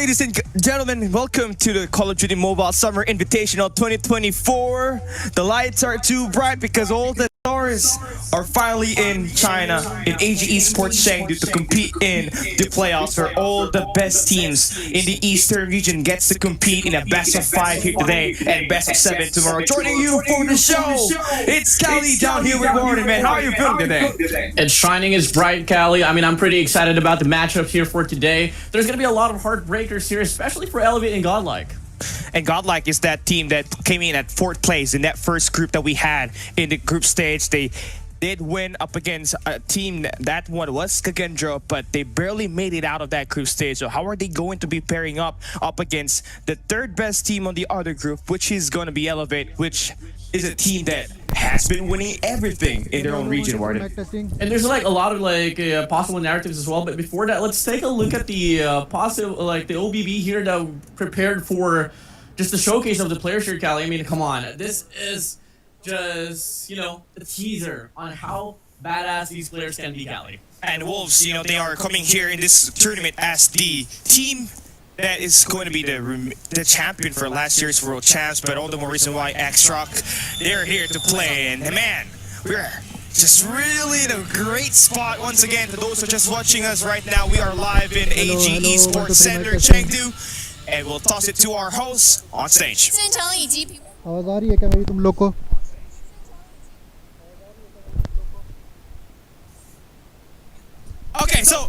Ladies and gentlemen, welcome to the COD Mobile Summer Invitational 2024. The lights are too bright because all the stars are finally in China, in AG Esports Chengdu to compete in the playoffs where all the best teams in the Eastern region gets to compete in a best of 5 here today and best of 7 tomorrow. Joining you for the show, it's Cali down here with Warren, man. How are you feeling today? It's shining is bright, Cali. I mean, I'm pretty excited about the matchup here for today. There's going to be a lot of heartbreakers here, especially for ELV and Godlike. And Godlike is that team that came in at 4th place in that first group that we had in the group stage. They did win up against a team that one was Kagendro, but they barely made it out of that group stage. So how are they going to be pairing up against the 3rd best team on the other group, which is going to be Elevate, which is a team that has been winning everything in their own region, Warden. And there's like a lot of possible narratives as well. But before that, let's take a look at the possible the OBB here that we prepared for just the showcase of the players here, Cali. I mean, come on, this is just a teaser on how badass these players can be, Cali. And Wolves, they are coming here in this tournament as the team that is going to be the champion for last year's World Champs, but all the more reason why X-Rock, they're here to play. And man, we're just really in a great spot once again. For those who are just watching us right now, we are live in AG Esports Center Chengdu, and we'll toss it to our host on stage. आवाज आ रही है क्या मेरी तुम लोग को? Okay, so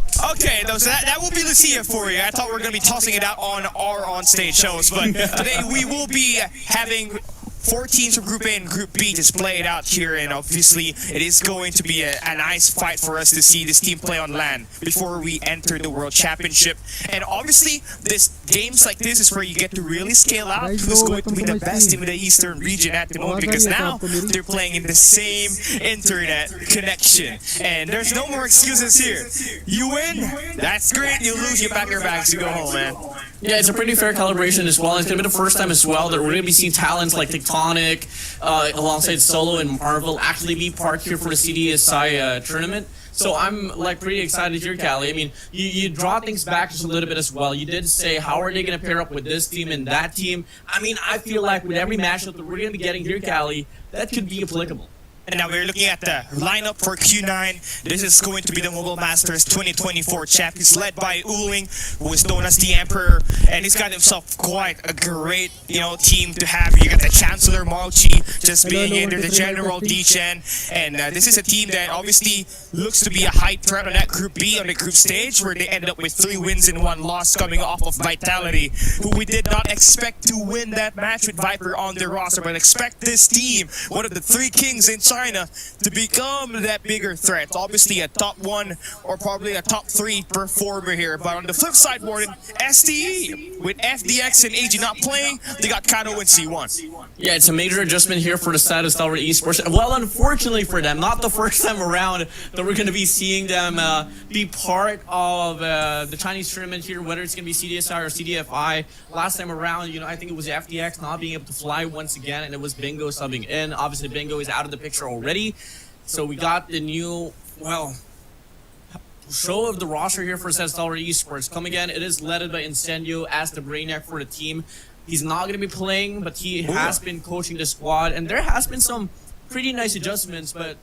that will be Lucia for you. I thought we were going to be tossing it out on our on-stage shows, but today we will be having 4 teams from Group A and Group B just play it out here, and obviously it is going to be a nice fight for us to see this team play on LAN before we enter the World Championship. And obviously, games like this is where you get to really scale out who's going to be the best team in the Eastern region at the moment, because now they're playing in the same internet connection. And there's no more excuses here. You win, that's great. You lose, you pack your bags, you go home, man. Yeah, it's a pretty fair calibration as well. It's going to be the first time as well that we're going to be seeing talents like Tectonic alongside Solo and Marvel actually be part here for the CDSI tournament. So I'm pretty excited here, Cali. I mean, you draw things back just a little bit as well. You did say, how are they going to pair up with this team and that team? I mean, I feel like with every matchup that we're going to be getting here, Cali, that could be applicable. And now we're looking at the lineup for Q9. This is going to be the Mobile Masters 2024 champ. He's led by Uling, who is known as the Emperor, and he's got himself quite a great, team to have. You got the Chancellor Malchi just being in there, the General Dichen, and this is a team that obviously looks to be a high threat on that Group B on the group stage, where they ended up with 3 wins and 1 loss coming off of Vitality, who we did not expect to win that match with Viper on their roster, but expect this team, one of the 3 kings in China, to become that bigger threat. Obviously a top 1 or probably a top 3 performer here. But on the flip side, Warden, STE with FDX and AG not playing, they got Kano and C1. Yeah, it's a major adjustment here for the side of Stalwart Esports. Well, unfortunately for them, not the first time around that we're going to be seeing them be part of the Chinese tournament here, whether it's going to be CDSI or CDFI. Last time around, I think it was FDX not being able to fly once again, and it was Bingo subbing in. Obviously, Bingo is out of the picture already. So we got the new, show of the roster here for Stalwart Esports. Come again, it is led by Incendio as the brainiac for the team. He's not going to be playing, but he has been coaching the squad, and there has been some pretty nice adjustments, but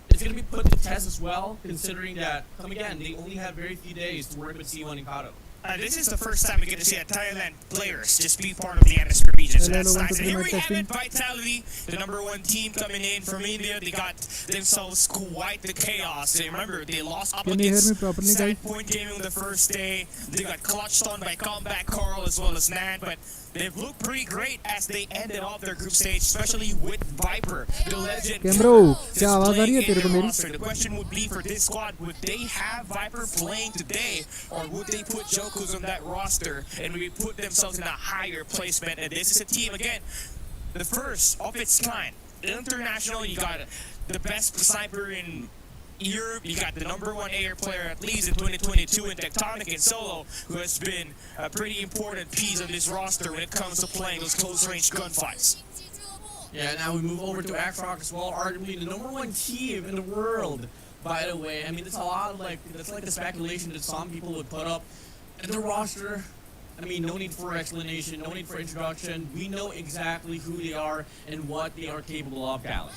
it's going to be put to test as well, considering that, come again, they only have very few days to work with C1 and Kado. This is the first time we get to see a Thailand players just be part of the hemisphere region, so that's nice. And here we have it, Vitality, the #1 team coming in from India. They got themselves quite the chaos. They remember they lost up against Standpoint Gaming the first day. They got clutched on by Comeback Carl as well as Nan, but they've looked pretty great as they ended off their group stage, especially with Viper, the legend. The question would be for this squad, would they have Viper playing today, or would they put Jokus on that roster and maybe put themselves in a higher placement? And this is a team, again, the first of its kind. International, you got the best sniper in Europe, you got the #1 air player at least in 2022 in Tectonic and Solo, who has been a pretty important piece of this roster when it comes to playing those close-range gunfights. Yeah, now we move over to X-Rock as well, arguably the #1 team in the world, by the way. I mean, it's a lot of that's like the speculation that some people would put up. And the roster I mean, no need for explanation, no need for introduction. We know exactly who they are and what they are capable of, Cal.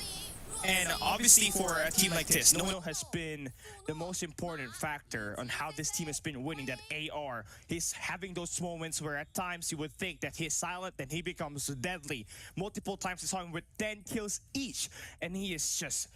And obviously for a team like this, no has been the most important factor on how this team has been winning, that AR. He's having those moments where at times you would think that he's silent, then he becomes deadly. Multiple times we saw him with 10 kills each, and he is just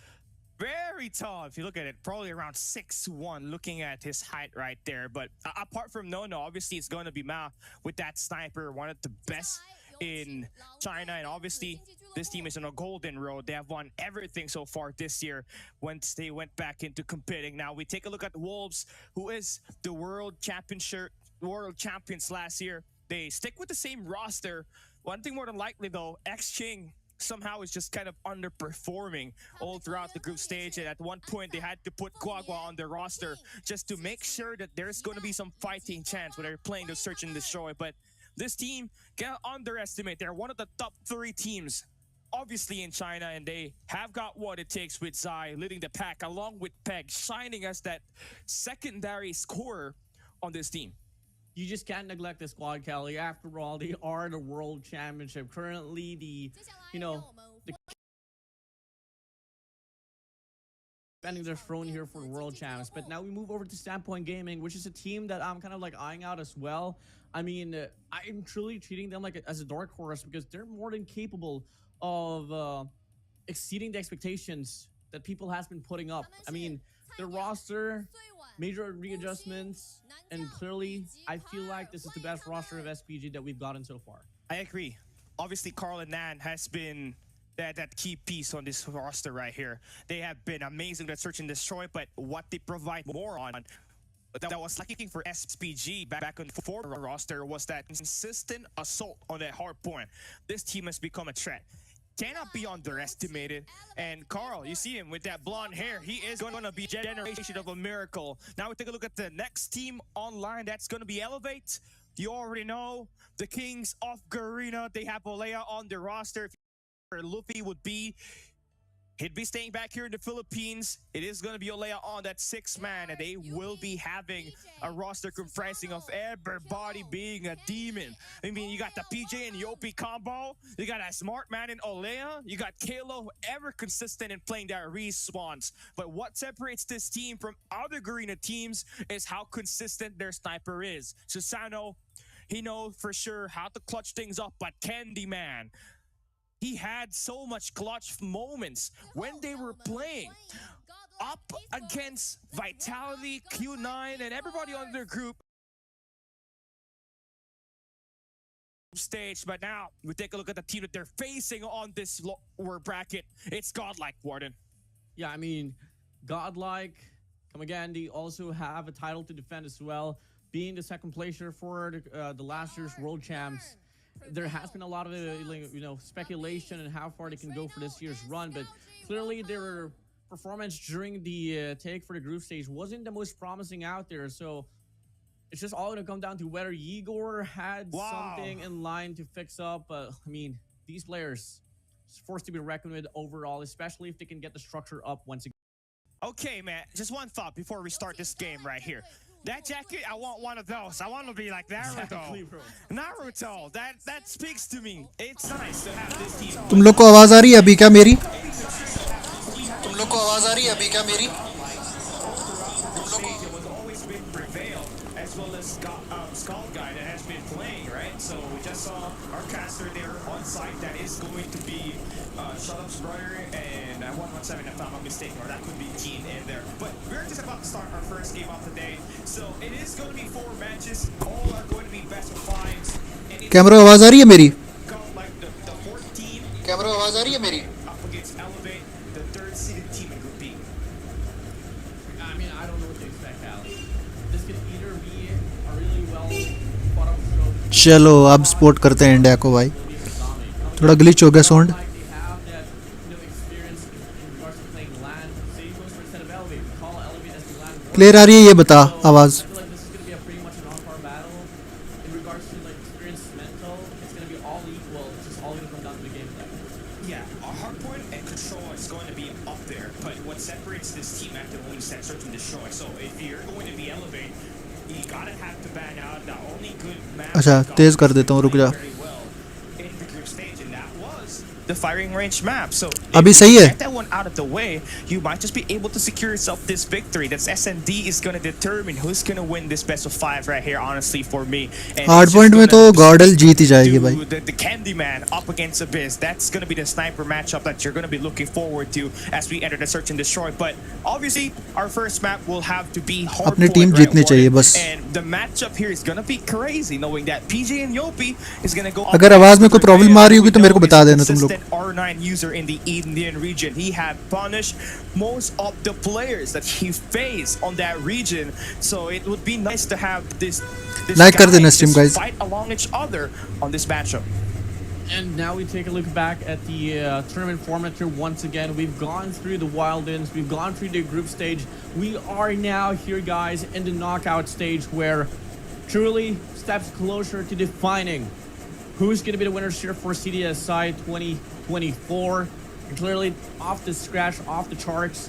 very tall. If you look at it, probably around 6'1", looking at his height right there. But apart from Nono, obviously it's going to be Mao with that sniper, one of the best in China. And obviously this team is on a golden road. They have won everything so far this year once they went back into competing. Now we take a look at Wolves, who is the world champions last year. They stick with the same roster. One thing more than likely though, X-Ching somehow is just kind of underperforming all throughout the group stage, and at one point they had to put Guagua on their roster just to make sure that there's going to be some fighting chance when they're playing the search and destroy. But this team can't underestimate, they're one of the top 3 teams obviously in China, and they have got what it takes with Zai leading the pack along with Peg shining as that secondary scorer on this team. You just can't neglect the squad, Kelly. After all, they are the world championship. Currently, the defending their throne here for the world champs. But now we move over to Standpoint Gaming, which is a team that I'm kind of like eyeing out as well. I mean, I'm truly treating them like as a dark horse because they're more than capable of exceeding the expectations that people has been putting up. I mean, their roster, major readjustments, and clearly, I feel like this is the best roster of SPG that we've gotten so far. I agree. Obviously, Carl and Nan has been that key piece on this roster right here. They have been amazing at search and destroy, but what they provide more on that was lacking for SPG back on the former roster was that consistent assault on that hard point. This team has become a threat. Cannot be underestimated. And Carl, you see him with that blonde hair. He is going to be a generation of a miracle. Now we take a look at the next team online. That's going to be Elevate. You already know the Kings of Garena. They have Olea on their roster. If Luffy would be, he'd be staying back here in the Philippines. It is going to be Olea on that 6-man, and they will be having a roster comprising of everybody being a demon. I mean, you got the PJ and Yopi combo. You got a smart man in Olea. You got Kalo, ever consistent in playing that respawns. But what separates this team from other Garena teams is how consistent their sniper is. Susano, he knows for sure how to clutch things up, but Candyman, he had so much clutch moments when they were playing up against Vitality, Q9, and everybody on their group stage. But now we take a look at the team that they're facing on this lower bracket. It's godlike, Warden. Yeah, I mean, godlike. Come again, they also have a title to defend as well, being the second placer for the last year's world champs. There has been a lot of speculation on how far they can go for this year's run, but clearly their performance during the take for the group stage wasn't the most promising out there. So it's just all going to come down to whether Igor had something in line to fix up. I mean, these players are forced to be reckoned with overall, especially if they can get the structure up once again. Okay, man, just one thought before we start this game right here. That jacket, I want one of those. I want to be like Naruto. Exactly, bro. Naruto, that speaks to me. It's nice to have this team. तुम लोग को आवाज आ रही है अभी क्या मेरी? तुम लोग को आवाज आ रही है अभी क्या मेरी? As well as Skull Guy that has been playing, right? So we just saw our caster there on site. That is going to be Shutup's brother and 117 if I'm not mistaken, or that could be Gene in there. But we're just about to start our first game of the day. So it is going to be 4 matches. All are going to be best of 5s. Camera आवाज आ रही है मेरी? Like the 4th team. Camera आवाज आ रही है मेरी? Up against Elevate, the 3rd seeded team in Group B. I mean, I don't know what to expect, Alex. This could either be a really well thought out show. चलो अब support करते हैं India को भाई. थोड़ा glitch हो गया sound. Clear आ रही है ये बता आवाज. You gotta have to ban out the only good map. अच्छा तेज कर देता हूँ रुक जा very well in the group stage, and that was the firing range map. So अभी if सही you है get that one out of the way, you might just be able to secure yourself this victory. That's SND is going to determine who's going to win this best of 5 right here, honestly, for me. And 8 it's point just में तो gonna गॉडल जीत ही जाएगी भाई do the Candyman up against Abyss. That's going to be the sniper matchup that you're going to be looking forward to as we enter the search and destroy. But obviously, our first map will have to be hard अपनी point, team right, जीतनी चाहिए Warden? बस And the matchup here is going to be crazy, knowing that PJ and Yopi is going to go. अगर आवाज में कोई problem आ रही होगी तो मेरे को बता देना तुम लोग R9 user in the Indian region. He had punished most of the players that he faced on that region. So it would be nice to have this Like कर देना guys stream, just guys. fight along each other on this matchup. And now we take a look back at the tournament format here once again. We've gone through the wild-ins. We've gone through the group stage. We are now here, guys, in the knockout stage where truly steps closer to defining who's going to be the winners here for CDSI 2024. And clearly, off the scratch, off the charts,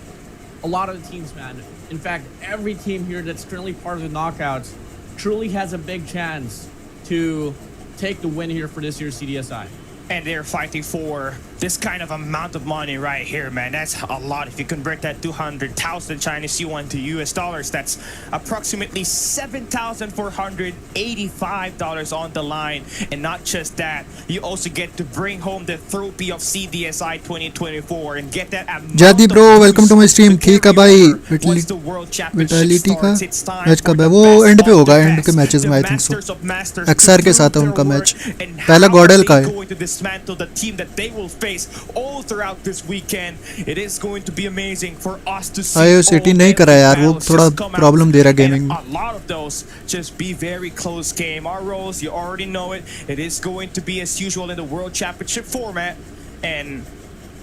a lot of the teams, man. In fact, every team here that's currently part of the knockouts truly has a big chance to take the win here for this year's CDSI. And they're fighting for this kind of amount of money right here, man. That's a lot. If you convert that 200,000 Chinese yuan to US dollars, that's approximately $7,485 on the line. And not just that, you also get to bring home the trophy of CDSI 2024 and get that amount जादी bro of welcome to my boost stream to ठीक है carry भाई over once the World Championship vitality का starts. It's time match for कब है the वो best and पे of होगा the एंड के best. मैचेस में The I think so masters of masters अक्सर to के साथ है prove उनका their मैच worth and पहला how गॉडल are का they है going to dismantle the team that they will face all throughout this weekend. It is going to be amazing for us to see आयो all city नहीं the करा यार वो battles थोड़ा just come out. Problem दे रहा है gaming And में a lot of those just be very close game. Our roles, you already know it. It is going to be as usual in the World Championship format. And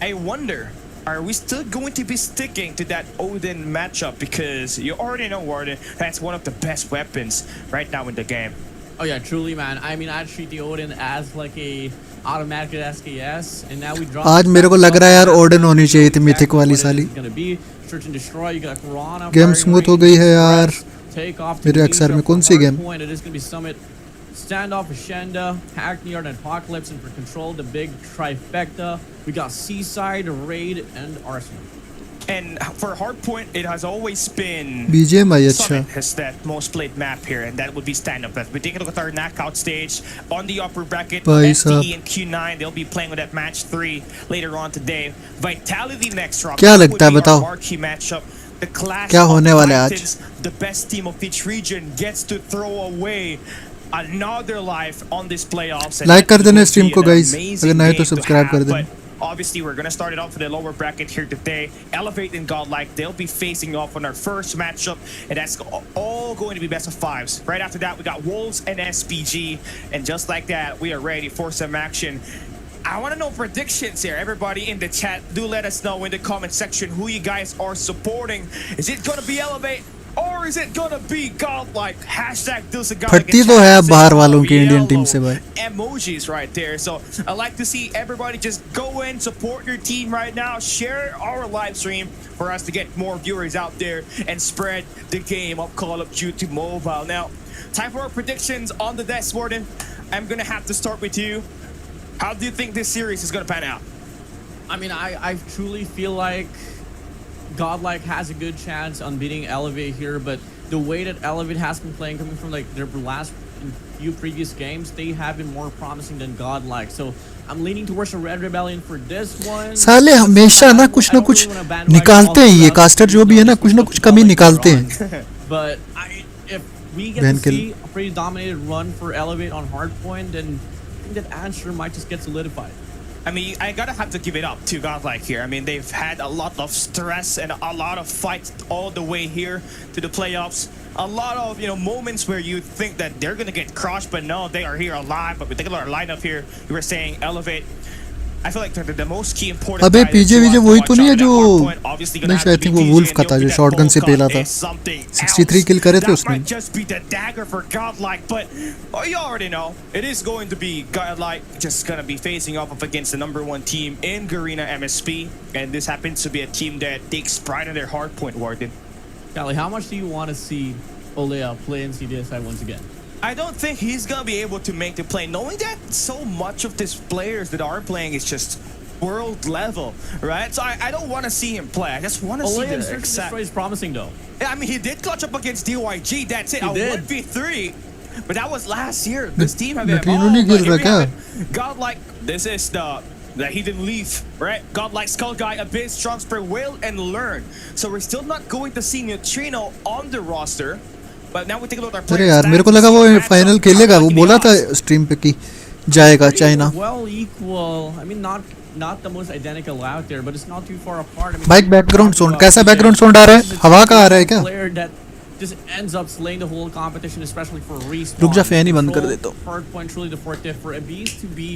I wonder, are we still going to be sticking to that Odin matchup? Because you already know, Warden, that's one of the best weapons right now in the game. Oh yeah, truly, man. I mean, I treat the Odin as like a automatic SKS, and now we drop. आज मेरे को लग रहा है यार Odean होनी चाहिए थी मिथिक वाली साली Search and destroy. You got Corona. Game smooth हो गई है यार Take off मेरे अक्सर में कौन सी game It is going to be Summit, Standoff, Ashenda, Hackney, and Apocalypse, and for Control, the big trifecta. We got Seaside, Raid, and Arsenal. And for Hardpoint, it has always been बीजेएम आई अच्छा Summit has that most played map here, and that would be stand-up. As we take a look at our knockout stage on the upper bracket, भाई FTE साहब and Q9, they'll be playing with that match 3 later on today. Vitality next round. क्या That लगता है would be our बताओ marquee matchup. The clash क्या of होने वाला है आज Titans, the best team of each region gets to throw away another life on this playoffs. And like that कर देना will स्ट्रीम be को an गाइस amazing अगर नए तो game to सब्सक्राइब कर have, देना but obviously, we're going to start it off with the lower bracket here today. Elevate and Godlike, they'll be facing off on our first matchup, and that's all going to be best of 5s. Right after that, we got Wolves and SPG, and just like that, we are ready for some action. I want to know predictions here. Everybody in the chat, do let us know in the comment section who you guys are supporting. Is it going to be Elevate? Or is it gonna be Godlike? Hashtag फटती तो है बाहर वालों की Indian team से भाई emojis right there. So I like to see everybody just go in, support your team right now, share our live stream for us to get more viewers out there and spread the game of Call of Duty Mobile. Now, time for our predictions on the desk, Warden. I'm gonna have to start with you. How do you think this series is gonna pan out? I mean, I truly feel like Godlike has a good chance on beating Elevate here, but the way that Elevate has been playing, coming from like their last few previous games, they have been more promising than Godlike. So I'm leaning towards the Red Rebellion for this one. साले हमेशा ना कुछ निकालते हैं ये caster जो भी है ना कुछ कमी निकालते हैं But if we get to see a pretty dominated run for Elevate on Hardpoint, then I think that answer might just get solidified. I mean, I gotta have to give it up to Godlike here. I mean, they've had a lot of stress and a lot of fights all the way here to the playoffs. A lot of, moments where you think that they're gonna get crushed, but no, they are here alive. But we take a look at our lineup here. You were saying Elevate. I feel like the most key important अबे guy PJ that you VJ have to वही watch तो नहीं है out at जो Hardpoint, obviously gonna नहीं have to I be think वो PJ wolf and का था Yopi. जो That शॉटगन से Volkan पेला था is something 63 else. किल करे थे That उसने might just be the dagger for Godlike, but you already know it is going to be Godlike just gonna be facing off against the #1 team in Garena MSP, and this happens to be a team that takes pride in their Hardpoint, Warden. Callie, how much do you want to see Ole play in CDSI once again. I don't think he's gonna be able to make the play, knowing that so much of these players that are playing is just world level, right? So I don't want to see him play. I just want to see Ole and the Search and exact. Destroy is promising though. I mean, he did clutch up against DYG. That's it. He A did. 1v3. But that was last year. This team have been. Neutrino नहीं but खेल here रहा we क्या? have it. Godlike. This is the that he didn't leave, right? Godlike Skull Guy, a bit strong spray, will and learn. So we're still not going to see Neutrino on the roster. But now we take a look at our अरे players. यार मेरे को लगा वो final खेलेगा, वो बोला था स्ट्रीम पे कि जाएगा China. Well equal. I mean not the most identical out there, but it's not too far apart. I mean, bike background sound कैसा बैकग्राउंड साउंड आ रहा है? हवा का आ रहा है क्या? Player that just ends up slaying the whole competition, especially for respawn. रुक जा फैन ही बंद कर देता हूँ. Hard point truly the forte for Abyss to be.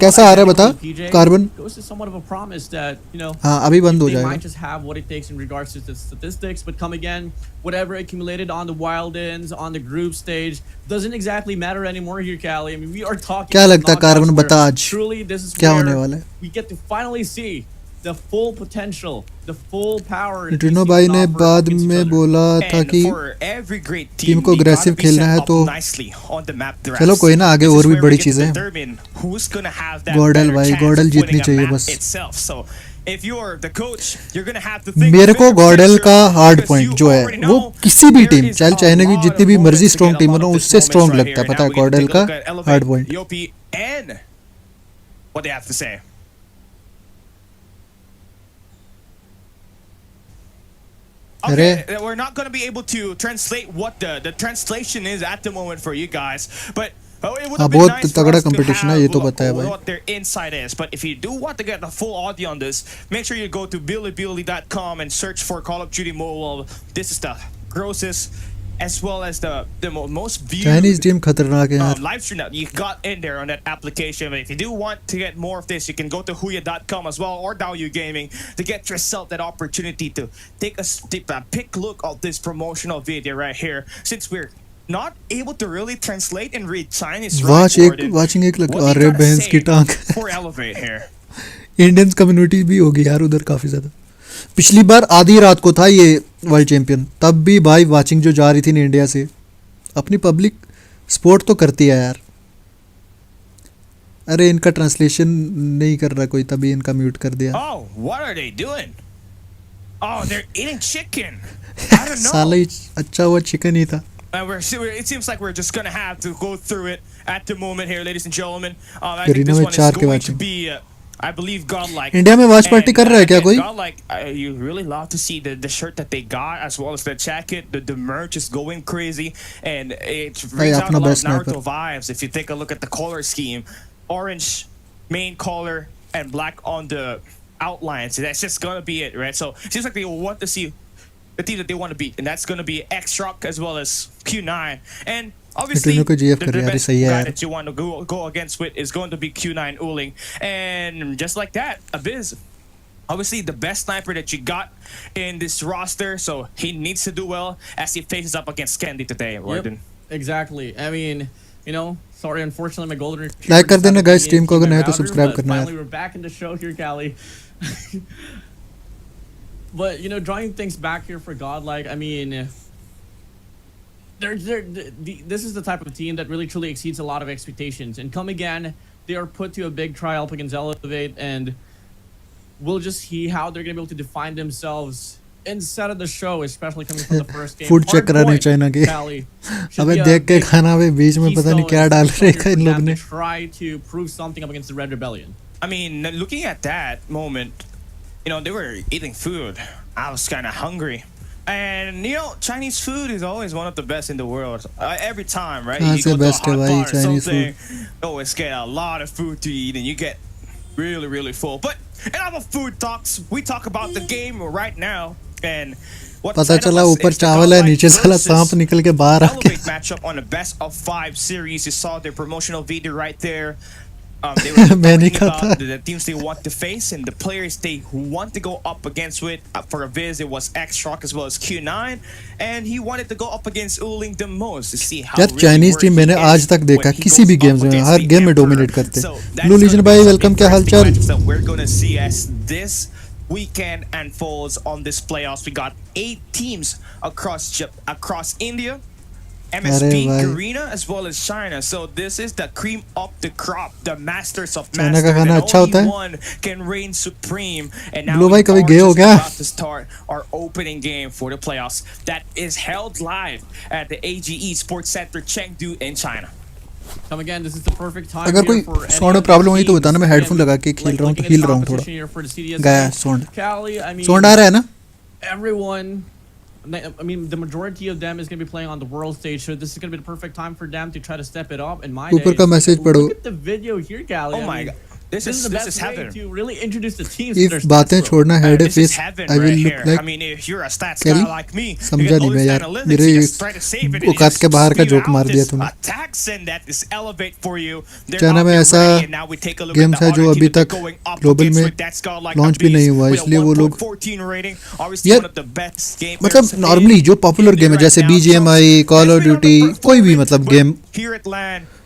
कैसा आ रहा है बता? Carbon goes to somewhat of a promise that, you know, हाँ अभी बंद हो they जाएगा. might just have what it takes in regards to the statistics, but come again, whatever accumulated on the wild ends, on the group stage, doesn't exactly matter anymore here, Cali. I mean, we are talking. क्या लगता है carbon knockouts बता where आज truly this is क्या होने where वाला है? we get to finally see the full potential, the full power. Neutrino भाई ने बाद में बोला था कि टीम को aggressive खेलना है तो चलो कोई ना, आगे और भी बड़ी चीजें हैं. GodL भाई, GodL जीतनी चाहिए बस. मेरे को GodL का हार्ड पॉइंट जो है वो किसी भी टीम, चाहे चाइना की जितनी भी मर्जी स्ट्रॉन्ग टीम हो ना, उससे स्ट्रॉन्ग लगता है. पता है GodL का hard point. What they have to say. Okay, we're not going to be able to translate what the translation is at the moment for you guys, but it would have been बहुत nice for तगड़ा us to competition है, ये तो have पता है भाई. what their insight is. But if you do want to get the full audio on this, make sure you go to billybilly.com and search for Call of Duty Mobile. This is the grossest as well as the most viewed Chinese team खतरनाक है यार. live stream that you got in there on that application. But if you do want to get more of this, you can go to huya.com as well, or Daoyu Gaming, to get yourself that opportunity to take a pick look of this promotional video right here. Since we're not able to really translate and read Chinese, watching एक लग अरे बहन की टांग. for Elevate here. Indians community भी होगी यार उधर काफी ज्यादा. पिछली बार आधी रात को था ये वर्ल्ड चैंपियन, तब भी भाई वाचिंग जो जा रही थी ना इंडिया से. अपनी पब्लिक सपोर्ट तो करती है यार. अरे इनका ट्रांसलेशन नहीं कर रहा कोई, तभी इनका म्यूट कर दिया. Oh, what are they doing? Oh, they're eating chicken. I don't know. साला ही अच्छा हुआ चिकन ही था. It seems like we're just gonna have to go through it at the moment here, ladies and gentlemen. I think Arena this में one is चार के going to watching. be, I believe, Godlike. India में watch party कर रहा है क्या कोई? Godlike, you really love to see the shirt that they got as well as the jacket. The merch is going crazy, and it brings out a lot of Naruto vibes. If you take a look at the color scheme, orange main color and black on the outlines. That's just gonna be it, right? So it seems like they want to see the team that they want to beat, and that's going to be X-Rock as well as Q9. And obviously, the best guy that you want to go against with is going to be Q9 Uling. And just like that, Abyss, obviously the best sniper that you got in this roster, so he needs to do well as he faces up against Candy today, Warden. Yep, exactly. I mean, you know, sorry, unfortunately, my golden like कर देना guys, stream को अगर नहीं तो subscribe करना है. Finally, we're back in the show here, Callie. But, you know, drawing things back here for Godlike, I mean, this is the type of team that really truly exceeds a lot of expectations. And come again, they are put to a big trial up against Elevate, and we'll just see how they're going to be able to define themselves inside of the show, especially coming from the first game. Food check कराने China के. अबे देख के खाना में बीच में पता नहीं क्या डाल रहे हैं इन लोग ने. Try to prove something up against the Red Rebellion. I mean, looking at that moment, you know, they were eating food. I was kind of hungry. And, you know, Chinese food is always one of the best in the world. Every time, right? You go to a hot bar or something, you always get a lot of food to eat, and you get really, really full. But enough of food talks. We talk about the game right now. And what पता चला ऊपर चावल है, नीचे साला सांप निकल के बाहर आ गया. Matchup on the best of 5 series. You saw their promotional video right there. They were talking about the teams they want to face and the players they want to go up against with. For Abyss, it was X-Rock as well as Q9, and he wanted to go up against Uling the most to see how. यार Chinese team मैंने आज तक देखा किसी भी games में, हर game में dominate करते हैं. ब्लू लीजन भाई वेलकम, क्या हालचाल? We're going to see as this weekend unfolds on this playoffs. We got 8 teams across India, MSP, Garena, as well as China. So this is the cream of the crop, the masters of masters, and only one can reign supreme. And now we are just about to start our opening game for the playoffs that is held live at the AGE Sports Center Chengdu in China. Come again, this is the perfect time. अगर कोई sound में problem हुई तो बताना, मैं headphone लगा के खेल रहा हूँ तो हिल रहा हूँ थोड़ा, गया साउंड साउंड आ रहा है ना? Everyone, I mean, the majority of them is going to be playing on the world stage, so this is going to be the perfect time for them to try to step it up. And my ऊपर का message पढ़ो. Look at the video here, Callie. Oh my god. This is the best way heaven. to really introduce the teams. If बातें छोड़ना head face, I will look like. I mean, if you're a stats guy like me, समझा नहीं मैं यार, मेरे औकात के बाहर का जोक मार दिया तूने. चाइना में ऐसा गेम्स है जो अभी तक ग्लोबल में लॉन्च भी नहीं हुआ, इसलिए वो लोग यार मतलब नॉर्मली जो पॉपुलर गेम है जैसे BGMI, कॉल ऑफ ड्यूटी, कोई भी मतलब गेम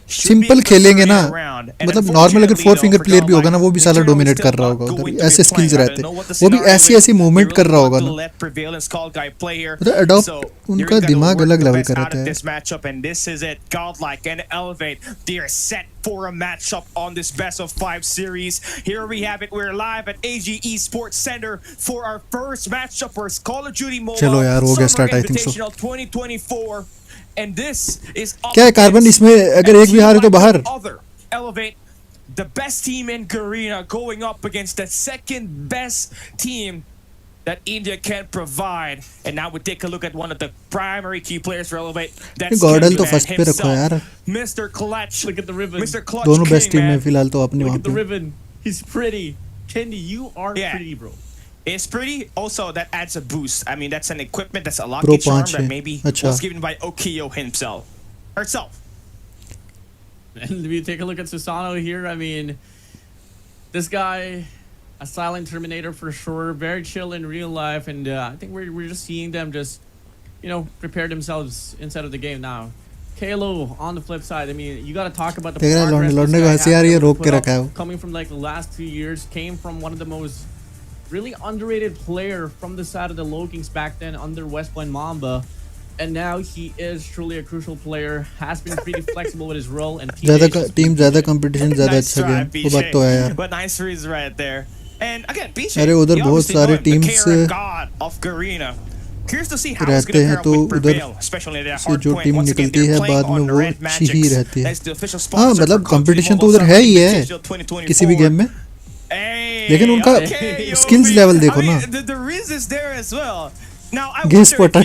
सिंपल खेलेंगे ना, मतलब नॉर्मल अगर 4 फिंगर प्लेयर भी होगा ना, वो भी साला डोमिनेट कर रहा होगा उधर, ऐसे स्किल्स रहते हैं, वो भी ऐसी ऐसी मूवमेंट कर रहा होगा ना, मतलब अडॉप्ट उनका दिमाग अलग लेवल का रहता है. For a matchup on this best of 5 series. Here we have it. We're live at AGE Sports Center for our first matchup for COD Mobile. चलो यार हो गया start, I think so. 2024. And this is क्या है carbon, इसमें अगर एक भी हारे तो बाहर. Elevate, the best team in Garena going up against the second best team that India can provide. And now we take a look at one of the primary key players for Elevate. That's GodL तो first पे रखो यार. Mr. Clutch. Look at the ribbon. Mr. Clutch. दोनों best team में फिलहाल तो अपने वहाँ पे. Look at the पे. ribbon. He's pretty. Kendi, you are pretty, bro. It's pretty. Also, that adds a boost. I mean, that's an equipment, that's a lucky charm that maybe was given by Okio herself. And if you take a look at Susano here, I mean, this guy, a silent Terminator for sure, very chill in real life, and I think we're just seeing them just, you know, prepare themselves inside of the game now. Kalo on the flip side, I mean, you got to talk about the progress this guy has coming from like the last 2 years, came from one of the most really underrated player from the side of the Low Kings back then under West Point Mamba, and now he is truly a crucial player, has been pretty flexible with his role, and ज़्यादा competition ज़्यादा अच्छा game, वो बात तो है यार. But nice reads right there. And again, PJ, अरे उधर बहुत सारे टीम्स रहते हैं तो उधर से जो टीम निकलती है बाद में वो अच्छी ही रहती है. हाँ मतलब कंपटीशन तो उधर है ही है किसी भी गेम में, लेकिन उनका स्किल्स लेवल देखो ना. गेस पटर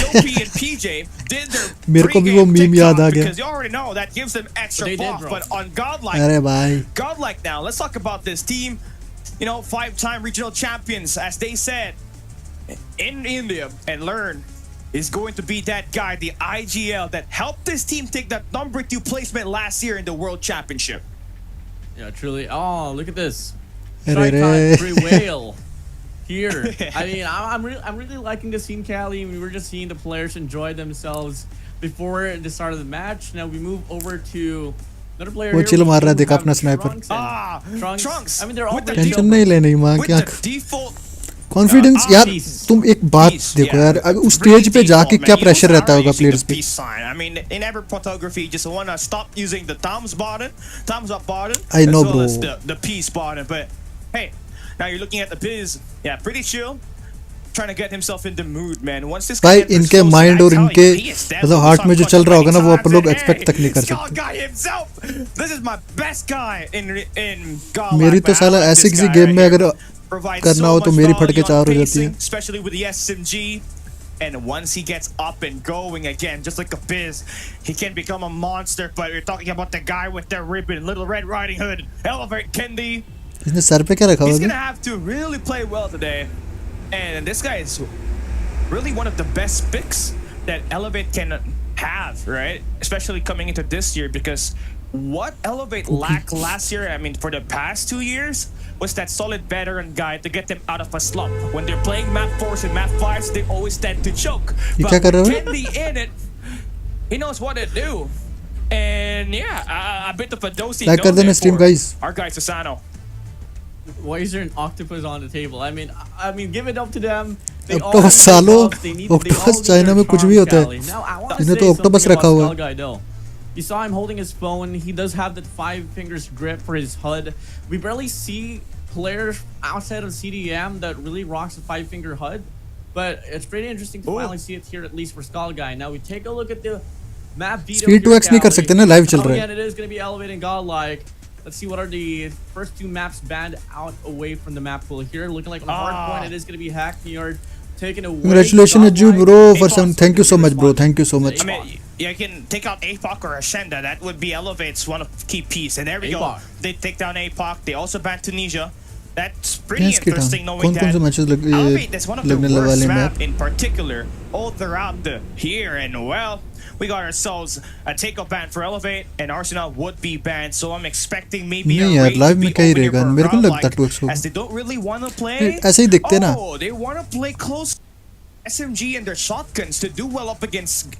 मेरे को भी वो मीम याद आ गया. अरे भाई let's talk about this team. You know, 5-time regional champions, as they said, in India, and Learn is going to be that guy, the IGL, that helped this team take that number 2 placement last year in the World Championship. Yeah, truly. Oh, look at this. Free whale here. I mean, I'm really liking this scene, Callie. We were just seeing the players enjoy themselves before the start of the match. Now we move over to another player वो chill मार रहा है, देखा अपना sniper. Trunks. I mean, they're all tension नहीं लेनी मां क्या कॉन्फिडेंस यार. तुम एक बात देखो यार, उस स्टेज पे जाके क्या प्रेशर रहता होगा प्लेयर्स पे. I mean, in every photography, you just wanna stop using the thumbs up button, I know, as well as bro. the peace button. But hey, now you're looking at the Biz. Yeah, pretty chill. Trying to get himself in the mood, man. Once this भाई इनके mind और इनके मतलब heart में जो चल रहा होगा ना, वो आप लोग एक्सपेक्ट तक नहीं कर सकते. This is my best guy in God. मेरी तो साला ऐसे किसी गेम में अगर करना हो तो मेरी फटके 4 हो जाती है. Especially with the SMG. And once he gets up and going again, just like a Biz, he can become a monster. But we're talking about the guy with the ribbon, Little Red Riding Hood, Elevate Kendi. इसने sir पे क्या रखा हुआ है? He's gonna have to really play well today. And this guy is really one of the best picks that Elevate can have, right? Especially coming into this year, because what Elevate lacked last year, I mean, for the past 2 years, was that solid veteran guy to get them out of a slump. When they're playing map 4s and map 5s, they always tend to choke. But Kendi in it, he knows what to do. And yeah, a bit of a dosey like for our guy Susano. Why is there an octopus on the table? I mean, give it up to them. They all Octopus need सालो, their jobs, they need octopus their China में कुछ भी charm, होता है। Cali. Now, I want to इन्हें say तो octopus something रखा हुआ about है। GodL. You saw him holding his phone. He does have that 5 fingers grip for his HUD. We barely see players outside of CDM that really rocks the 5-finger HUD. But it's pretty interesting to finally see it here, at least for Skull Guy. Now we take a look at the map video. Speed 2x नहीं कर सकते ना, live चल रहा है। Again, it is going to be elevating godlike. Let's see what are the first 2 maps banned out away from the map pool here. Looking like on the hard point, it is going to be Hackneyard taken away. Congratulations, Aju, bro, for some. Thank you so much, bro. Thank you so much. I mean, you can take out APOC or Ascenda. That would be Elevate's one of key piece. And there we go. They take down APOC. They also banned Tunisia. That's pretty interesting knowing that Elevate is one of the worst map in particular all throughout the here. And well, we got ourselves a takeoff ban for Elevate, and Arsenal would be banned. So I'm expecting maybe a raid to be over for godlike, as they don't really want to play. ऐसे ही दिखते ना। Oh, they want to play close SMG and their shotguns to do well up against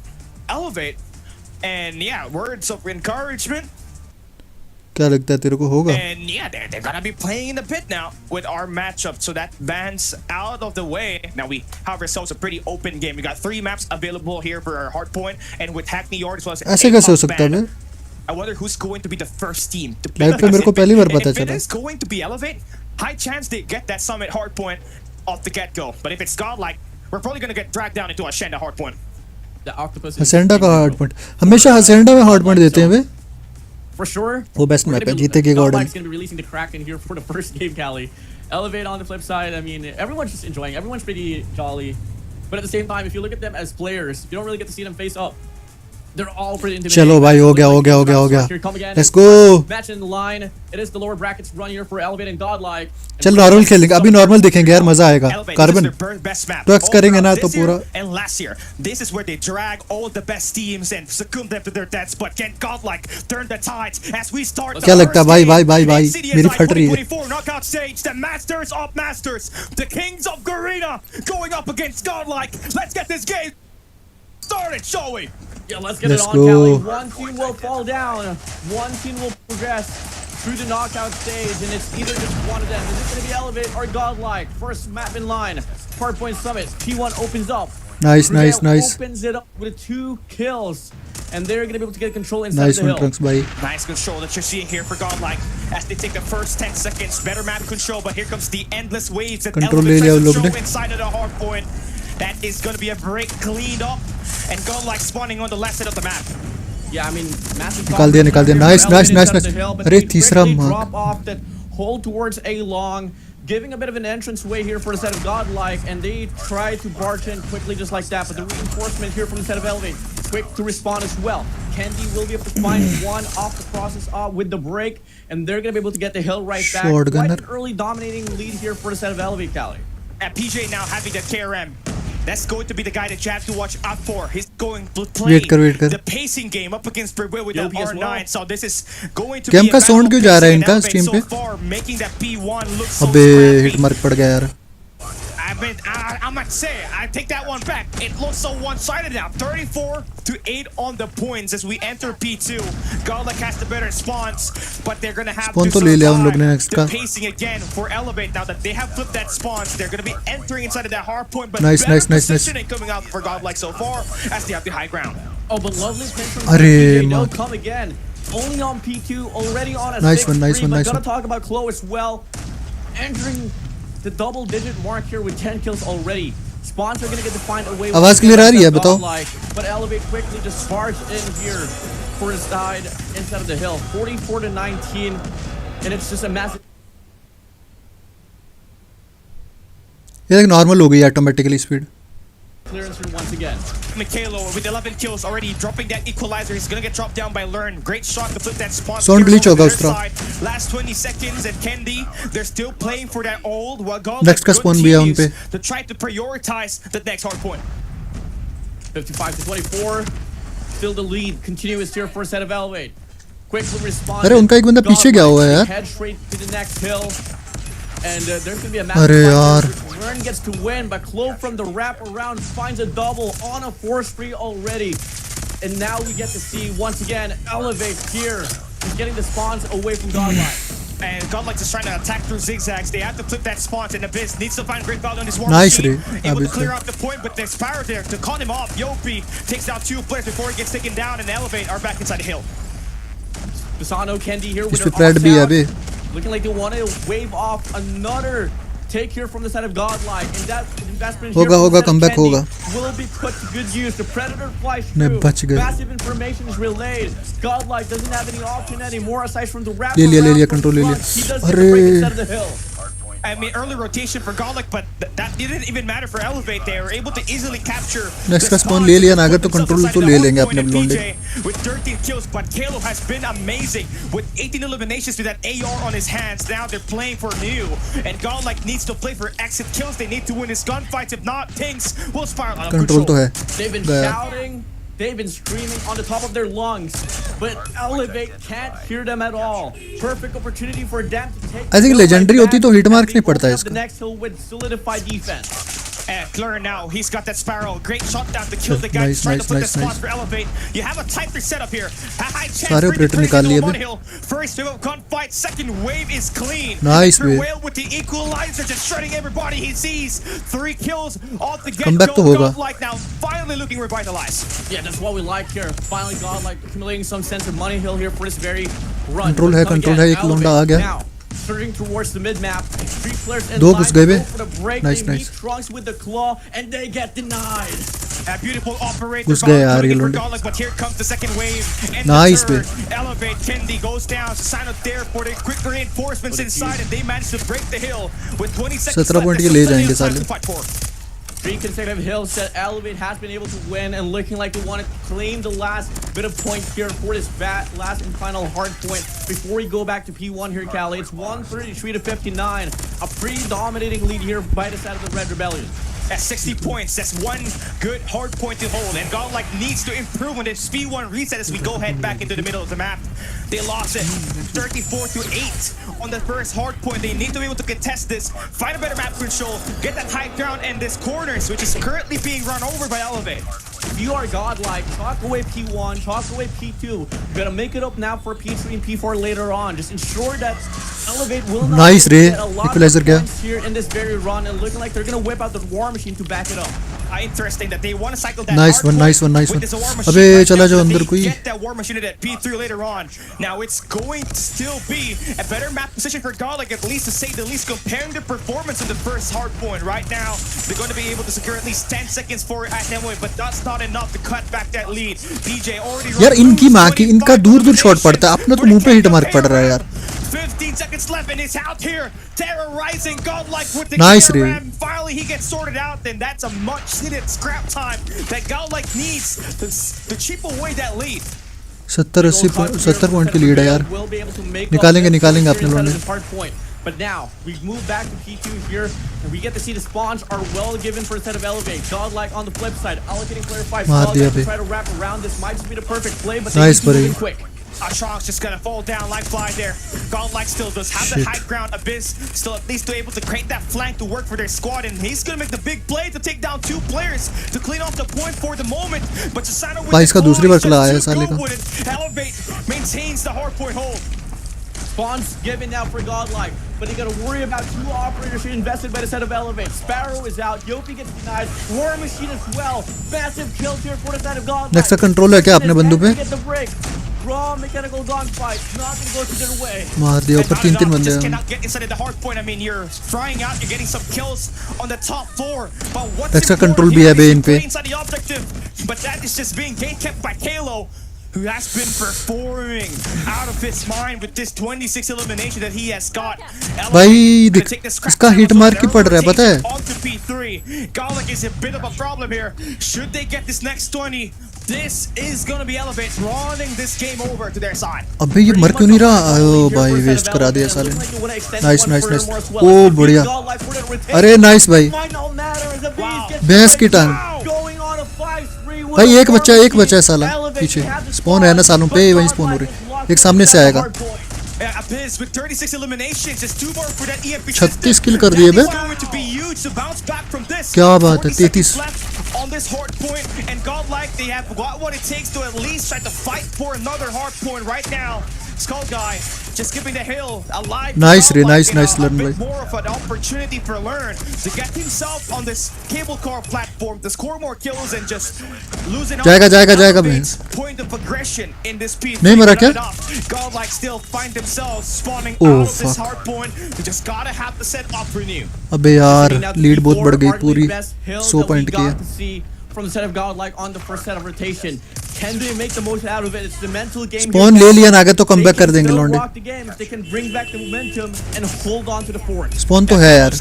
Elevate. And yeah, words of encouragement. क्या लगता है तेरे को होगा? And yeah, they're gonna be playing in the pit now with our matchup, so that bans out of the way. Now we have ourselves a pretty open game. We got 3 maps available here for our hardpoint, and with Hackney Yard as well as ऐसे कैसे हो सकता है? I wonder who's going to be the first team to play. Live पे मेरे को पहली बार पता चला. If it is going to be Elevate, high chance they get that summit hardpoint off the get-go. But if it's godlike, we're probably gonna get dragged down into a Ascenda hardpoint. The octopus. Ascenda का hardpoint. हमेशा Ascenda में hardpoint देते हैं वे. For sure. वो best map है, जीतेगी GodL. Godlike's going to be releasing the Kraken here for the first game, Cali. Elevate on the flip side, I mean, everyone's just enjoying. Everyone's pretty jolly. But at the same time, if you look at them as players, you don't really get to see them face up. They're all pretty intimidating. चलो भाई हो गया. Here come again. Let's go. Match in the line. It is the lower brackets run here for Elevate and Godlike. चल normal खेलेंगे, अभी normal देखेंगे यार, मजा आएगा. कार्बन तो एक्स करेंगे ना तो पूरा. And last year, this is where they drag all the best teams and succumb them to their deaths. But can Godlike turn the tides as we start? क्या लगता है भाई मेरी फट रही है. 2024 knockout stage, the masters of masters, the kings of Garena going up against Godlike. Let's get this game started, shall we? Yeah, let's get Let's it on, go. Cali. One team will fall down. One team will progress through the knockout stage, and it's either just one of them. Is it going to be Elevate or Godlike? First map in line. Hardpoint Summit. T1 opens up. Nice. Opens it up with 2 kills. And they're going to be able to get control inside Nice the hill. Trunks, bhai. Nice control that you're seeing here for Godlike as they take the first 10 seconds. Better map control, but here comes the endless waves that Control Elevate ले लिया tries उन to लोग show ने. inside of the hard point. That is going to be a break cleaned up, and Godlike spawning on the left side of the map. Yeah, I mean, massive निकाल दिया. Nice. अरे तीसरा drop off that hold towards A long, giving a bit of an entrance way here for the set of Godlike, and they try to barge in quickly just like that, but the reinforcement here from the set of Elevate, quick to respond as well. Candy will be able to find one off the process with the break, and they're going to be able to get the hill right back. Quite an early dominating lead here for the set of Elevate, Cali. And PJ now having the KRM. That's going to be the guy that you have to watch out for. He's going to play the pacing game up against Bridwell with the R9. Well. So this is going to be a battle क्यों जा रहा है इनका stream पे? So far, making that P1 look so scrappy. Hit mark पड़ गया यार. I mean, I might say, I take that one back. It looks so one-sided now. 34-8 on the points as we enter P2. Godlike has the better spawns, but they're going to have to survive the pacing again for Elevate. Now that they have flipped that spawns, they're going to be entering inside of that hard point, but nice. positioning coming out for Godlike so far as they have the high ground. Oh, but lovely pinch from PJ. They'll come again. Only on P2, already on a 6-3, but gonna talk about Chloe as well. Entering the double-digit mark here with 10 kills already. Spawns are gonna get to find a way. आवाज clear आ रही है बताओ. But Elevate quickly just barged in here for his side inside of the hill. 44-19, and it's just a massive. ये normal हो गई automatically speed. Clearance once again. Mikhailo with 11 kills already dropping that equalizer. He's gonna get dropped down by Learn. Great shot to flip that spawn. Sound glitch होगा उस तरह. Last 20 seconds and Kendi, they're still playing for that old. While next का spawn भी है उन पे. To try to prioritize the next hard point. 55-24. Still the lead. Continuous here for a set of Elevate. Quickly respond. अरे उनका एक बंदा पीछे गया हुआ है यार. Head straight to the next hill. And there's going to be a massive Learn gets to win, but Chloe from the wrap around finds a double on a 4-3 already. And now we get to see once again Elevate here. He's getting the spawns away from Godlike. And Godlike just trying to attack through zigzags. They have to flip that spot, and Abyss needs to find great value on this war Nice, machine. Ray. Able to Abyss, clear Ray. out the point, but there's power there to cut him off. Yopi takes out 2 players before he gets taken down, and Elevate are back inside the hill. Pisano Kendi here with इस पे their Fred भी है off अभी. sound. Looking like they want to wave off another take here from the side of Godlike, and that investment here होगा, from the होगा, side of comeback Kendi होगा. will be put to good use. The Predator flies नहीं, through. बच गए. Massive information is relayed. Godlike doesn't have any option anymore aside from the wrap. ले लिया, control ले लिया. He does अरे. get to break inside of the hill. I mean, early rotation for Godlike, but that didn't even matter for Elevate. They were able to easily capture. Next the का spawn spawns ले लिया and ना, अगर put तो themselves control inside तो the ले hard लेंगे point, अपने and Blonde. PJ with 13 kills, but Kalo has been amazing with 18 eliminations with that AR on his hands. Now they're playing for new, and Godlike needs to play for exit kills. They need to win his gunfights. If not, things will spiral out of Control तो control. है. They've been गया. shouting, they've been screaming on the top of their lungs, but Elevate can't hear them at all. Perfect opportunity for them to take. I think the legendary back होती तो hit mark and नहीं पड़ता open up इसका. The next hill with solidified defense. And Fleur now, he's got that spiral. Great shot down to kill the guy. Nice, He's trying nice, to put nice, the spot nice. for Elevate. You have a tighter setup here. A high chance सारे for the operator निकाल लिए अभी. Hill. First wave of gunfight, second wave is clean. Nice, Mr. wave. Whale with the equalizer, just shredding everybody he sees. 3 kills off the Comeback get-go. तो होगा. Godlike now finally looking revitalized. Yeah, that's what we like here. Finally, Godlike accumulating some sense of money hill here for this very run. Control है, Come control again, है, एक लोंडा आ गया. Now, surging towards the mid-map. 3 players in दो line घुस गए बे. go for the break. Nice, They nice. meet Trunks with the claw, and they get denied. A beautiful operator. घुस गए यार ये लोंडे. Godlike, but here comes the second wave. And Nice, the bे. third. Elevate. Kendi goes down. Sign up there for the quick reinforcements inside, and they manage to break the hill with 20 seconds 17 point left. ये There's ले still plenty जाएंगे of time साले. to fight for. 3 consecutive hills that Elevate has been able to win, and looking like they want to claim the last bit of point here for this last and final hard point before we go back to P1 here, Cali. It's 133 to 59. A pretty dominating lead here by the side of the Red Rebellion. At 60 points, that's one good hard point to hold. And Godlike needs to improve on this P1 reset as we go head back into the middle of the map. They lost it 34 to 8 on the first hard point. They need to be able to contest this, find a better map control, get that high ground and this corners, which is currently being run over by Elevate. If you are Godlike, talk away P1, talk away P2. You gotta make it up now for P3 and P4 later on. Just ensure that Elevate will not Nice, Ray. get a lot Equalizer of गया. points here in this very run, and looking like they're gonna whip out the war machine to back it up. Interesting that they want to cycle that Nice hard one, point nice one, nice with one. this war machine अबे right चला now, जाओ so अंदर they कोई. get that war machine at P3 later on. Now it's going to still be a better map position for Godlike, at least to say the least, comparing their performance in the first hard point. Right now, they're going to be able to secure at least 10 seconds for it at that point, but that's not enough to cut back that lead. PJ already यार इनकी माँ की इनका दूर दूर shot पड़ता है, अपना तो मुंह पे हिट मार्क पड़ रहा है यार. 15 seconds left and it's out here terrorizing Godlike with the Nice, kill Ray. ram. Finally he gets sorted out, then that's a much needed scrap time that Godlike needs to chip away that lead. 70 point की lead है यार. निकालेंगे निकालेंगे अपने लोग. But now we move back to P2 here, and we get to see the spawns are well given for a set of Elevate. Godlike on the flip side, allocating player 5. मार दिया Godlike bay. to try to wrap around this might just be the perfect play, but they Nice, need to move buddy. in quick. Atrox just gonna fall down like fly there. Godlike still does have the Shit. high ground. Abyss still at least able to create that flank to work for their squad, and he's gonna make the big play to take down 2 players to clean off the point for the moment. But Susano with भाई the इसका दूसरी claw, बार he's चला just आया too साले good का. with it. Elevate maintains the hard point hold. Spawns given now for Godlike, but you gotta worry about 2 operators here invested by the set of Elevate. Sparrow is out, Yopi gets denied, War Machine as well. Massive kills here for the set of Godlike. Next का control है क्या अपने बंदूक पे? Get the break. Raw mechanical gunfight, not gonna go to their way. मार दिया ऊपर 3 बंदे just हैं. cannot get inside of the hard point. I mean, you're frying out, you're getting some kills on the top floor. But what's Next का important control भी here है बे is in to पे. play inside the objective. But that is just being gate kept by Kalo, who has been performing out of his mind with this 26 elimination that he has got. भाई इसका hit mark ही पड़ रहा है पता है. Onto P3. Godlike is a bit of a problem here. Should they get this next 20, this is gonna be Elevate running this game over to their side. अबे ये मर क्यों नहीं रहा? ओ भाई वेस्ट करा दिया साले ने. Nice nice nice. ओ बढ़िया. अरे नाइस भाई. भैंस की टांग. भाई एक बच्चा है साला पीछे. स्पॉन है ना सालों पे, वहीं स्पॉन हो रही. एक सामने से आएगा. 36 किल कर दिए बे. क्या बात है. 33. On this hard point, and Godlike, they have got what it takes to at least try to fight for another hard point right now. Skull Guy just giving the hill alive. Nice रे, Godlike, nice a learn bit भाई. more of an opportunity for Learn to get himself on this cable car platform to score more kills and just losing जाएगा भाई. point of aggression in this P3. नहीं मरा क्या? Godlike still find themselves spawning Oh, out of this fuck. hard point. We just gotta have to set up for new. अबे यार lead बहुत बढ़ गई पूरी best hill 100 that we point की got है. to see from the set of Godlike on the first set of rotation. Can they make the most out of it? It's the mental game. Spawn ले लिया ना, आगे तो comeback कर देंगे लौंडे. They can bring back the momentum and hold on to the fort. Spawn तो है यार.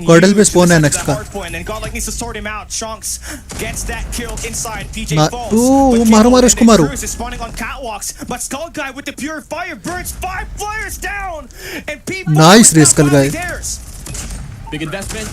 GodL पे स्पॉन है नेक्स्ट का. ओ मारो इसको मारो. Nice रे Skull Guy. Big investment.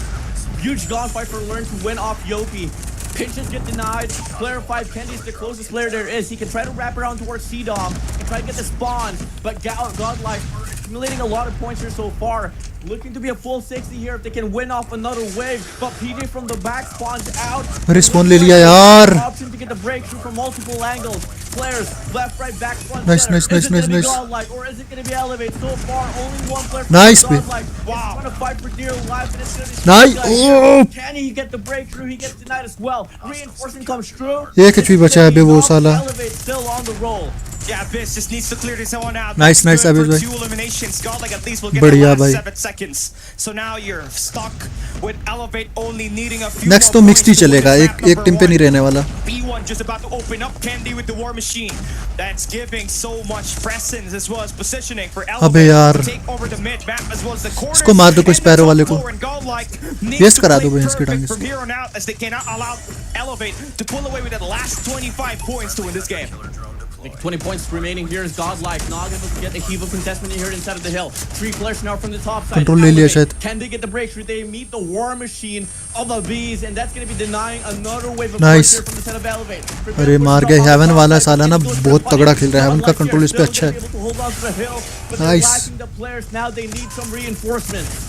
Huge gunfight for Learn to win off Yopi. Pinches get denied. Player 5 Kendy is the closest player there is. He can try to wrap around towards CDOM and try to get the spawn. But Godlike accumulating a lot of points here so far. Looking to be a full 60 here if they can win off another wave. But PJ from the back spawns out. अरे spawn ले लिया यार. Option to get the breakthrough from multiple angles. Players left, right, back, front, Nice, center. nice, nice, Is it nice, gonna be nice. Godlike or is it going to be Elevate? So far, only one player from Nice, Godlike. Wow. It's going to fight for dear life and it's going to be Nice. Skull Guy. Oh. Can he get the breakthrough? He gets denied as well. Reinforcement comes through. एक HP बचा है अबे वो साला. Elevate still on the roll. Yeah, Abyss just needs to clear this one out. Nice, nice, Good Abyss for भाई. 2 eliminations. Godlike at least will get बढ़िया the last भाई. 7 seconds. So now you're stuck with Elevate only needing a few next more तो mixed he points to win चलेगा. this एक map एक team पे नहीं number रहने वाला. one. B1 just about to open up Candy with the War Machine. That's giving so much presence as well as positioning for अबे यार. Elevate to take over the mid map as well as the corners. इसको मार दो कोई and the sparrow top वाले को. floor, and Godlike needs Yes to करा play दो भाई इसके perfect टांगे से. from here on out as they cannot allow Elevate to pull away with the last 25 points to win this game. 20 points remaining here is Godlike. Not able to get the heave of contestment here inside of the hill. 3 players now from the top side. Control ले लिया शायद. Can they get the breakthrough? They meet the war machine of the bees, and that's going to be denying another wave of Nice. pressure from the set of Elevate. अरे मार गए. Haven वाला साला ना बहुत तगड़ा खेल रहा है. हेवन का कंट्रोल इस पे अच्छा है. Nice. The players now they need some reinforcements.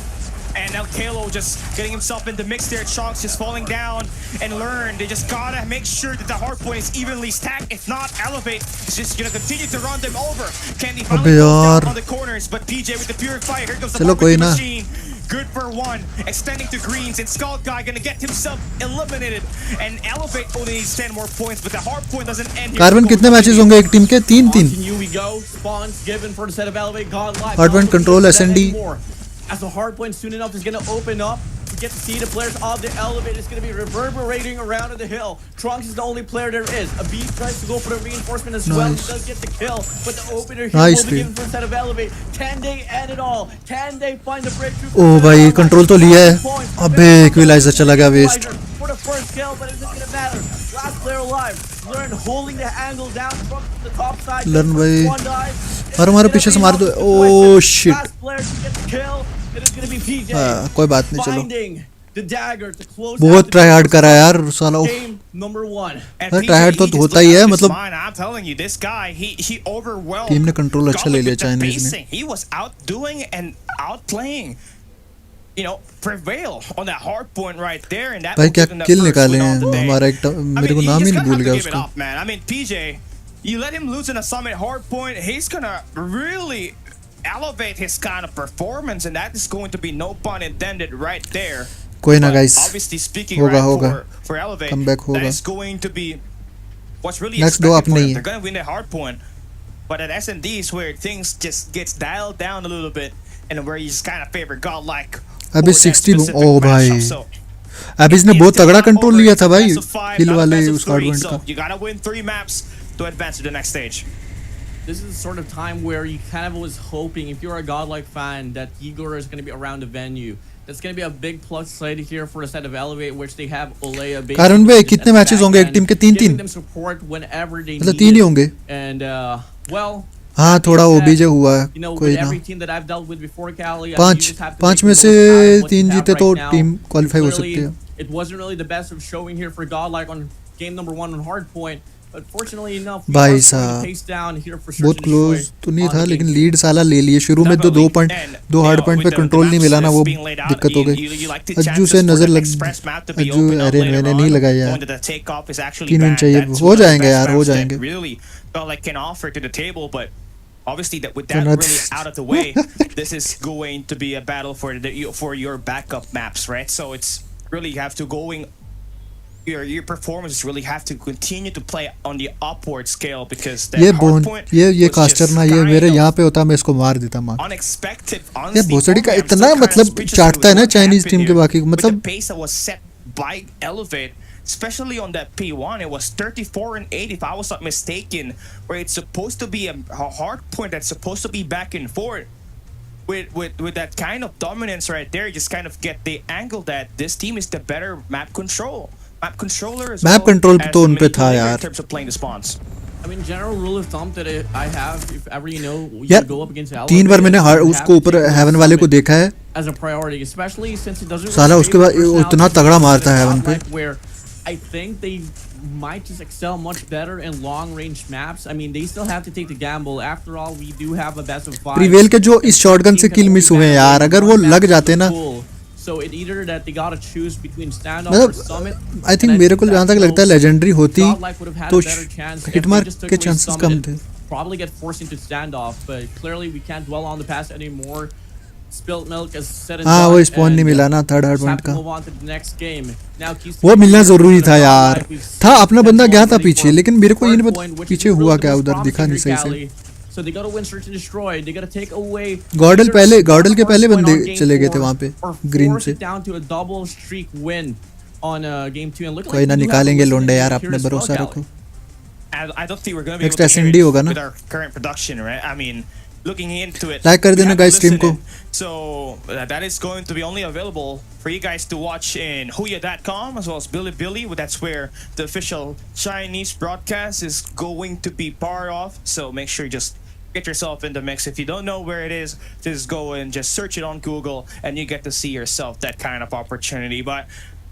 And now Kalo just getting himself in the mix there. Chonks just falling down and Learn. They just gotta make sure that the hard point is evenly stacked. If not, Elevate is just gonna continue to run them over. Candy finally अबे goes यार. down on the corners, but PJ with the purifier. Here goes the चलो कोई barbecue ना. machine. Good for one. Extending to greens and Skull Guy gonna get himself eliminated. And Elevate only needs 10 more points, but the hard point doesn't end here. Carbon कितने matches होंगे एक team के? 3-3. Continue we go. Spawns given for the set of Elevate. Godlike. Hard point control, SND. As the hard point soon enough is going to open up, we get to see the players of the Elevate is going to be reverberating around the hill. Trunks is the only player there is. A B tries to go for the reinforcement as well. He does get the kill, but the opener here will be given for the set of Elevate. Can they end it all? Can they find the breakthrough? ओ भाई control तो लिया है. अबे equaliser चला गया waste. For the first kill, but it's not going to matter. Last player alive. Learn holding the angle down from the top side. Learn भाई. One dive. मारो पिछे से मार दो. Oh shit. Last player to get the kill. It is going to be PJ. कोई बात नहीं चलो. Finding the dagger to close बहुत ट्राई हार्ड करा यार साला. game number 1. And try hard तो होता ही है मतलब. I'm telling you, this guy, he overwhelmed. Team ने कंट्रोल अच्छा ले लिया Godlike with the चाइनीज ने. pacing. He was outdoing and outplaying. You know, prevail on that hard point right there, and that भाई will क्या give them the kill first निकाले win हैं. of the day. हमारा एक मेरे को you नाम ही just नहीं gonna भूल have गया to give it उसका. up, man. I mean, PJ, you let him lose in a summit hard point, he's gonna really elevate his kind of performance, and that is going to be no pun intended right there. कोई ना But guys. obviously speaking होगा, right होगा. for Elevate, Comeback होगा. that is going to be what's really Next दो expected अपने for he them. है. They're going to win the hard point, but at SND is where things just gets dialed down a little bit, and where you just kind of favor Godlike. अबे over that 60 specific ओ भाई. matchup. So, अब इसने बहुत तगड़ा it's control not लिया over. था भाई It's best of five, kill not a वाले best of उस कार्ड three, पॉइंट so का. you gotta win 3 maps to advance to the next stage. This is the sort of time where you kind of was hoping, if you're a Godlike fan, that Igor is going to be around the venue. That's going to be a big plus side here for the set of Elevate, which they have Olea. कारण भाई कितने matches होंगे एक team के? 3-3 them support whenever they मतलब need 3 he it. होंगे. And well, हाँ थोड़ा ओबीजे हुआ है. you know, कोई with ना. every team that I've dealt with before, Cali, you पांच just have to पांच make में the से most out of what 3 you have जीते तो right now. टीम क्वालिफाई हो Clearly, सकती है. it wasn't really the best of showing here for Godlike on game number 1 on hardpoint. But fortunately enough, we भाई are going साहब, to pace down here for बहुत search and destroy close तो नहीं on था the लेकिन game. Lead साला ले लिए शुरू में. तो 2 पॉइंट 2 हार्ड पॉइंट पे कंट्रोल नहीं मिला ना, वो दिक्कत हो गई. अज्जू से नजर लग. अज्जू अरे मैंने नहीं लगाया यार. 3 विन चाहिए. हो जाएंगे यार, हो जाएंगे. Obviously, that with that really out of the way, this is going to be a battle for your backup maps, right? So it's really you have to going. Your performance really have to continue to play on the upward scale because ये bone ये caster ना ये मेरे यहाँ पे होता मैं इसको मार देता मार unexpected. ये भोसड़ी का इतना मतलब चाटता है ना चाइनीज टीम के बाकी मतलब pace that was set by Elevate, especially on that P1, it was 34-8 if I was not mistaken, where it's supposed to be a hard point that's supposed to be back and forth. With that kind of dominance right there, you just kind of get the angle that this team is the better map control. Map controller as map well control as तो the उन पे था manipulator यार in terms of playing the spawns. I mean, general rule of thumb that I have, if ever you know you यार go up against Elevate, 3 बार मैंने उसको ऊपर haven वाले को देखा है as a priority, especially since it doesn't साला उसके बाद उतना तगड़ा मारता है हेवन पे where I think they might just excel much better in long range maps. I mean, they still have to take the gamble. After all, we do have a best of 5. Prevail के जो इस shotgun से किल miss हुए हैं यार अगर वो लग जाते ना So it either that they gotta choose between standoff or मतलब summit. आई थिंक मेरे को जहाँ तक लगता है लेजेंडरी होती तो हिटमार के चांसेस कम थे Probably get forced into standoff, but clearly we can't dwell on the past anymore. Spilt milk is set and हाँ वो स्पॉन नहीं मिला ना थर्ड हार्ड पॉइंट का move on to the next game. Now वो मिलना जरूरी था यार था अपना बंदा गया था पीछे लेकिन मेरे को ये नहीं पता पीछे हुआ क्या उधर दिखा नहीं सही से So they gotta win search and destroy. They gotta take away GodL के पहले बंदे चले गए थे वहाँ पे ग्रीन से down to a double streak win on game 2 and look कोई ना निकालेंगे लोंडे यार अपने भरोसा रखो I don't think we're going to be next able to SND होगा ना with our current production, right? I mean, looking into it, like कर देना we have guys to stream को listen. So that is going to be only available for you guys to watch in Huya.com as well as Bilibili. That's where the official Chinese broadcast is going to be part of. So make sure you just get yourself in the mix. If you don't know where it is, just go and just search it on Google and you get to see yourself that kind of opportunity. But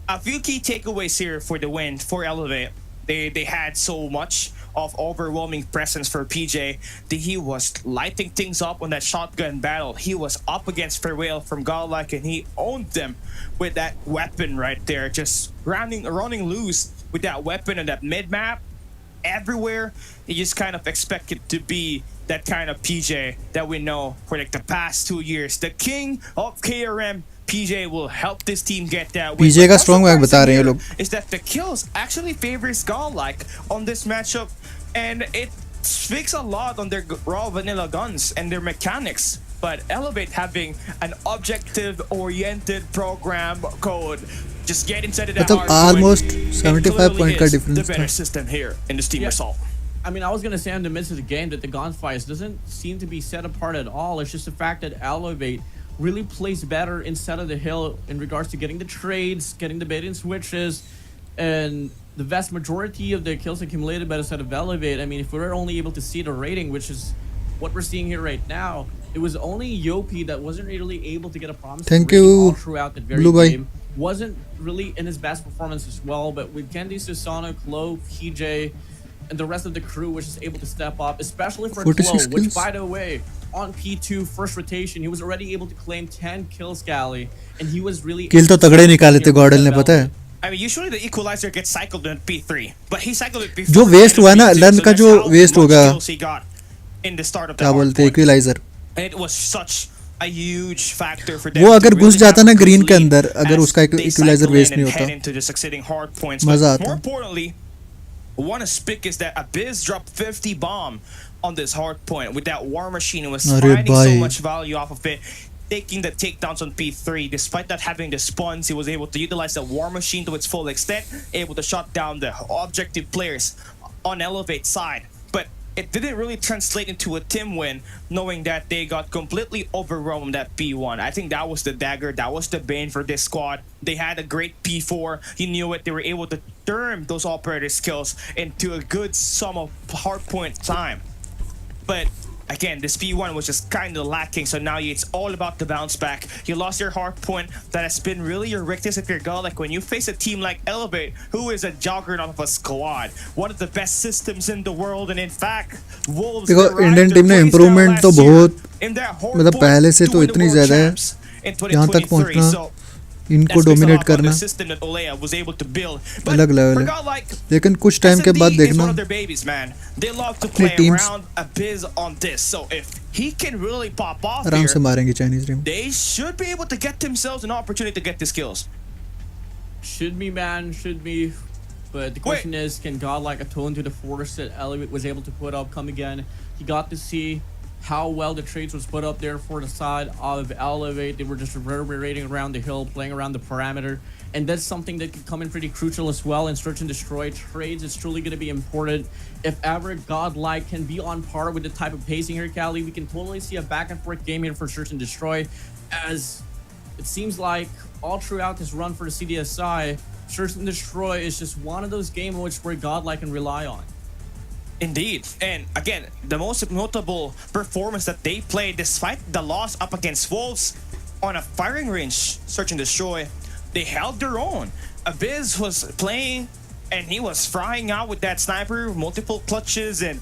a few key takeaways here for the win for Elevate. They had so much of overwhelming presence for PJ that he was lighting things up on that shotgun battle. He was up against Farewell from Godlike and he owned them with that weapon right there, just running loose with that weapon and that mid map everywhere. You just kind of expect it to be that kind of PJ that we know for like the past 2 years. The king of KRM, PJ will help this team get that win. PJ का strong back बता रहे हैं लोग. Is that the kills actually favors Godlike on this matchup, and it speaks a lot on their raw vanilla guns and their mechanics. But Elevate having an objective-oriented program code, just get inside of that मतलब hard almost point. 75 point का The difference better था. system here in this team assault. I mean, I was gonna say in the midst of the game that the gunfights doesn't seem to be set apart at all. It's just the fact that Elevate really plays better inside of the hill in regards to getting the trades, getting the bait and switches, and the vast majority of the kills accumulated by the side of Elevate. I mean, if we're only able to see the rating, which is what we're seeing here right now, it was only Yopi that wasn't really able to get a promise. Thank rating you, all throughout that very Blue Boy. game. Wasn't really in his best performance as well, but with Candy, Susana, Klo, PJ, and the rest of the crew was just able to step up, especially for Klo, 46 which, kills. by the way, on P2 first rotation, he was already able to claim 10 kills, Gally, and he was really किल तो तगड़े निकाले थे GodL ने पता है I mean, usually the equalizer gets cycled in P3, but he cycled it before. जो waste हुआ ना लन का जो वेस्ट होगा he got in the start of the क्या बोलते हैं equaliser and it was such a huge factor for them. वो to अगर really घुस जाता have ना a good ग्रीन के lead अंदर अगर as उसका they equaliser cycle waste in नहीं and head होता into the succeeding hard points. मजा But more आता importantly, one to speak is that Abyss dropped 50 bomb on this hard point with that war machine and was अरे finding so भाई much value off of it, taking the takedowns on P3. Despite not having the spawns, he was able to utilize the war machine to its full extent, able to shut down the objective players on Elevate side. But it didn't really translate into a team win, knowing that they got completely overwhelmed at P1. I think that was the dagger, that was the bane for this squad. They had a great P4, he knew it, they were able to turn those operator skills into a good sum of hardpoint time. But again, this P1 was just kind of lacking, so now it's all about the bounce back. You lost your hard point. That has been really your weakness if you're Godlike. When you face a team like Elevate, who is a juggernaut of a squad, one of the best systems in the world, and in fact, Wolves देखो Indian team ने improvement तो बहुत मतलब पहले से तो इतनी ज़्यादा है यहाँ तक पहुँचना इनको डोमिनेट करना अलग लेवल है, लेकिन कुछ टाइम के बाद देखना अपनी टीम्स आराम से मारेंगे Chinese team. Should be, man, should be. But the question is, can God like atone to the force that Elevate was able to put up come again? He got to see how well the trades was put up there for the side of Elevate. They were just reverberating around the hill, playing around the perimeter. And that's something that could come in pretty crucial as well in search and destroy trades. Is truly going to be important. If ever Godlike can be on par with the type of pacing here, Cali, we can totally see a back and forth game here for search and destroy. As it seems like all throughout this run for the CDSI, search and destroy is just one of those game modes where Godlike can rely on. Indeed. And again, the most notable performance that they played despite the loss up against Wolves on a firing range search and destroy, they held their own. Abyss was playing and he was frying out with that sniper, multiple clutches, and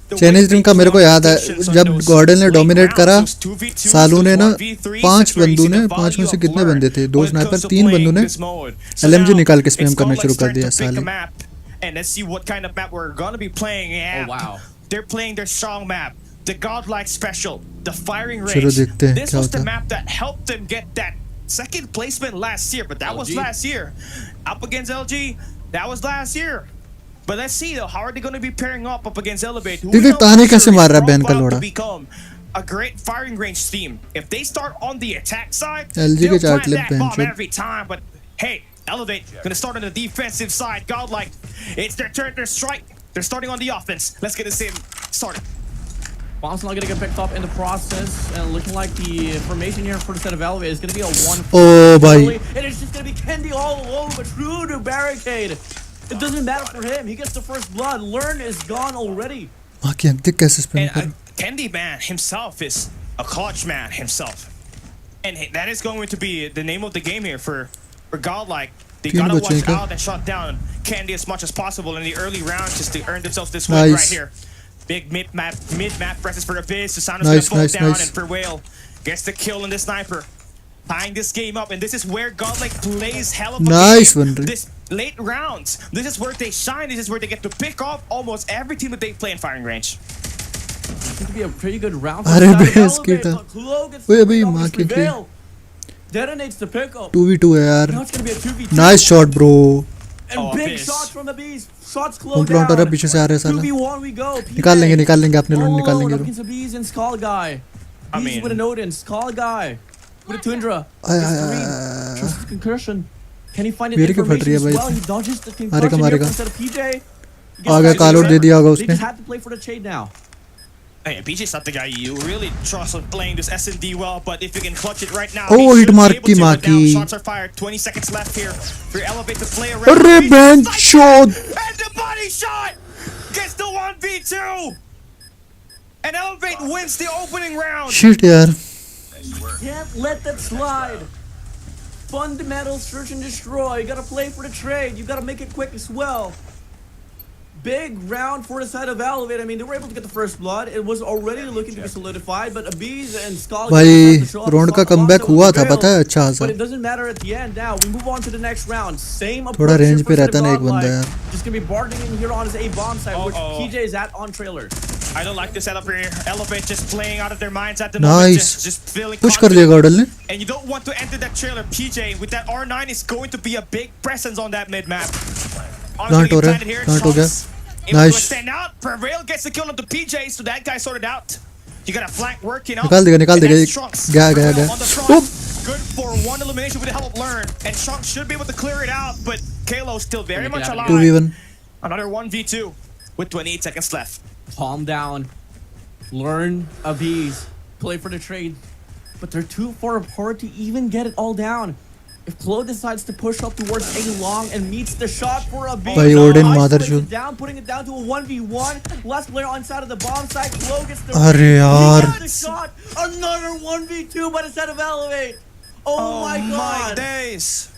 Chinese team का मेरे को याद है जब गॉडल ने dominate करा, सालू ने ना 5 बंदों ने, 5 में से कितने बंदे थे, 2 स्नाइपर, 3 बंदों ने एलएमजी निकाल के स्पैम करना शुरू कर दिया साले। And let's see what kind of map we're gonna be playing. Yeah. Oh, wow. They're playing their strong map, the godlike special, the firing range. This was the map that helped them get that second placement last year, but that was last year. Up against LG, that was last year. But let's see though, how are they going to be pairing up against Elevate? Who knows to become a great firing range team. If they start on the attack side, they'll plant that bomb every time. But hey, Elevate going to start on the defensive side. Godlike, it's their turn to strike. They're starting on the offense. Let's get this in started. Bomb's not going to get picked up in the process, and looking like the formation here for the set of Elevate is going to be a 1-4. Oh, boy. And it's just going to be Kendi all alone, but through the barricade. It doesn't matter for him. He gets the first blood. Learn is gone already. And Kendi man himself is a clutch man himself, and that is going to be the name of the game here for Godlike. They gotta watch out and shut down Kendi as much as possible in the early rounds just to earn themselves this win right here. Big mid map presence for Abyss. Susano's gonna fall down, and for Whale gets the kill on the sniper, tying this game up. And this is where Godlike plays hell of a game. This late rounds, this is where they shine. This is where they get to pick off almost every team that they play in firing range. It's going to be a pretty good round. Detonates the pickup. 2v2 है यार. Now it's going to be a 2v2. Nice shot, bro. And big shots from the bees. Shots close down. Plotter पीछे से आ रहे हैं साला. 2v1 we go. निकाल लेंगे अपने लोग निकाल लेंगे. Against the bees and Skull guy. Bees with an Odin, Skull guy with a Tundra. Just concussion. Can he find it information as well? He dodges the concussion here instead of PJ. आ गया callout दे दिया होगा उसने. They just have to play for the trade now. Hey, PJ's not the guy you really trust on playing this S&D well, but if you can clutch it right now, oh, hit mark की माँ की. Shots are fired. 20 seconds left here for Elevate to play around. अरे bench shot. And the body shot gets the 1v2. And Elevate wins the opening round. Shit यार. Can't let that slide. Fundamental search and destroy. You gotta play for the trade. You gotta make it quick as well. Big round for the side of Elevate. I mean, they were able to get the first blood. It was already looking to be solidified, but Abiz and Skull. भाई road का comeback हुआ था पता है अच्छा सा. But it doesn't matter at the end. Now we move on to the next round. Same approach. थोड़ा range पे रहता ना एक बंदा यार. Just gonna be barging in here on his A bomb site, which PJ is at on trailer. I don't like this setup here. Elevate just playing out of their minds at the moment. Just feeling push कर दिया GodL ने. And you don't want to enter that trailer. PJ with that R9 is going to be a big presence on that mid map. Plant हो रहा है. Plant हो गया. Nice. Stand out. Prevail gets the kill on the PJ, so that guy sorted out. You got a flank working out. निकाल देगा. गया. Good for one elimination with the help of Learn. And Trunks should be able to clear it out, but Kalo's still very much alive. 2v1. Another 1v2 with 28 seconds left. Calm down. Learn Abiz. Play for the trade. But they're too far apart to even get it all down. If Klo decides to push up towards A long and meets the shot for Abiz, down, putting it down to a 1v1. Last player on side of the bomb site. Klo gets the shot. Another 1v2 by the set of Elevate. Oh my god. My days.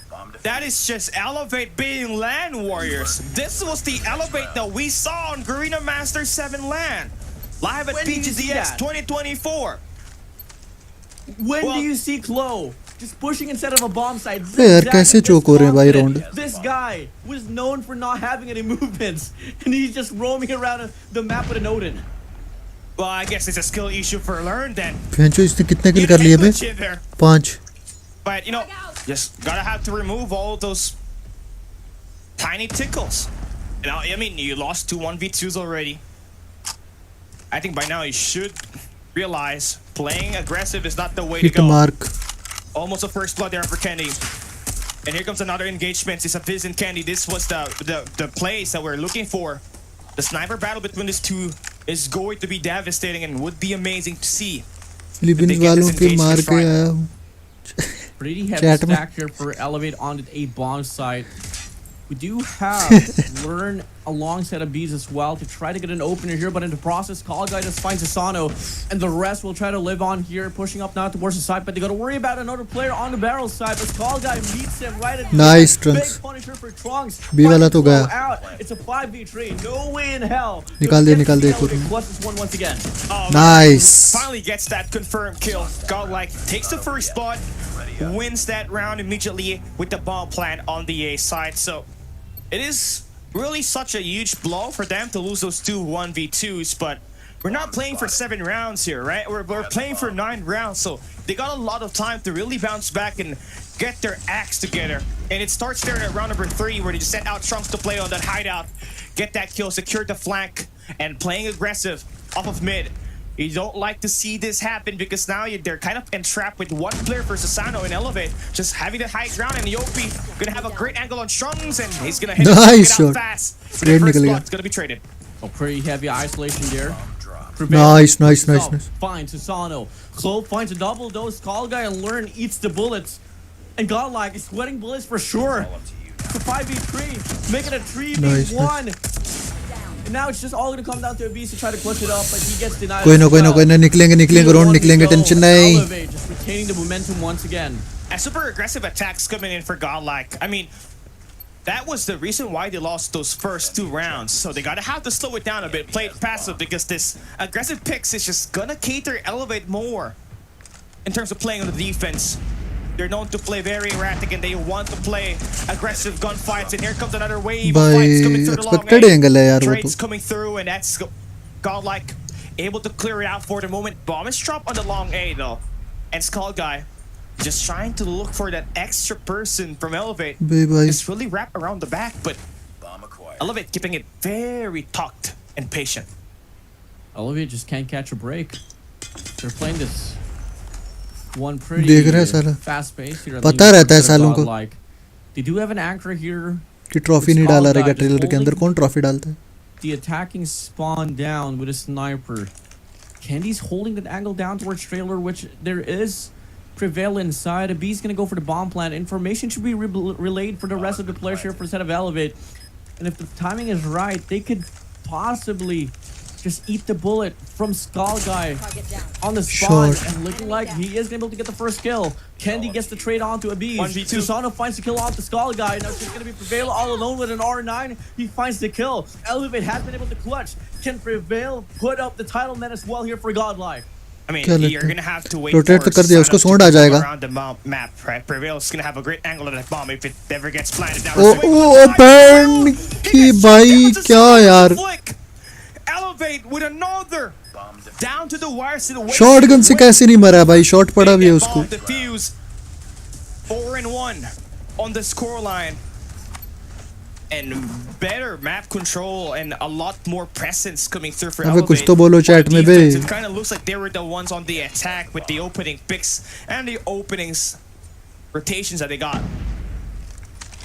That is just Elevate being LAN warriors. This was the Elevate that we saw on Garena Masters 7 LAN. Live at PGDX 2024. When do you see Klo just pushing instead of a bomb site. यार कैसे choke हो रहे हैं भाई round? This guy was known for not having any movements, and he's just roaming around the map with an Odin. Well, I guess it's a skill issue for Learn then. फेंचो इसने कितने किल कर लिए बे? 5. But you know, just gotta have to remove all those tiny tickles. You know, I mean, you lost 2 1v2s already. I think by now you should realize playing aggressive is not the way Hit to go. mark. Almost a first blood there for Kenny. And here comes another engagement. It's a Fizz and Kenny. This was the place that we're looking for. The sniper battle between these two is going to be devastating and would be amazing to see. Philippines वालों के मार के आया हूँ. Pretty heavy stack here for Elevate on the A bomb site. We do have Learn alongside of Bees as well to try to get an opener here, but in the process, COD just finds Asano, and the rest will try to live on here, pushing up now towards the side, but they got to worry about another player on the barrel side, but COD meets him right at the nice big punisher for Trunks. B वाला तो गया. It's a 5v3, no way in hell. निकाल दे खुद. Plus this one once again. Nice. Finally gets that confirmed kill. Godlike takes the first spot, wins that round immediately with the bomb plant on the A side. So it is really such a huge blow for them to lose those 2 1v2s, but we're not playing for 7 rounds here, right? We're playing for 9 rounds, so they got a lot of time to really bounce back and get their acts together. And it starts there at round number 3, where they just sent out Trunks to play on that hideout, get that kill, secure the flank, and playing aggressive off of mid. You don't like to see this happen because now they're kind of entrapped with 1 player versus Asano in Elevate, just having the high ground, and Yopi gonna have a great angle on Strungs, and he's gonna hit nice it out fast. But the first spot's gonna be traded. A pretty heavy isolation there. Nice. Finds Asano. Clove finds a double dose. Call guy and Learn eats the bullets. And Godlike is sweating bullets for sure. For 5v3, make it a 3v1. And now it's just all gonna come down to Abyss to try to clutch it up, but he gets denied. कोई ना निकलेंगे round निकलेंगे, tension नहीं. Just retaining the momentum once again. And super aggressive attacks coming in for Godlike. I mean, that was the reason why they lost those first 2 rounds. So they gotta have to slow it down a bit, play it passive, because this aggressive picks is just gonna cater Elevate more in terms of playing on the defense. They're known to play very erratic, and they want to play aggressive gunfights. And here comes another wave of fights coming through the long range. Trades coming through, and that's Godlike able to clear it out for the moment. Bomb is dropped on the long A though, and Skull Guy just trying to look for that extra person from Elevate. Just really wrap around the back, but Elevate keeping it very tucked and patient. Elevate just can't catch a break. They're playing this one pretty fast pace here. पता रहता है सालों को. They do have an anchor here. कि trophy नहीं डाला रहेगा trailer के अंदर. कौन ट्रॉफी डालता है? The attacking spawn down with a sniper. Candy's holding that angle down towards trailer, which there is prevail inside. A B's gonna go for the bomb plant. Information should be relayed for the rest of the players here for a set of Elevate. And if the timing is right, they could possibly just eat the bullet from Skull Guy on the spawn, and looking like he is able to get the first kill. Candy gets the trade on to Abiz. Susano finds the kill off the Skull Guy. Now she's going to be Prevail all alone with an R9. He finds the kill. Elevate has been able to clutch. Can Prevail put up the title man as well here for Godlike? I mean, you're going to have to wait rotate for तो कर दिया, उसको सोंड आ जाएगा. around the map, right? Prevail's going to have a great angle on that bomb if it ever gets planted down. Open की भाई क्या यार. Elevate with another down to the wire situation. Shotgun से कैसे नहीं मरा भाई. शॉट पड़ा भी है उसको. 4-1 on the scoreline. And better map control and a lot more presence coming through for Elevate. कुछ तो बोलो chat में बे. It kind of looks like they were the ones on the attack with the opening picks and the openings rotations that they got.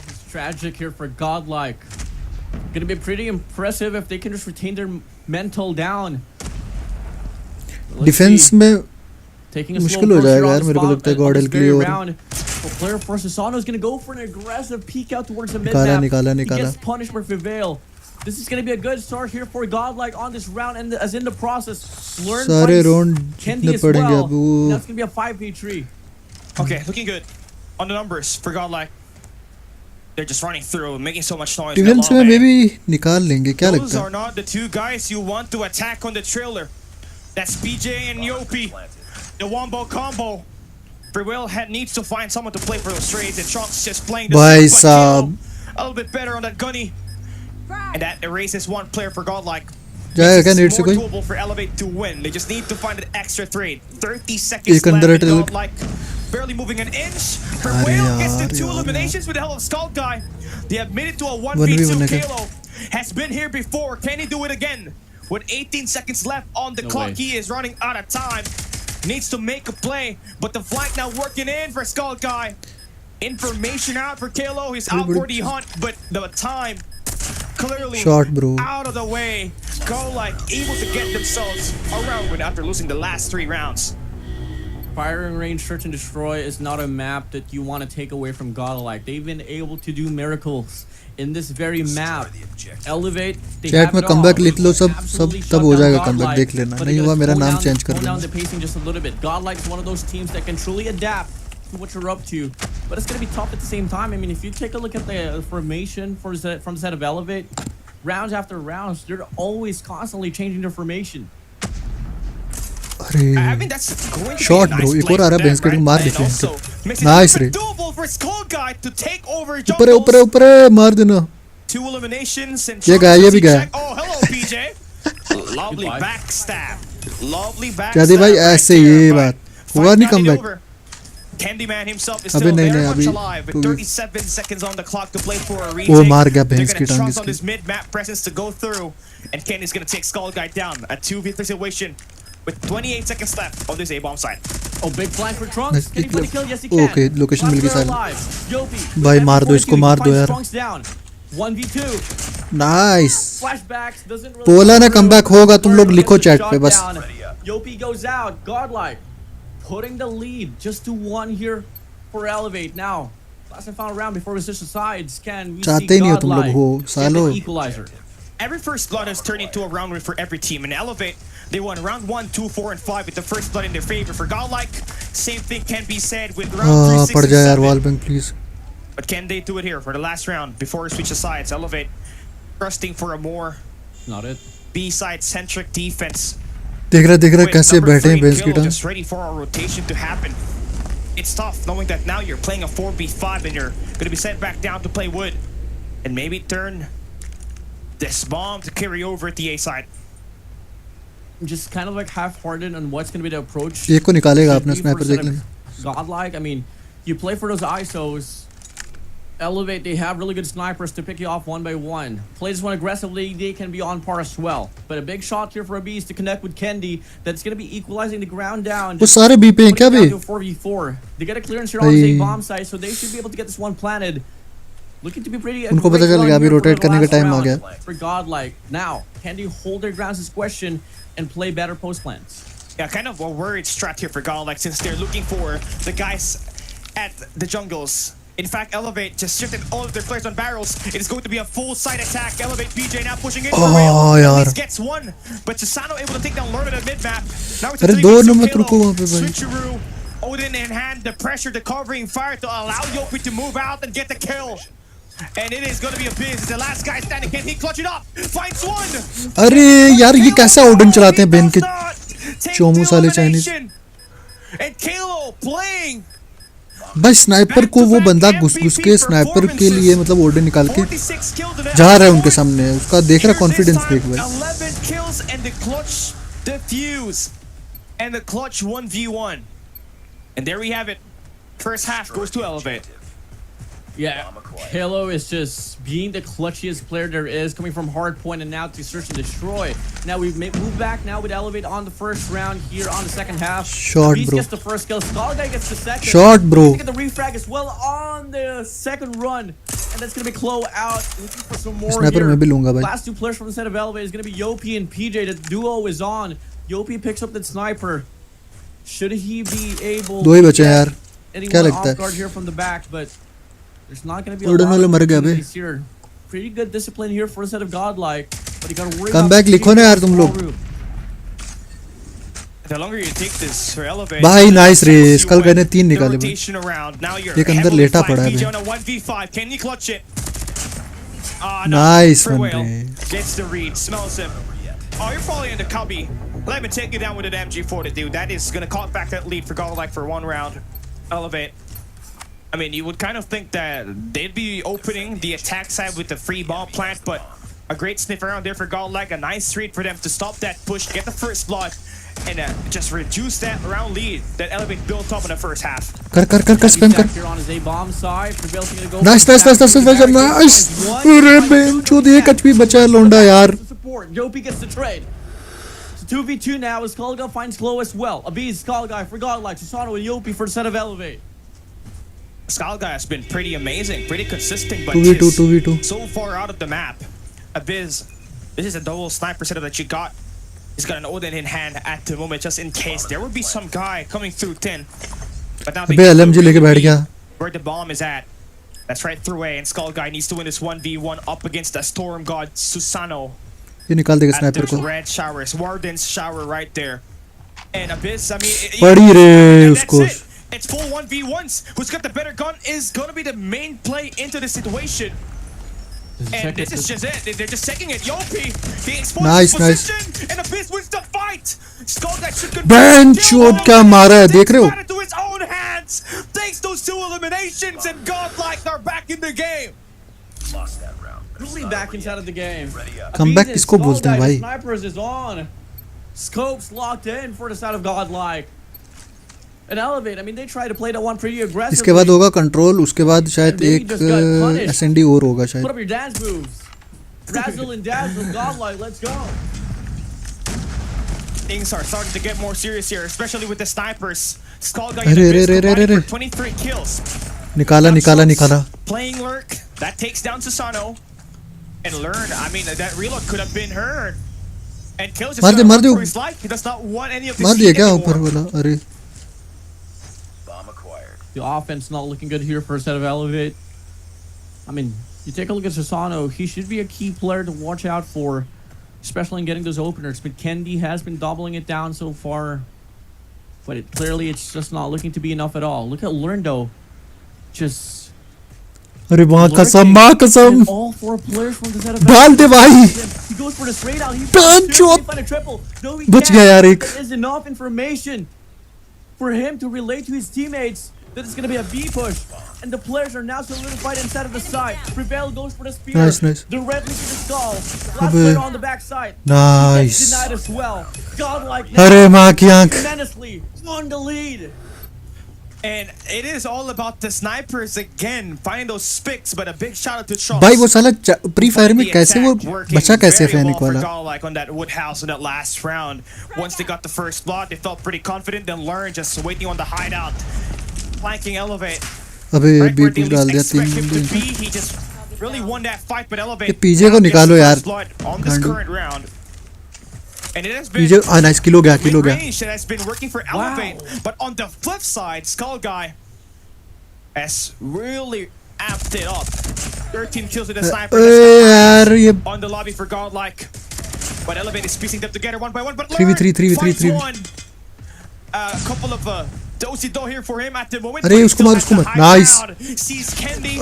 It's tragic here for Godlike. Gonna be pretty impressive if they can just retain their mental down. Defence में मुश्किल हो जाएगा यार मेरे को लगता है GodL के लिए. और player for Susano is going to go for an aggressive peek out towards the mid map. निकाला. He gets punished for Prevail. This is going to be a good start here for Godlike on this round, and as in the process, Learn सारे round Kendi as well. That's going to be a 5v3. Okay, looking good on the numbers for Godlike. They're just running through, making so much noise. Defence में maybe निकाल लेंगे क्या लगता है? Those are not the two guys you want to attack on the trailer. That's BJ and Yopi. The wombo combo. Freewell needs to find someone to play for those trades, and Trunks just playing the भाई suit, but साहब Kilo a little bit better on that gunny. And that erases one player for Godlike. जाएगा क्या It's need से more कोई doable for Elevate to win. They just need to find an extra trade. 30 seconds एक अंदर left. है And Godlike barely moving an inch. Freewell gets the 2 यार, eliminations with the help of Skull Guy. They have made it to a 1v1 1v2. है क्या? Kalo has been here before. Can he do it again? With 18 seconds left on the No clock, way. he is running out of time. Needs to make a play, but the flank now working in for Skull Guy. Information out for Kalo. He's out for the hunt, but the time clearly Short, bro. out of the way. Godlike able to get themselves around win after losing the last 3 rounds. Firing range search and destroy is not a map that you want to take away from GodLike. They've been able to do miracles in this very map. Elevate. Chat में comeback लिख लो सब तब हो जाएगा comeback देख लेना नहीं हुआ मेरा नाम चेंज कर down देना the pacing just a little bit. GodLike is one of those teams that can truly adapt to what you're up to, but it's going to be tough at the same time. I mean, if you take a look at the formation from the set of Elevate, rounds after rounds, they're always constantly changing their formation. I mean, that's going to Short, be a bro. nice एक play और आ रहा for है bench them, cutting right? मार And देते also हैं makes it nice a रे bit doable for Skull Guy to take over ऊपर है ऊपर है jungles. ऊपर है मार देना 2 eliminations and ये गया, ये भी गया। Oh, hello PJ. Lovely Goodbye. backstab. Lovely backstab. जादी भाई right ऐसे there, ये but बात हुआ fight नहीं not comeback over. Candyman himself is अबे still नहीं, very नहीं, much अभी alive with तो भी- 37 seconds on the clock to play for a वो retake. मार गया They're भैंस की gonna टांग trust on इसकी this mid-map presence to go through, and Kenny's gonna take Skull Guy down. A 2v3 situation with 28 seconds left on this A-bomb side. Oh, big flank for Trunks. Nice, Can he big put a left. kill? Yes, he can. Okay, location मिल गई Last player सारी। alive. Yopi. भाई With मार दो 42, इसको, he मार दो finds यार। Trunks down. 1v2. Nice Flashbacks doesn't really बोला ना go कमबैक through. होगा तुम लोग Gets लिखो the चैट shot पे बस down. Yopi goes out. Godlike putting the lead just to 1 here for Elevate. Now, last and final round before we switch sides. Can we चाहते see ही नहीं हो तुम लोग Godlike हो get सालो the equalizer? Every first blood has turned into a round win for every team. And Elevate, they won round 1, 2, 4, and 5 with the first blood in their favor. For Godlike, same thing can be said with round 3, 6, पड़ and जाए यार 7. Wall bank please But can they do it here for the last round before we switch sides? Elevate, trusting for a more Not it. B-side centric defense. देख रहा With कैसे number बैठे हैं 3 bench की Kilo टांग just ready for a rotation to happen. It's tough knowing that now you're playing a 4v5 and you're going to be sent back down to play wood and maybe turn this bomb to carry over at the A side. I'm just kind of like half-hearted on what's going to be the approach. एक को निकालेगा अपना Should be sniper for देख set of लेना Godlike. I mean, you play for those ISOs. Elevate, they have really good snipers to pick you off one by one. Play this one aggressively, they can be on par as well. But a big shot here for a Beast to connect with Kendi. That's going to be equalizing the ground down. वो सारे B पे हैं क्या putting bay it down to a 4v4. They get a clearance here on the भाई। bomb site, so they should be able to get this one planted. Looking to be pretty उनको पता चल गया अभी rotate करने का time आ गया for Godlike. Now, can they hold their grounds is question and play better post plans? Yeah, kind of a worried strat here for Godlike since they're looking for the guys at the jungles. In fact, Elevate just shifted all of their players on barrels. It is going to be a full side attack. Elevate PJ now pushing in for real. At यार least gets one. But Chisano able to take down Lord at the mid-map. Now it's a अरे 3v2 दो Kilo. Number रुको वहाँ पे भाई Switcheroo, Odin in hand, the pressure, the covering fire to allow Yopi to move out and get the kill. And it is going to be a biz. It's the last guy standing. Can he clutch it up? Finds one. अरे यार ये कैसा Odean चलाते हैं Ben के Take Chomu the साले Chinese elimination. And Kalo playing भाई sniper को वो बंदा घुस घुस के स्नाइपर के लिए मतलब ओडन निकाल के 46 kills in जा रहा है उनके सामने उसका देख रहा कॉन्फिडेंस देख भाई 11 kills and the clutch defuse and the clutch 1v1. And there we have it. First half goes to Elevate. Yeah, Halo is just being the clutchiest player there is, coming from hard point and now to search and destroy. Now we've moved back now with Elevate on the first round here on the second half. Shot, Beast bro. gets the first kill. Skull Guy gets the second. Shot, bro. Get the refrag as well on the second run. And that's going to be Klo out. Looking for some more sniper here. मैं भी लूंगा भाई Last two players from the set of Elevate is going to be Yopi and PJ. The duo is on. Yopi picks up the sniper. Should he be able दो ही बचे हैं यार anyone क्या लगता off guard है here from the back, but there's not going to be a Odean lot वाले of मर गए अबे opportunities here. Pretty good discipline here for a set of Godlike, but you got to worry Comeback about लिखो ना यार तुम लोग The longer you take this for Elevate, भाई नाइस रे you स्कल गए ने win 3 the निकाले भाई rotation around. Now you're एक अंदर heavily लेटा flanked. पड़ा है PJ भाई on a 1v5. Can you clutch it? Nice one, Freewell रे gets the read, smells him. Oh, you're probably in the cubby. Let me take you down with an MG40, dude. That is going to call back that lead for Godlike for one round. Elevate. I mean, you would kind of think that they'd be opening the attack side with the free bomb plant, but a great sniff around there for GodL, a nice read for them to stop that push, get the first blood, and just reduce that round lead that Elevate built up in the first half. कर spam कर. Here on his A bomb side, Prevail's gonna go. Nice. अरे बेंचो एक HP बचा है लोंडा यार. Support. Yopi gets the trade. So 2v2 now as Skullguy finds Glow as well. Abiz, Skullguy for GodL, Susano and Yopi for the set of Elevate. Skullguy has been pretty amazing, pretty consistent, but 2v2. so far out of the map. Abiz, this is a double sniper setup that you got. He's got an Odin in hand at the moment, just in case there would be some guy coming through 10. But now they अबे LMG लेके बैठ गया. Where the bomb is at. That's right through A, and Skullguy needs to win this 1v1 up against the Storm God Susano. ये निकाल देगा At sniper the को. red showers, Warden's shower right there. And Abyss, I mean, पड़ी रे and that's उसको. it. It's full 1v1s. Who's got the better gun is going to be the main play into the situation. And this is just it. They're just taking it. Yopi, he exposes position, and Abyss wins the fight. Skullguy should control. बेंचो क्या मारा है देख रहे हो? Into his own hands. Thanks those two eliminations, and GodL are back in the game. Lost that round. Really back inside of the game. Comeback किसको बोलते हैं भाई? Snipers is on. Scopes locked in for the side of GodL. And Elevate, I mean, they try to play that one pretty aggressively. इसके बाद होगा control, उसके बाद शायद एक SND और होगा शायद. Put up your dance moves. Razzle and dazzle, GodL, let's go. Things are starting to get more serious here, especially with the snipers. Skullguy for 23 kills. निकाला. Playing lurk, that takes down Susano. And learn, I mean, that reload could have been heard. And kills just मार दे. for his life. He does not want any of this मार दिया heat क्या anymore. ऊपर वाला? अरे. Bomb acquired. The offense not looking good here for a set of Elevate. I mean, you take a look at Susano, he should be a key player to watch out for, especially in getting those openers. But Kendi has been doubling it down so far. But clearly it's just not looking to be enough at all. Look at Lerndo. Just अरे माँ कसम. all four players from the set of डाल दे भाई. He goes for the straight out. He बेंचो. find a triple. No, he बच can't. गया यार एक. There is enough information for him to relate to his teammates that it's going to be a B push. And the players are now solidified inside of the side. Prevail goes for the spear. Nice. Directly to the skull. Last player on the backside. Nice. Gets denied as well. GodL अरे माँ की आँख. tremendously on the lead. And it is all about the snipers again, finding those spicks, but a big shout out to Charles. भाई वो साला pre fire में कैसे वो बचा कैसे फैनिक वाला? Like on that wood house in that last round. Once they got the first blood, they felt pretty confident. Then learned just waiting on the hideout, flanking Elevate. अबे Right B where they push least डाल दिया expect him to 3 be, he just really won that fight. But Elevate ये पीजे को now gets निकालो the यार. first blood on this current round. And it has been पीजे nice kill हो गया. mid-range that has been working for Elevate. But on the flip side, Skullguy has really amped it up. 13 kills with the sniper. यार ये On the lobby for GodL. But Elevate is piecing them together one by one. But 3v3. A couple of do-si-do here for him at the moment. अरे उसको मार. Nice. Sees Kendi.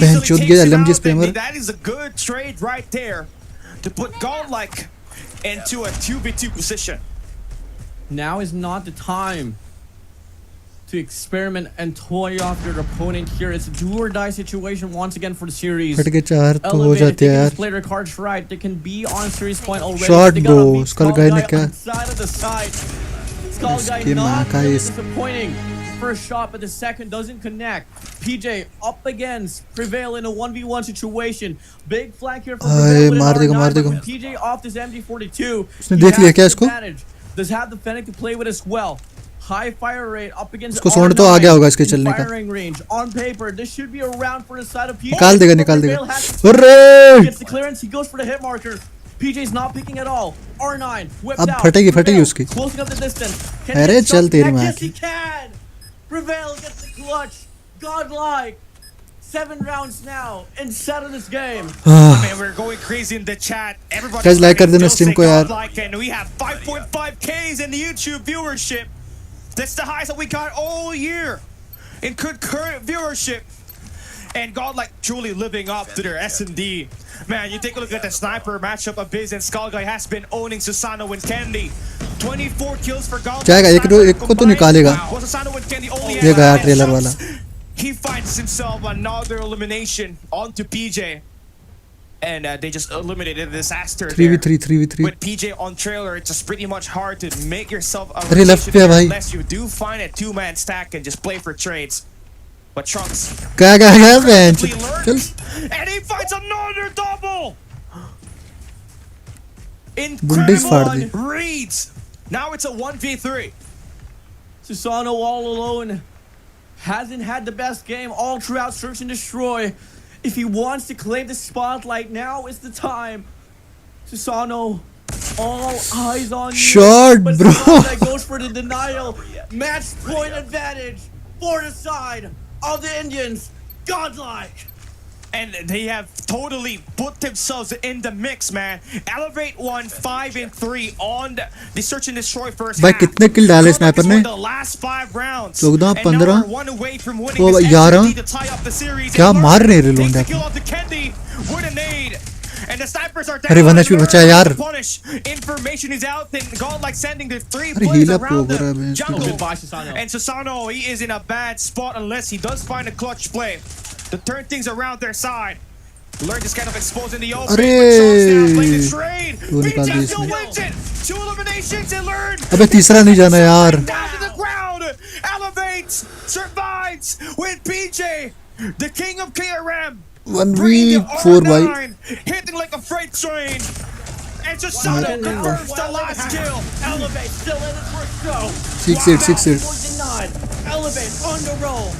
बेंचो ये LMG spammer. That is a good trade right there to put GodL into a 2v2 position. Now is not the time to experiment and toy off your opponent here. It's a do or die situation once again for the series. फट के 4 तो हो Elevate, जाते they हैं can यार. just play their cards right. They can be on series point already. Shot, They gotta bro. beat Skullguy ने क्या? on side of the side. Skullguy इसके माँ not का really इस- disappointing. First shot, but the second doesn't connect. PJ up against Prevail in a 1v1 situation. Big flank here for Prevail with an मार देगा, R9, मार but देगा. with PJ off this MG42. उसने he देख लिया has क्या the इसको? advantage. Does have the Fennec to play with as well. High fire rate up against उसको sound तो आ गया होगा इसके चलने का. firing range. On paper, this should be a round for the side of PJ. निकाल देगा. Prevail has to- अरे Gets the clearance, he goes for the hit marker. PJ's not picking at all. R9 whipped अब out. फटेगी Prevail उसकी. closing up the distance. Can अरे he get चल shot तेरी back? माँ Yes, की. he can. Prevail gets the clutch. GodL. 7 rounds now inside of this game. Man, we're going crazy in the chat. Everybody Guys, like कर देना stream को यार. and we have 5.5Ks in the YouTube viewership. That's the highest that we got all year in concurrent viewership. And GodL truly living up to their S&D. Man, you take a look at the sniper matchup of Biz and Skullguy has been owning Susano and Kendi. 24 kills for GodL. जाएगा एक को तो निकालेगा. ये गया trailer वाला. He finds himself another elimination onto PJ. And they just eliminated a disaster 3v3. With PJ on trailer, it's just pretty much hard to make yourself a अरे left पे है भाई. unless you do find a two-man stack and just play for trades. But Trunks क्या bench. चल. and he finds another double. Bundis फाड़ दी. Incredible reads. Now it's a 1v3. Susano all alone. Hasn't had the best game all throughout Search and Destroy. If he wants to claim the spotlight, now is the time. Susano, all eyes on you. Shot, but bro. Susano goes for the denial. Match point advantage for the side of the Indians. Godlike. And they have totally put themselves in the mix, man. Elevate won 5-3 on the Search and Destroy first भाई half. कितने किल डाले sniper ने? The last 5 rounds. 14, 15. One away from winning तो this 11. SMT to tie up the series. क्या मार रहे रे Takes लोग the kill off the Kendi with a nade. And the snipers are down. अरे 1 HP बचा है यार. Punish. Information is out. Then GodLike sending the 3 अरे players heal up around हो रहा है them. Bench. Jungle. Goodbye, Susano. And Susano, he is in a bad spot unless he does find a clutch play to turn things around their side. Learn just kind of exposed in the open. अरे वो निकाल दी still इसने. wins it. 2 eliminations and Learn. अबे तीसरा नहीं जाना यार. Down to the ground. Elevates. Survives with PJ. The king of KRM. 1v4 भाई. Hitting like a freight train. And Susano confirms the last kill. Elevate still in it for a show. 6-8. Denied. Elevate on the roll.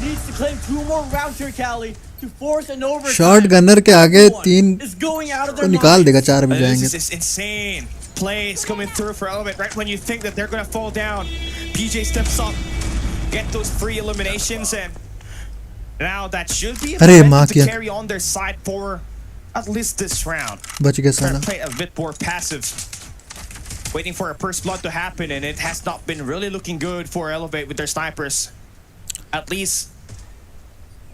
Needs to claim 2 more rounds here, Cali, to force an overtime. Shot gunner के आगे 3 is going out of को their निकाल देगा. 4 भी This जाएंगे. is insane. Plays coming through for Elevate right when you think that they're gonna fall down. PJ steps up, get those 3 eliminations, and now that should be अरे enough माँ to किया. carry on their side for at least this round. बच गया They're साला. playing a bit more passive, waiting for a first blood to happen, and it has not been really looking good for Elevate with their snipers. At least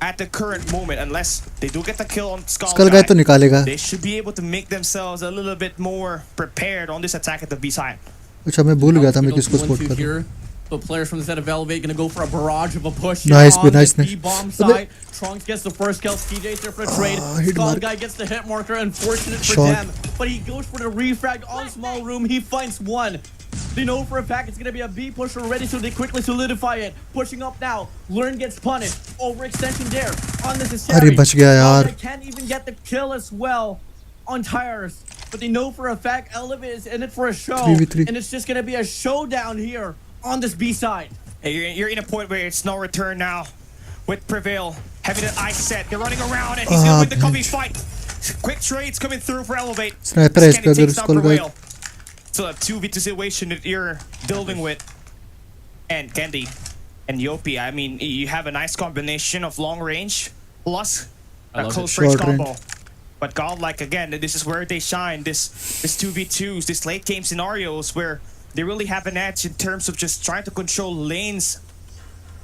at the current moment, unless they do get the kill on Skull guy तो निकालेगा. they should be able to make themselves a little bit more prepared on this attack at the B side. अच्छा मैं भूल गया था मैं किसको support कर रहा हूँ. here. But players from the set of Elevate gonna go for a barrage of a push. Nice, on nice, the nice. B-bomb side. Trunks gets the first kill. TJ's there for a trade. hit Skull mark. guy gets the hit marker. Unfortunate for Shot. them. But he goes for the refrag on small room. He finds one. They know for a fact it's gonna be a B push already, so they quickly solidify it. Pushing up now. Learn gets punished. Overextension there. Unnecessary. अरे बच गया यार. They can't even get the kill as well on tires. But they know for a fact Elevate is in it for a show. 3v3. And it's just gonna be a showdown here on this B side. Hey, you're in a point where it's no return now. With Prevail having an ice set, they're running around, and he's gonna win the Cubby fight. Quick trades coming through for Elevate. Sniper है इस पे अगर takes down Skull guy. Prevail. So a 2v2 situation that you're building with, and Candy and Yopi. I mean, you have a nice combination of long range plus a close range Short combo. range. But GodLike, again, this is where they shine. This 2v2s, this late game scenarios where they really have an edge in terms of just trying to control lanes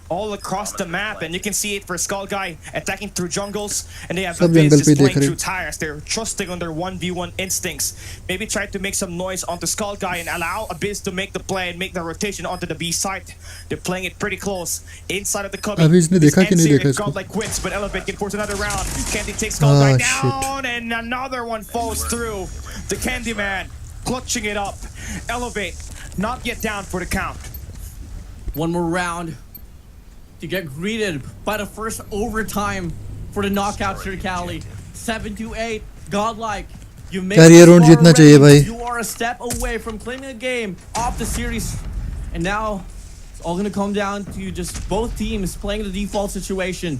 all across the map, and you can see it for Skull Guy attacking through jungles, and they have सब Abyss jungle just पे playing देख रहे. through tires. They're trusting on their 1v1 instincts. Maybe try to make some noise onto Skull Guy and allow Abyss to make the play and make the rotation onto the B site. They're playing it pretty close inside of the cubby. अभी इसने देखा कि नहीं देखा इसको. GodLike wins, but Elevate can force another round. Candy takes Skull Guy shit. down, and another one falls through. The Candyman clutching it up. Elevate not yet down for the count. One more round to get greeted by the first overtime for the knockouts here, Cali. 7-8, GodLike. You made Career it round far जीतना already. चाहिए भाई. You are a step away from claiming a game off the series, and now it's all gonna come down to just both teams playing the default situation.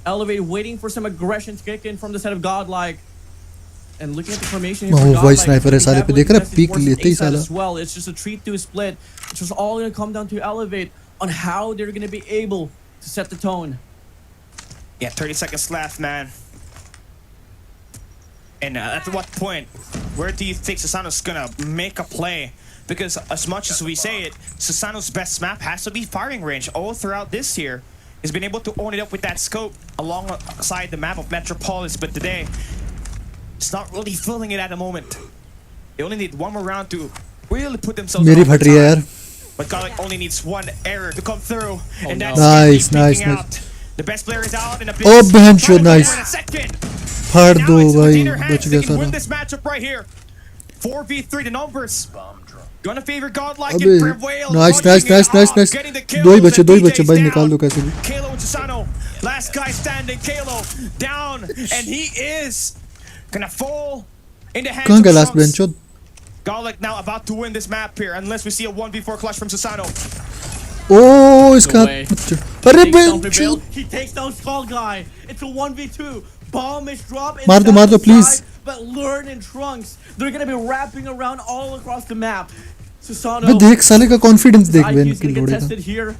Elevate waiting for some aggression to kick in from the set of GodLike. And looking at the formation here for वो GodLike, sniper है they साले पे heavily देख रहा है, contested peek forces लेते ही A side साला. as well. It's just a 3-2 split. It's just all gonna come down to Elevate on how they're gonna be able to set the tone. Yeah, 30 seconds left, man. And at what point, where do you think Susano's gonna make a play? Because as much as we say it, Susano's best map has to be firing range all throughout this year. He's been able to own it up with that scope alongside the map of Metropolis, but today, it's not really feeling it at the moment. They only need one more round to really put themselves मेरी in फट रही है overtime. यार. But GodL only needs one error to come through, and no. that's Nice, Kendy nice, peeking nice. out. The best player is out, and a Oh, big bench, trying to nice. win a second. फाड़ Now दो it's भाई, within their hands. बच They गया can win सारा. this matchup right here. 4v3 the numbers. Bomb drone. Gonna favor godlike अबे, and prevail. nice, punching nice, it nice, nice, up, nice. getting the दो ही kills, बच्चे, and दो ही DJ's बच्चे भाई, down. निकाल दो कैसे भी. Kalo and Susano, last guy standing. Kalo down, and he is gonna fall in the hands कहाँ of गया last Trunks. Bench? Godlike now about to win this map here, unless we see a 1v4 clutch from Susano. ओ इसका No way. अरे Takes down bench. Prevail. He takes down Skull Guy. It's a 1v2. Bomb is dropped. मार दो, inside the please. side, But Learn and Trunks, they're gonna be wrapping around all across the map. Susano. मैं देख साले का confidence देख IQ Ben is की gonna get लोड़े का. tested here.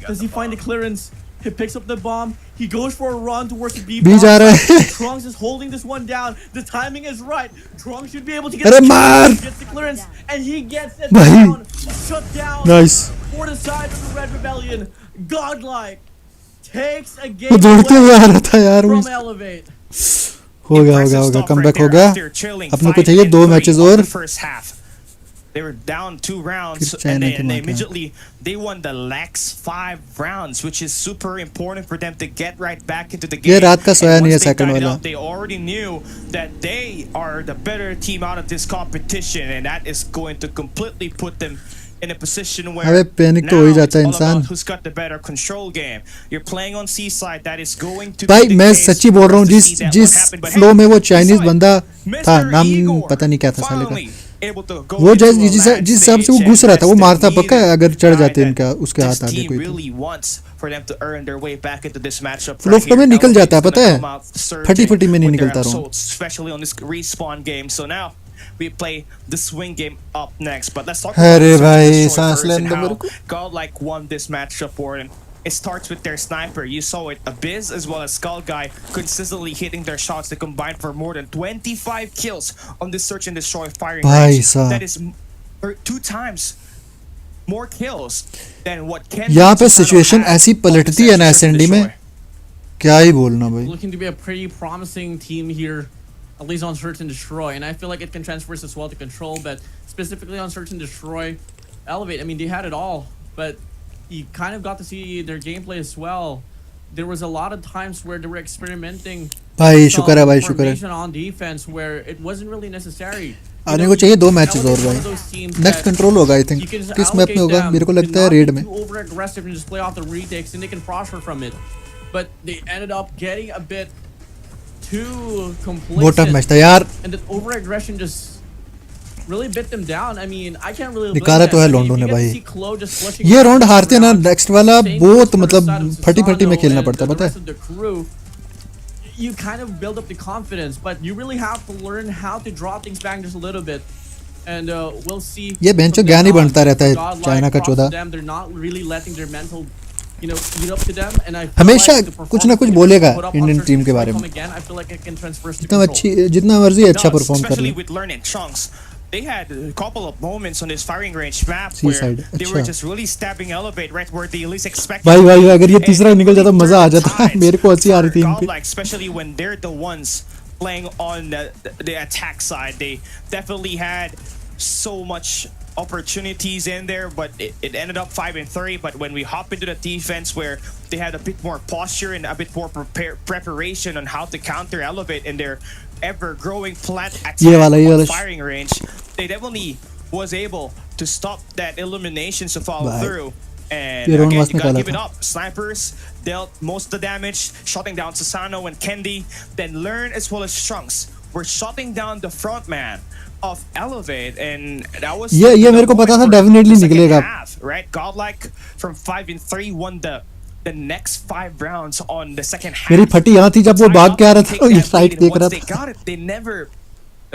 Does he find the clearance? He picks up the bomb. He goes for a run towards the B. भी जा रहा है. Trunks is holding this one down. The timing is right. Trunks should be able to get अरे the मार. clearance, gets the clearance, and he gets it भाई. down. Shut down. Nice. For the side of the Red Rebellion, Godlike takes a वो game दौड़ते हुए आ away रहा था यार वो. from Elevate. हो गया कमबैक हो गया. अपने को चाहिए 2 मैचेस और. They were down 2 rounds, फिर China and की they मार immediately they won the next 5 rounds, which is super important for them to get right back into the game. ये रात का सोया And नहीं है once they second tied it वाला. up, they already knew that they are the better team out of this competition, and that is going to completely put them in a position where अबे panic तो हो ही now जाता है it's all इंसान. about who's got the better control game. You're playing on C side, that is going to भाई be the मैं case सच्ची for बोल रहा हूँ us to see that जिस what happened. But flow hey, में वो you चाइनीज saw it. बंदा था, Mr. नाम Igor पता नहीं क्या था साले का. finally able to go वो into जैस a जिस land जिस हिसाब से वो stage घुस रहा था वो and मारता that's the पक्का है अगर चढ़ guy जाते that इनका उसके this हाथ आगे team कोई तो. really wants for them to earn their way back into this matchup flow right flow में here. निकल जाता है Elevate's पता gonna है. come out surging फटी फटी में नहीं with their निकलता रहा हूँ. assaults, especially on this respawn game. So now we play the swing game up next. But let's talk about अरे the search भाई, and destroy सांस first लेने and दो मेरे how को. Godlike won this matchup for it. It starts with their sniper. You saw it. Abyss as well as Skull Guy consistently hitting their shots. They combined for more than 25 kills on this search and destroy firing भाई range. साहब. That is 2 times more kills than what Ken यहाँ पे Susano situation had ऐसी on the पलटती है search ना and S and D में, destroy. क्या ही बोलना भाई. Looking to be a pretty promising team here, at least on Search and Destroy, and I feel like it can transfer as well to Control, but specifically on Search and Destroy, Elevate, I mean, they had it all, but you kind of got to see their gameplay as well. There was a lot of times where they were experimenting भाई some शुक्र है भाई शुक्र है. formation on defense where it wasn't really necessary. You आने know, को चाहिए 2 matches और Elevate's one of भाई. those teams next that control होगा I think. you can just किस मैप में allocate होगा them मेरे को to लगता है not रेड be में. too over aggressive and just play off the retakes and they can prosper from it. But they ended up getting a bit too बहुत tough match complacent था यार. and that over aggression just really bit them down. I mean, I can't really blame निकाला तो है them. I mean, लोंडो if ने you get to भाई. see Chloe just flushing ये out round the हारते ना round, नेक्स्ट वाला same बहुत goes for the मतलब side of फटी फटी में Susano खेलना and पड़ता है the पता rest है. of the crew. You kind of build up the confidence, but you really have to learn how to draw things back just a little bit. And we'll see. ये बेंचो from ज्ञान ही then on. बढ़ता रहता है Godlike, China का props to 14. them. They're not really letting their mental, you know, eat up to them. And I feel हमेशा like the कुछ ना कुछ performance बोलेगा they put up on Indian Search team and के Destroy बारे में. come again, I feel like it can transfer to जितना Control. अच्छी जितना मर्जी अच्छा does, परफॉर्म कर especially ले. with Learn and Chunks. They had a couple of moments on this firing range map C where side, they were अच्छा. just really stabbing Elevate right where they least expected. भाई भाई अगर ये And तीसरा it निकल जाता really मजा आ turned the जाता. tides मेरे को हंसी आ रही थी for इन पे. Godlike, especially when they're the ones playing on the attack side. They definitely had so much opportunities in there, but it ended up 5-3. But when we hop into the defense where they had a bit more posture and a bit more preparation on how to counter Elevate in their ever-growing plant ये वाला attack on firing range, they definitely was able to stop that eliminations to follow Bye. through. And ये round again, was you gotta निकाला give it था. up. Snipers dealt most of the damage, shutting down Susano and Kendi. Then Learn as well as Trunks were shutting down the front man of Elevate, and that was ये the मेरे को पता था moment for definitely the second निकलेगा. half, right? Godlike from 5-3 won the next 5 rounds on the second half. मेरी फटी यहाँ थी जब वो Tied भाग up के आ and रहा था take और ये that साइड lead, and देख रहा once they था. got it,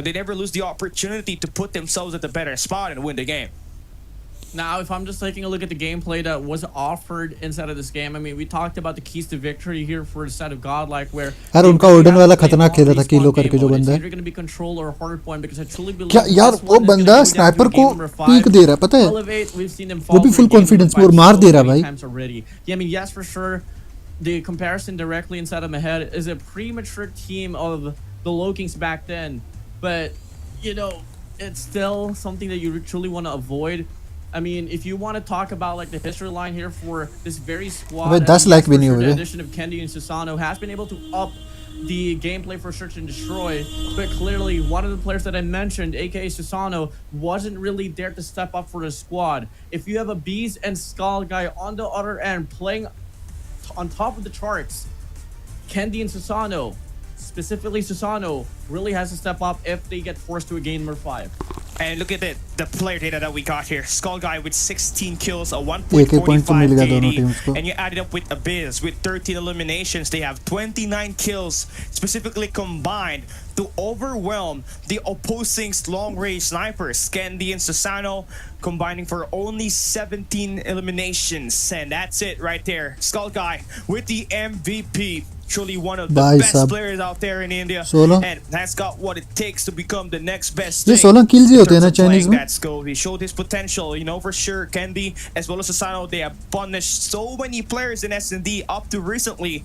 they never lose the opportunity to put themselves at the better spot and win the game. Now, if I'm just taking a look at the gameplay that was offered inside of this game, I mean, we talked about the keys to victory here for the side of Godlike, where यार they उनका really Odean have वाला to play खतरनाक all खेला था respawn kilo game करके जो mode. बंदा It's है. either going to be control or hard point because I truly believe क्या यार this वो one is बंदा gonna go down sniper to को game number 5. पीक दे रहा है पता है. Elevate, we've seen them वो fall भी for full game number confidence में 5 और मार so दे रहा many भाई. times already. Yeah, I mean, yes, for sure, the comparison directly inside of my head is a premature team of the Lokings back then, but you know, it's still something that you truly want to avoid. I mean, if you want to talk about like the history line here for this very squad, अबे 10 लाख भी नहीं the हुए addition of Kendi and Susano has been able to up the gameplay for search and destroy, but clearly one of the players that I mentioned, aka Susano, wasn't really there to step up for the squad. If you have a Bees and Skull guy on the other end playing on top of the charts, Kendi and Susano, specifically Susano, really has to step up if they get forced to a game number 5. And look at it, the player data that we got here. Skull Guy with 16 kills, a एक point तो मिल गया दोनों 1.45 teams को. KD, and you add it up with Abyss with 13 eliminations. They have 29 kills, specifically combined to overwhelm the opposing's long-range snipers. Kendi and Susano combining for only 17 eliminations, and that's it right there. Skull Guy with the MVP. Truly one of the best players out there in India, 16 and has got what it takes to become the next best ये thing. 16 kills ही होते हैं ना Chinese में. That skill, he showed his potential, you know, for sure. Kendi as well as Susano, they have punished so many players in S&D up to recently,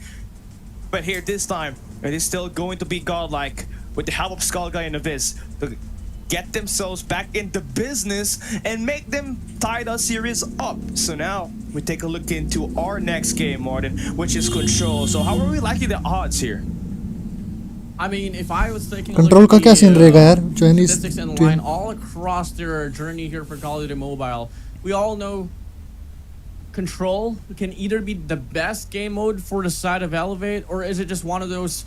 but here this time it is still going to be godlike with the help of Skull Guy and Abyss to get themselves back into business and make them tie the series up. So now we take a look into our next game, Martin, which is Control. So how are we liking the odds here? I mean, if I was taking Control का क्या scene रहेगा यार Chinese statistics and team. line all across their journey here for COD Mobile, we all know Control can either be the best game mode for the side of Elevate, or is it just one of those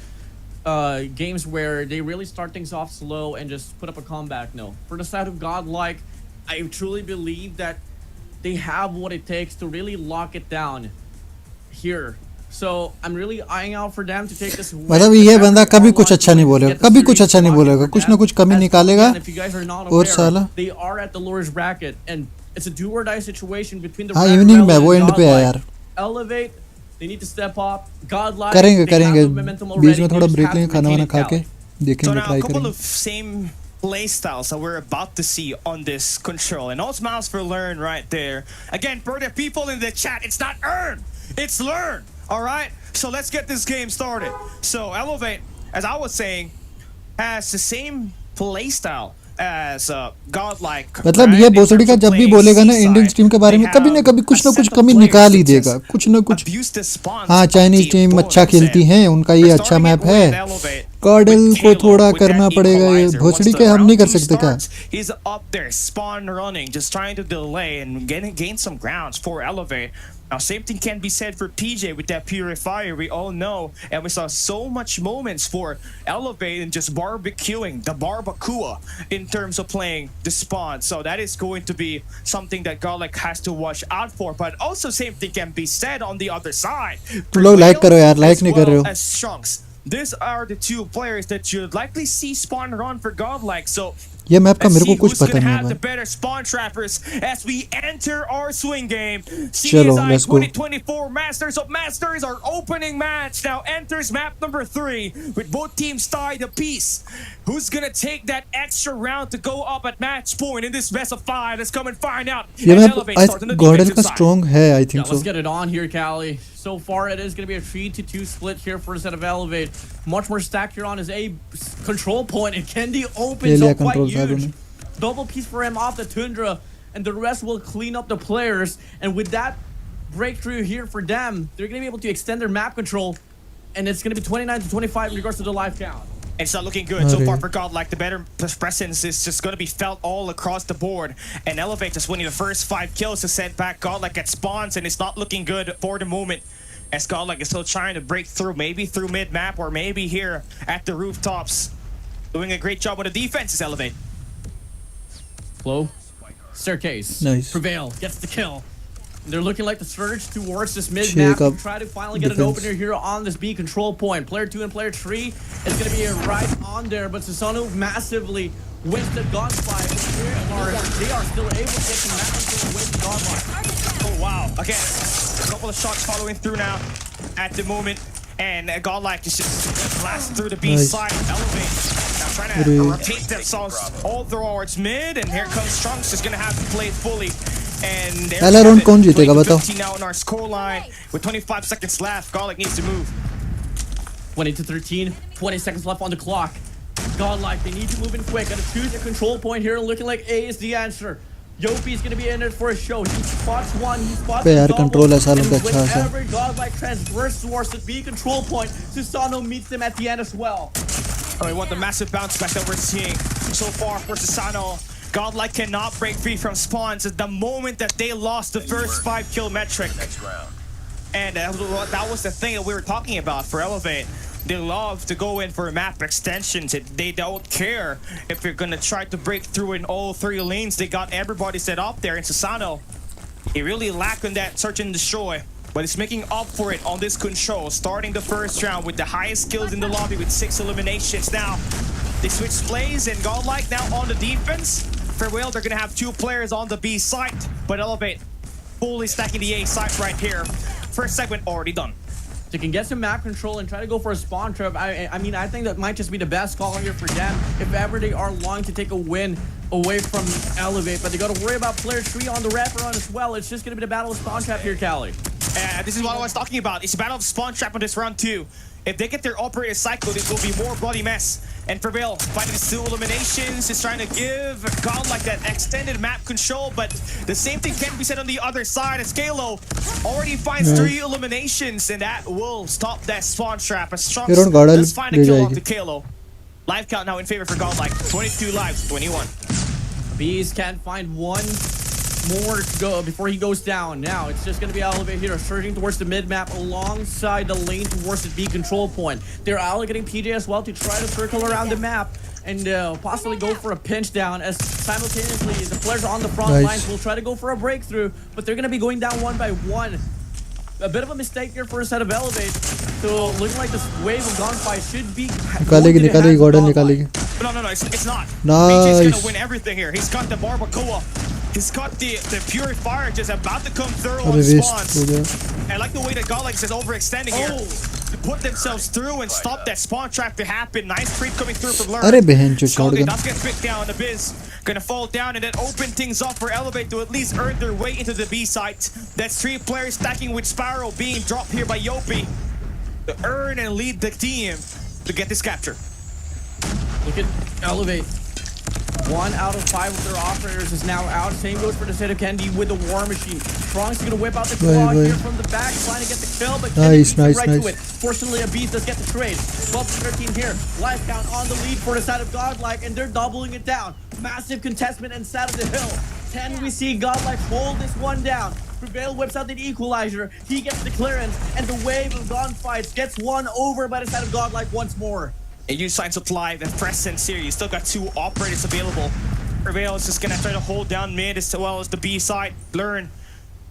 games where they really start things off slow and just put up a comeback? No. For the side of Godlike, I truly believe that they have what it takes to really lock it down here. So I'm really eyeing out for them to take this win. मतलब ये बंदा कभी कुछ अच्छा नहीं बोलेगा, कभी कुछ अच्छा नहीं बोलेगा, कुछ ना कुछ कमी निकालेगा. If you guys are not और aware, साला they are at the lowest bracket, and it's a do or die situation between the हाँ Battle इवनिंग Royale में वो and एंड पे है Godlike. यार. Elevate, they need to step up. Godlike, करेंगे they have करेंगे the momentum beach already. में They थोड़ा just ब्रेक have to लेंगे खाना retain वाना it खा now. के So देखेंगे now a ट्राई couple करेंगे. of same play styles that we're about to see on this Control, and all smiles for learn right there. Again, for the people in the chat, it's not earn, it's learn. All right, so let's get this game started. So Elevate, as I was saying, has the same play style as Godlike. मतलब ये भोसड़ी का जब भी बोलेगा ना Indian team के बारे में कभी ना कभी कुछ ना कुछ कमी निकाल ही देगा, कुछ ना कुछ. हाँ चाइनीज टीम अच्छा खेलती हैं, उनका ये अच्छा मैप है. गॉडल को थोड़ा करना पड़ेगा, ये भोसड़ी के हम नहीं कर सकते क्या? He's up there, spawn running, just trying to delay and gain some grounds for Elevate. Now, same thing can be said for PJ with that Purifier, we all know. And we saw so much moments for Elevate and just barbecuing, the barbacoa, in terms of playing the spawn. So that is going to be something that Godlike has to watch out for. But also, same thing can be said on the other side. तुम लोग like करो यार, like नहीं कर रहे हो. As Shunks. These are the two players that you'd likely see spawn run for Godlike. So ये map का let's मेरे को see कुछ who's पता gonna नहीं है have the भाई. better spawn trappers as we enter our swing game. चलो, CSI let's go. 2024 Masters of Masters, our opening match now enters map number 3 with both teams tied apiece. Who's gonna take that extra round to go up at match point in this best of 5? Let's come and find out. ये And map Elevate starts on the गॉडल defensive का side. Strong है आई Yeah, think let's so. get it on here, Callie. So far, it is going to be a 3-2 split here for the set of Elevate. Much more stacked here on his A control point, and Kendi opens लिया up quite control सारों huge. ने. Double piece for him off the Tundra, and the rest will clean up the players. And with that breakthrough here for them, they're going to be able to extend their map control, and it's going to be 29-25 in regards to the live count. It's not looking good so far for Godlike. The better presence is just going to be felt all across the board. And Elevate just winning the first 5 kills to send back Godlike at spawns, and it's not looking good for the moment. As Godlike is still trying to break through, maybe through mid-map or maybe here at the rooftops. Doing a great job on the defense is Elevate. Flow, staircase, Nice. Prevail, gets the kill. They're looking like the surge towards this mid Shake map to up try to finally get defense. an opener here on this B control point. Player 2 and player 3 is going to be right on there, but Susano massively wins the gunfight. They are still able to get the map control away from Godlike. Oh, wow. Again, a couple of shots following through now at the moment. And Godlike is just blasting through the B Nice. side. Elevate. Now trying to Really? rotate themselves all towards mid. And here comes Trunks, just going to have to play it fully. And there's पहला round कौन जीतेगा 20 to बताओ. 15 now on our scoreline with 25 seconds left. Godlike needs to move. 20 to 13, 20 seconds left on the clock. Godlike, they need to move in quick. Gotta choose a control point here, looking like A is the answer. Yopi's gonna be in it for a show. He spots one, he spots पे यार double, control है सालों and का अच्छा सा। whenever Godlike transverse towards the B control point, Susano meets them at the end as well. Oh, what the massive bounce back that we're seeing so far for Susano. Godlike cannot break free from spawns at the moment that they lost the first 5 kill metric. Next round. And that was the thing that we were talking about for Elevate. They love to go in for map extensions. They don't care if you're gonna try to break through in all 3 lanes. They got everybody set up there. And Susano, he really lacked on that search and destroy, but he's making up for it on this control. Starting the first round with the highest kills in the lobby with 6 eliminations. Now, they switch plays and Godlike now on the defense. For Will, they're gonna have 2 players on the B site, but Elevate fully stacking the A site right here. First segment already done. They can get some map control and try to go for a spawn trap. I mean, I think that might just be the best call here for them if ever they are longing to take a win away from Elevate. But they got to worry about player 3 on the wraparound as well. It's just going to be the battle of spawn trap here, Callie. This is what I was talking about. It's a battle of spawn trap on this round 2. If they get their operator cycle, it will be more bloody mess. And Prevail finding his 2 eliminations, is trying to give Godlike that extended map control, but the same thing can be said on the other side as Kalo already finds 3 eliminations, and that will stop that spawn trap. As Strux does find a kill off to Kalo. Live count now in favor for Godlike. 22 lives, 21. Bees can't find one more to go before he goes down. Now it's just going to be Elevate here, surging towards the mid-map alongside the lane towards the B control point. They're allocating PJ as well to try to circle around the map and possibly go for a pinch down, as simultaneously the players on the front lines will try to go for a breakthrough, but they're going to be going down one by one. A bit of a mistake here for a set of Elevate. So looking like this wave of gunfight should be निकालेगी GodL निकालेगी. No, it's not. Nice. PJ's gonna win everything here. He's got the barbacoa. He's got the purifier just about to come through on spawns. I like the way that Godlike is overextending here to put themselves through and stop that spawn trap to happen. Nice creep coming through from Lurk. अरे बहन जो Skull does get picked down. The Biz gonna fall down and then open things up for Elevate to at least earn their way into the B site. That's 3 players stacking with Sparrow being dropped here by Yopi to earn and lead the team to get this capture. Look at Elevate. 1 out of 5 of their operators is now out. Same goes for the set of Kendi with the War Machine. Strong's gonna whip out the claw here from the back, trying to get the kill, but Kendi beats him right to it. Fortunately, a Beast does get the trade. 12 to 13 here. Life count on the lead for the side of Godlike, and they're doubling it down. Massive contestment inside of the hill. Can we see Godlike hold this one down? Prevail whips out the equalizer. He gets the clearance, and the wave of gunfights gets won over by the side of Godlike once more. And you sign supply the presence here. You still got 2 operators available. Prevail is just gonna try to hold down mid as well as the B side. Learn.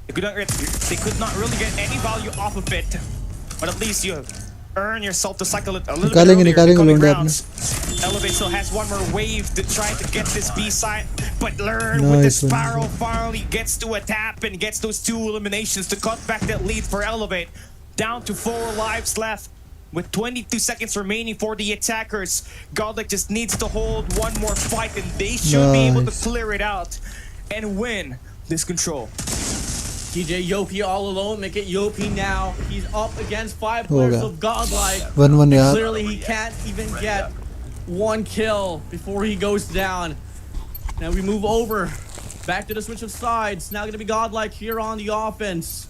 They could not really get any value off of it, but at least you earn yourself to cycle it a little bit earlier. Coming rounds. Elevate still has 1 more wave to try to get this B side, but Learn with the Sparrow finally gets to a tap and gets those 2 eliminations to cut back that lead for Elevate. Down to 4 lives left. With 22 seconds remaining for the attackers, Godlike just needs to hold 1 more fight and they should be able to clear it out and win this control. TJ Yopi all alone, make it Yopi now. He's up against 5 players of Godlike. 1-1 yaar. Clearly he can't even get 1 kill before he goes down. Now we move over, back to the switch of sides. Now gonna be Godlike here on the offense.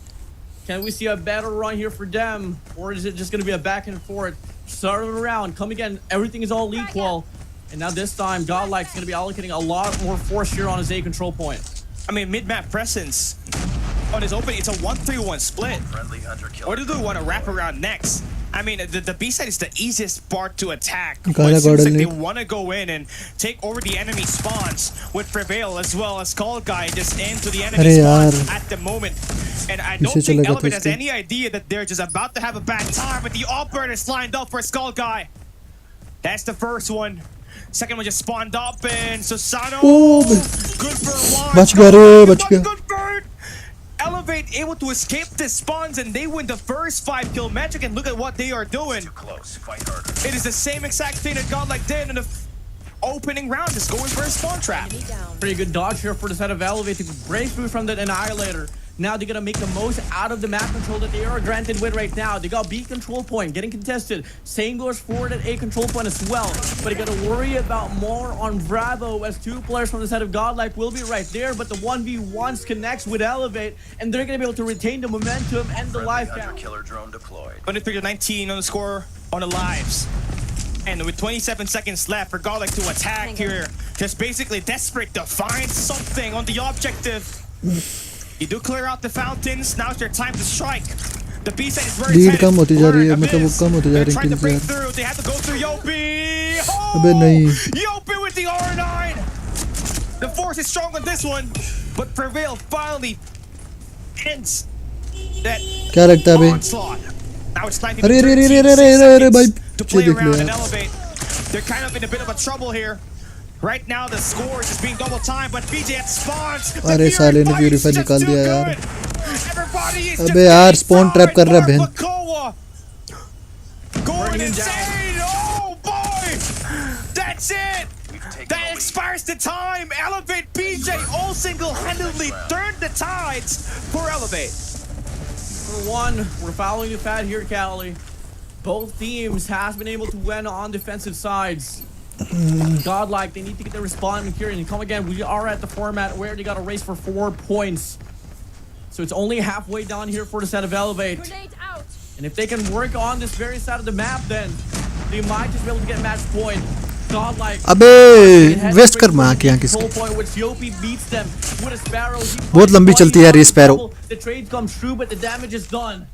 Can we see a better run here for them? Or is it just going to be a back and forth? Start around, come again, everything is all equal. And now this time, Godlike's going to be allocating a lot more force here on his A control point. I mean, mid-map presence on his opening, it's a 1-3-1 split. Or do they want to wrap around next? I mean, the B side is the easiest part to attack. It seems like they want to go in and take over the enemy spawns with Prevail as well as Call Guy just into the enemy spawns at the moment. And I don't think Elevate has any idea that they're just about to have a bad time with the operators lined up for Skull Guy. That's the first one. Second one just spawned up and Susano. Good for 1. बच गया रे, बच गया. Good bird. Elevate able to escape the spawns and they win the first 5 kill metric, and look at what they are doing. Too close. Fight harder. It is the same exact thing that Godlike did in the opening round, just going for a spawn trap. Pretty good dodge here for the side of Elevate to break through from that Annihilator. Now they're gonna make the most out of the map control that they are granted with right now. They got B control point getting contested. Same goes forward at A control point as well. But they gotta worry about more on Bravo as two players from the side of Godlike will be right there. But the 1v1s connects with Elevate, and they're gonna be able to retain the momentum and the life count. Killer drone deployed. 23-19 on the score on the lives. And with 27 seconds left for Godlike to attack here, just basically desperate to find something on the objective. You do clear out the fountains. Now's your time to strike. The B side is very lead कम होती जा रही है मतलब वो कम होते जा रही है trying to break किल्स यार through. They have to go through Yopi. अबे नहीं Yopi with the R9. The force is strong on this one, but Prevail finally ends that क्या लगता है भाई onslaught. Now it's time to अरे अरे अरे अरे अरे अरे अरे भाई to ये play देख लो around and यार elevate. They're kind of in a bit of a trouble here. Right now the score is being double time, but BJ at spawns. अरे साले ने प्यूरीफाई निकाल दिया यार Everybody is अबे यार spawn trap कर रहा है बहन Going insane. Oh boy. That's it. That expires the time. Elevate BJ all single-handedly turned the tides for Elevate. For one, we're following the fad here, Cali. Both teams has been able to win on defensive sides. Godlike, they need to get the respawn here and come again. We are at the format where they got a race for 4 points. So it's only halfway down here for the set of Elevate. And if they can work on this very side of the map, then they might just be able to get match point. Godlike. अबे waste कर मां के यहाँ किसके बहुत लंबी चलती है यार ये sparrow The trade comes through, but the damage is done.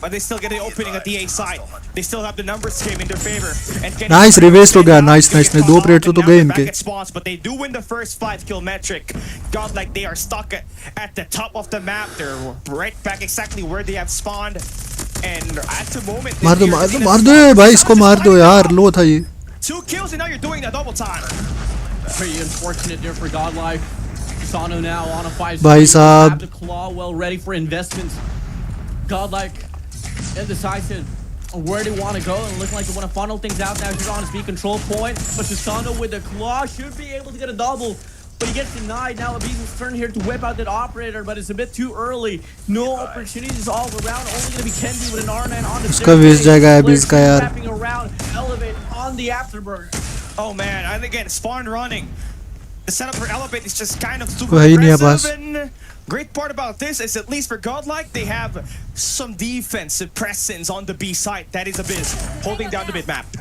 But they still get the opening at the A side. They still have the numbers game in their favor. Nice रिवेस्ट हो गया नाइस नाइस ने 2 plate तो गए इनके But they do win the first 5 kill metric. Godlike, they are stuck at the top of the map. They're right back exactly where they have spawned. And at the moment मार दो भाई इसको मार दो यार लो था ये 2 kills and now you're doing a double time. Pretty unfortunate there for Godlike. Sano now on a 5. भाई साहब the claw well ready for investments. Godlike indecisive on where they want to go and looking like they want to funnel things out now. He's on his B control point, but Susano with the claw should be able to get a double, but he gets denied. Now Abizu's turn here to whip out that operator, but it's a bit too early. No opportunities all around. Only going to be Kendi with an R9 on the उसका waste जाएगा अबीज का यार around Elevate on the afterburn. Oh man, and again spawn running. The setup for Elevate is just kind of super वही नहीं है aggressive, बस and great part about this is at least for Godlike they have some defensive presence on the B side. That is Abyss holding down the mid map.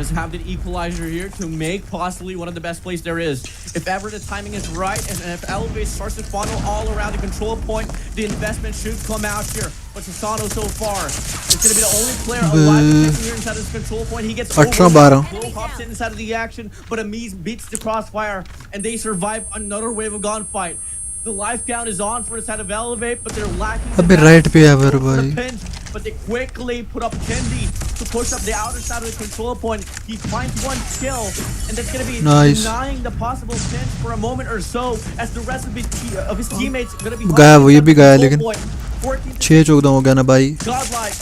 Does have the equalizer here to make possibly one of the best plays there is. If ever the timing is right, and if Elevate starts to funnel all around the control point, the investment should come out here. But Susano so far is going to be the only player alive here inside of this control point. He gets over, hops inside of the action, but Amiz beats the crossfire, and they survive another wave of gunfight. The life count is on for the side of Elevate, but they're lacking. अबे right पे है मेरे भाई But they quickly put up Kendi to push up the outer side of the control point. He finds 1 kill, and that's going to be denying the possible pinch for a moment or so, as the rest of his teammates are going to be गया वो ये भी गया लेकिन 6-14 हो गया ना भाई Godlike,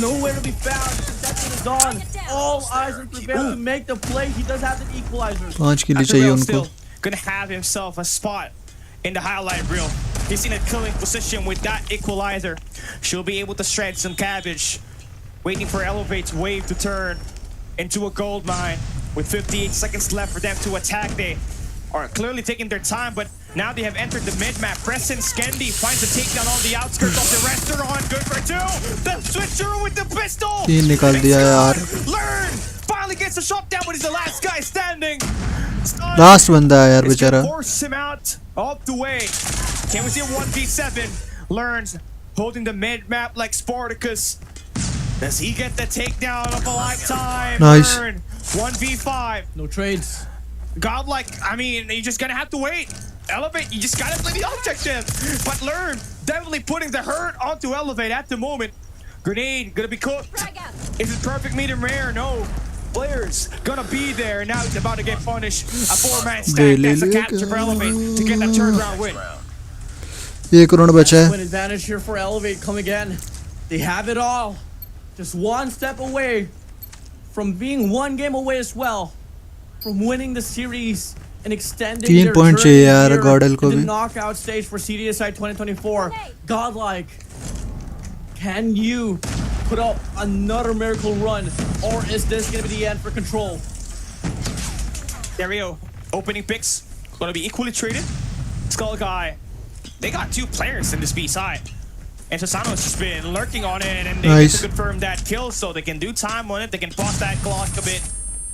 nowhere to be found. That's is on. All eyes on Prevail to make the play. He does have the equalizer. 5 के लिए चाहिए उनको Gonna have himself a spot in the highlight reel. He's in a killing position with that equalizer. She'll be able to shred some cabbage. Waiting for Elevate's wave to turn into a gold mine. With 58 seconds left for them to attack, they are clearly taking their time, but now they have entered the mid-map. Preston Skendi finds a takedown on the outskirts of the restaurant. Good for 2. The switcher with the pistol. 3 निकाल दिया यार Learn finally gets a shot down, but he's the last guy standing. Last बंदा है यार बेचारा Force him out of the way. Can we see a 1v7? Learns holding the mid map like Spartacus. Does he get the takedown of a lifetime? Nice. Learn 1v5. No trades. Godlike, I mean, you're just gonna have to wait. Elevate, you just gotta play the objective. But Learn definitely putting the hurt onto Elevate at the moment. Grenade gonna be cooked. Is it perfect medium rare? No. Players gonna be there. Now he's about to get punished. A 4-man stack. That's a capture for Elevate to get that third round win. एक round बचा है Win advantage here for Elevate. Come again. They have it all. Just one step away from being 1 game away as well from winning the series and extending 3 their point journey चाहिए यार here GodL को to the भी. knockout stage for CDSI 2024. Godlike, can you put up another miracle run, or is this gonna be the end for Control? There we go. Opening picks gonna be equally treated. Skull Guy, they got 2 players in this B side. And Susano's just been lurking on it, and they Nice. get to confirm that kill, so they can do time on it. They can pause that clock a bit,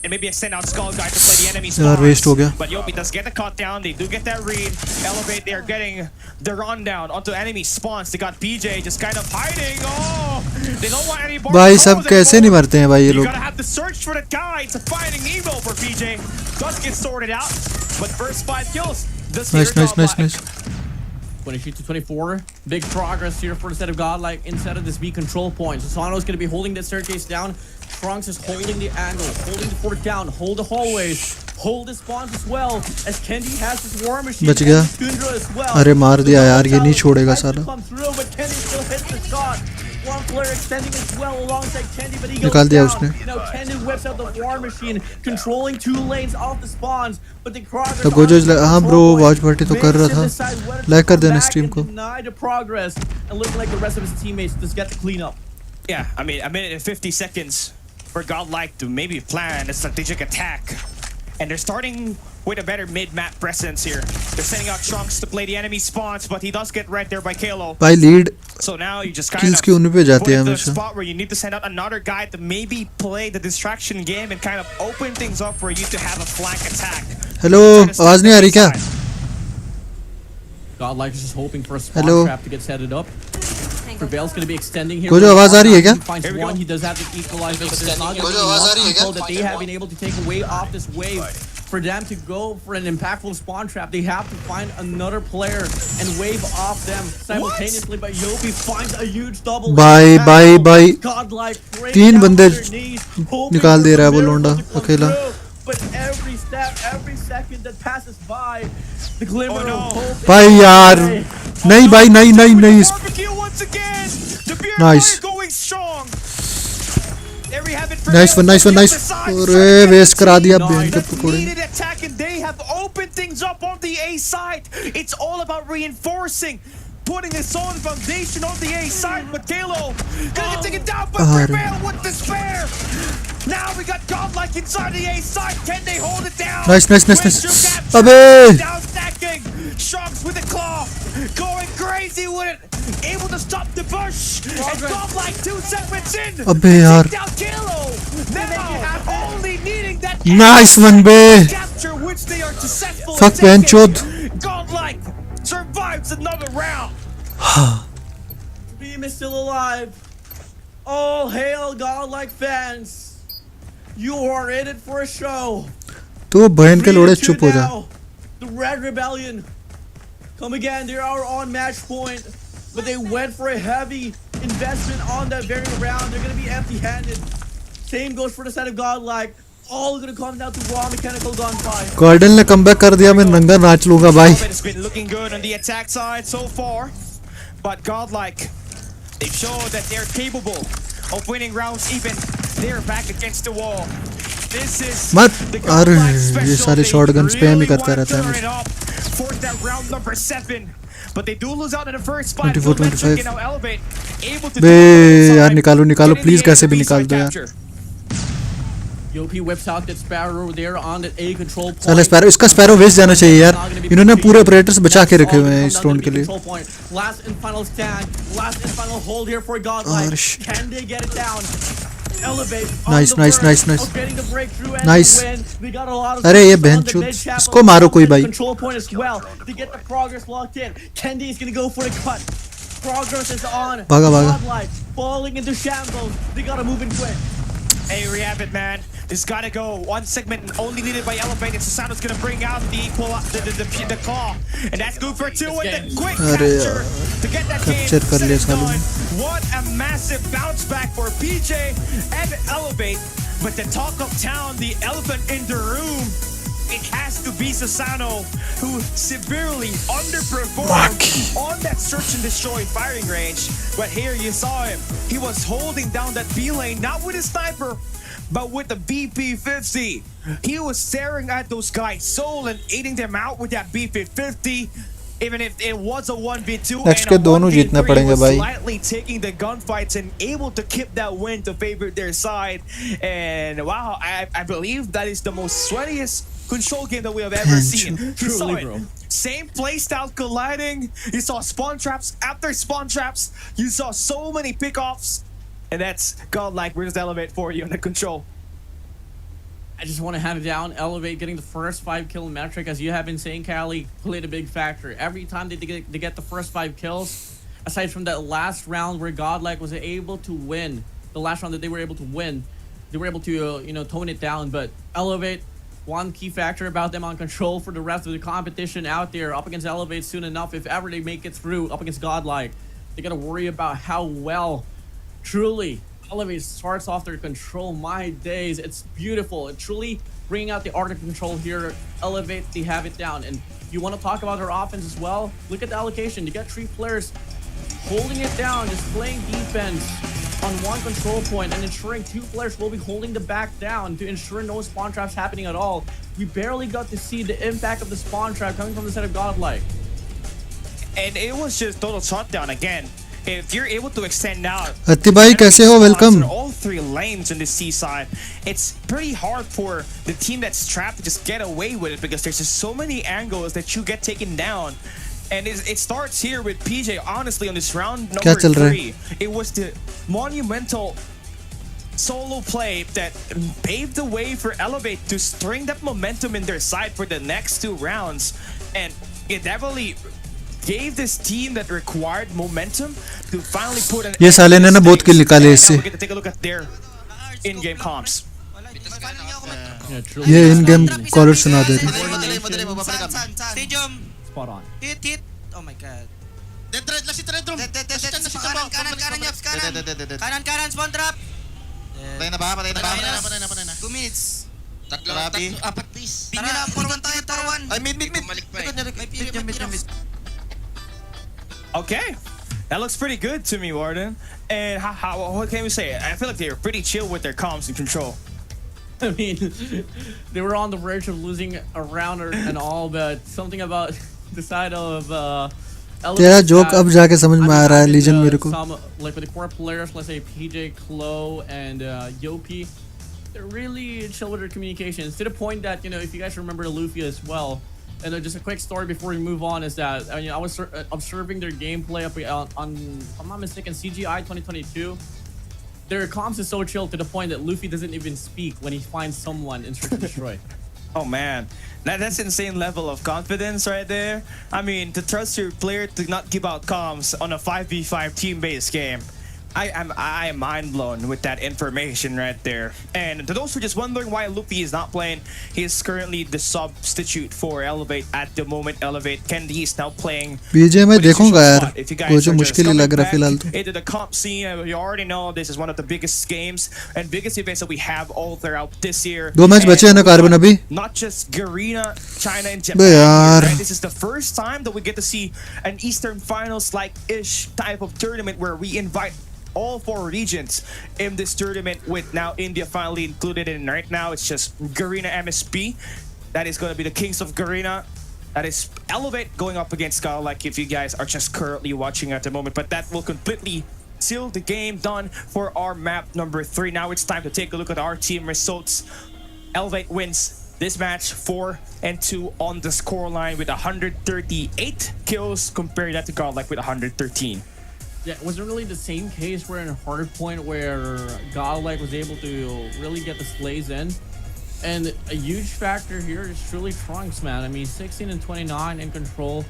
and maybe extend out Skull Guy to play the enemy यार waste हो spawns. गया. But Yopi does get the cut down. They do get that read. Elevate, they are getting the rundown onto enemy spawns. They got PJ just kind of hiding. Oh, they don't want any bar भाई to सब close कैसे नहीं anymore. मरते हैं भाई ये You लोग. gotta have to search for the guy. It's a fighting evil for PJ. Does get sorted out, but first 5 kills. This Nice, here nice, nice, Godlike. nice. 23 to 24. Big progress here for the set of Godlike inside of this B control point. Susano's going to be holding that staircase down. Trunks is holding the angle, holding the fort down, hold the hallways, hold the spawns as well. As Kendi has his war machine बच गया. and Tundra as well. अरे मार दिया यार, ये नहीं छोड़ेगा Tries to साला. come through, but Kendi still hits the shot. One player extending as well alongside Kendi, but he goes निकाल दिया down. उसने. Now Kendi whips out the war machine, controlling 2 lanes off the spawns, but the progress तो Gojo हाँ bro watch party तो कर रहा था. Like कर देना स्ट्रीम को. Deny the progress and looking like the rest of his teammates just get the cleanup. Yeah, I mean, a minute and 50 seconds for Godlike to maybe plan a strategic attack. And they're starting with a better mid-map presence here. They're sending out Trunks to play the enemy spawns, but he does get right there by Kalo. भाई lead So now you just kind kills of की उन्हीं पे जाती put है into a हमेशा. spot where you need to send out another guy to maybe play the distraction game and kind of open things up for you to have a flank attack. Hello आवाज नहीं आ रही क्या? Godlike is just hoping for a spawn Hello. trap to get set it up. Prevail's going to be extending here. Gojo आवाज आ रही है क्या? He finds Here we go. one, he does have the equalizer, but there's not going to Gojo, be आवाज आ रही है enough क्या? people that they have been able to take away off this wave. For them to go for an impactful spawn trap, they have to find another player and wave off them simultaneously. But Yopi finds a huge double. Bye, bye, bye. Godlike breaks 3 down बंदे to their knees, hoping निकाल for they the रहा है वो miracle लोंडा to come अकेला. through. But every step, every second that passes by, the glimmer Oh, no. of hope. भाई यार नहीं भाई नहीं नहीं नहीं. Barbecue once again. The beer Nice. is going strong. There we have it for Nice one, nice one, nice. अरे waste करा दिया बेन के पकोड़े. Needed attack, and they have opened things up on the A side. It's all about reinforcing, putting its own foundation on the A side. But Kalo gonna take it down, but Prevail with despair. Now we got Godlike inside the A side. Can they hold it down? Nice, nice, nice, Wins nice. your capture. अबे Down stacking. Sharks with the claw. Going crazy with it. Able to stop the push. And Godlike 2 segments in. अबे यार. Take down Kalo. Now only needing that nice one bay. capture, which they are successful. Fuck in man taking. चोद. Godlike survives another round. Beam is still alive. All hail Godlike fans. You are in it for a show. तो बहन के लोड़े 3-2 चुप हो जा. now. The Red Rebellion come again. They are on match point, but they went for a heavy investment on that very round. They're going to be empty-handed. Same goes for the side of Godlike. All going to come down to raw mechanical gunfire. GodL ने comeback कर दिया. मैं नंगा नाच लूंगा भाई. It's been looking good on the attack side so far, but Godlike, they've shown that they're capable of winning rounds even they're back against the wall. This is मत the अरे Godlike special. ये सारे They shotgun spam he really करता wanna रहता है turn मुझे. it up. Force that round number 7, but they do lose out in the first fight. 24, Phil Metric 25. can now elevate, able to bay do यार निकालो निकालो getting please the कैसे भी enemy निकाल side दो यार. capture. Yopi whips out that Sparrow there on that A control point. साला sparrow इसका स्पैरो वेस्ट जाना चाहिए यार. इन्होंने पूरे ऑपरेटर्स बचा के रखे हुए हैं इस राउंड के लिए. Last and final stand, last and final hold here for Godlike. Oh, shit. Can they get it down? Elevate. Nice, on the nice, verge nice, nice. of getting the breakthrough and Nice. the win. They got a lot of अरे ये focus on बहन the चोद, mid-chapel इसको मारो कोई भाई. control point as well to get the progress locked in. Kendi is gonna go for a cut. Progress is on. भागा, भागा. Godlike falling into shambles. They gotta move in quick. Hey, we have it, man. This gotta go. One segment only needed by Elevate, and Susano's gonna bring out the the claw, and that's good for 2 with the quick अरे capture to get that game capture कर लिया set सालों done. ने. What a massive bounce back for PJ and Elevate. But the talk of town, the elephant in the room, it has to be Susano, who severely underperformed on that search and destroy firing range. But here you saw him. He was holding down that B lane, not with his sniper, But with the BP50, he was staring at those guys' soul and eating them out with that BP50. Even if it was a 1v2 Next के and a दोनों जीतने 1v3, पड़ेंगे was भाई. slightly taking the gunfights and able to keep that win to favor their side. And wow, I believe that is the most sweatiest control game that we have ever seen. You saw Truly, it. bro. Same playstyle colliding. You saw spawn traps after spawn traps. You saw so many pickoffs. And that's godlike versus Elevate for you on the control. I just want to hand it down. Elevate getting the first 5 kill metric, as you have been saying, Cali, played a big factor. Every time they get the first 5 kills, aside from that last round where Godlike was able to win, the last round that they were able to win, they were able to tone it down. But Elevate, one key factor about them on control for the rest of the competition out there up against Elevate soon enough. If ever they make it through up against Godlike, they gotta worry about how well truly Elevate starts off their control. My days, it's beautiful. It truly bringing out the art of control here. Elevate, they have it down. And you want to talk about their offense as well? Look at the allocation. You got 3 players holding it down, just playing defense on one control point and ensuring 2 players will be holding the back down to ensure no spawn traps happening at all. We barely got to see the impact of the spawn trap coming from the side of Godlike. And it was just total shutdown again. If you're able to extend out अत्ति भाई कैसे हो? Welcome. all 3 lanes on the seaside, it's pretty hard for the team that's trapped to just get away with it because there's just so many angles that you get taken down. And it starts here with PJ, honestly, on this round number 3. It was the monumental solo play that paved the way for Elevate to string that momentum in their side for the next 2 rounds. And it definitely gave this team that required momentum to finally put an ये साले ने ना बहुत किल निकाले And इससे. now we get to take a look at their in-game comps. Yeah, truly. ये इन game collar सुना दे रहे. Madali, mababalik kami. Stadium. Spot on. Hit. Oh my god. Dead red, last hit red room. Kanan, spawn trap. Patay na ba? Patay na. 2 minutes. Grabe. Apat please. Tara na, 4-1 tayo, 4-1. Ay, mid. Bumalik pa eh. Mid. Okay, that looks pretty good to me, Warden. And what can we say? I feel like they were pretty chill with their comms and control. I mean, they were on the verge of losing a round and all, but something about the side of तेरा joke अब जाके समझ में आ रहा है legion मेरे को. Some, like with the core players, let's say PJ, Klo, and Yopi, they're really chill with their communications to the point that, if you guys remember Luffy as well. And just a quick story before we move on is that I was observing their gameplay up on, if I'm not mistaken, CGI 2022. Their comms is so chill to the point that Luffy doesn't even speak when he finds someone in Search and Destroy. Oh man, that's insane level of confidence right there. I mean, to trust your player to not give out comms on a 5v5 team-based game. I am mind blown with that information right there. And to those who are just wondering why Luffy is not playing, he is currently the substitute for Elevate at the moment. Elevate Candy is now playing. बीजे मैं with his देखूंगा usual यार. squad. If you guys वो जो are just मुश्किल ही coming लग रहा है back फिलहाल तो. into the comp scene, you already know this is one of the biggest games and biggest events that we have all throughout this year. 2 match बचे हैं ना कार्बन अभी. Not just Garena, China, and बे यार. Japan. Right? This is the first time that we get to see an Eastern Finals like ish type of tournament where we invite all 4 regions in this tournament, with now India finally included in. Right now it's just Garena MSP that is going to be the kings of Garena. That is Elevate going up against Godlike, if you guys are just currently watching at the moment. But that will completely seal the game done for our map number 3. Now it's time to take a look at our team results. Elevate wins this match 4-2 on the scoreline with 138 kills, compared that to Godlike with 113. Yeah, was it really the same case where in a hard point where Godlike was able to really get the slays in? And a huge factor here is truly Trunks, man. I mean, 16 and 29 in control,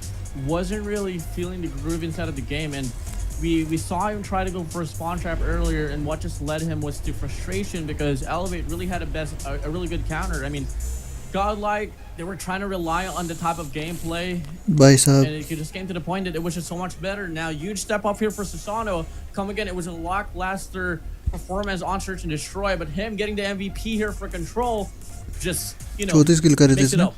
wasn't really feeling the groove inside of the game. And we saw him try to go for a spawn trap earlier, and what just led him was to frustration because Elevate really had a really good counter. I mean, Godlike, they were trying to rely on the type of gameplay, भाई साहब. and it just came to the point that it was just so much better. Now, huge step up here for Susano. Come again, it was a lackluster performance on Search and Destroy, but him getting the MVP here for control just, 34 किल करे थे makes it इसने. up.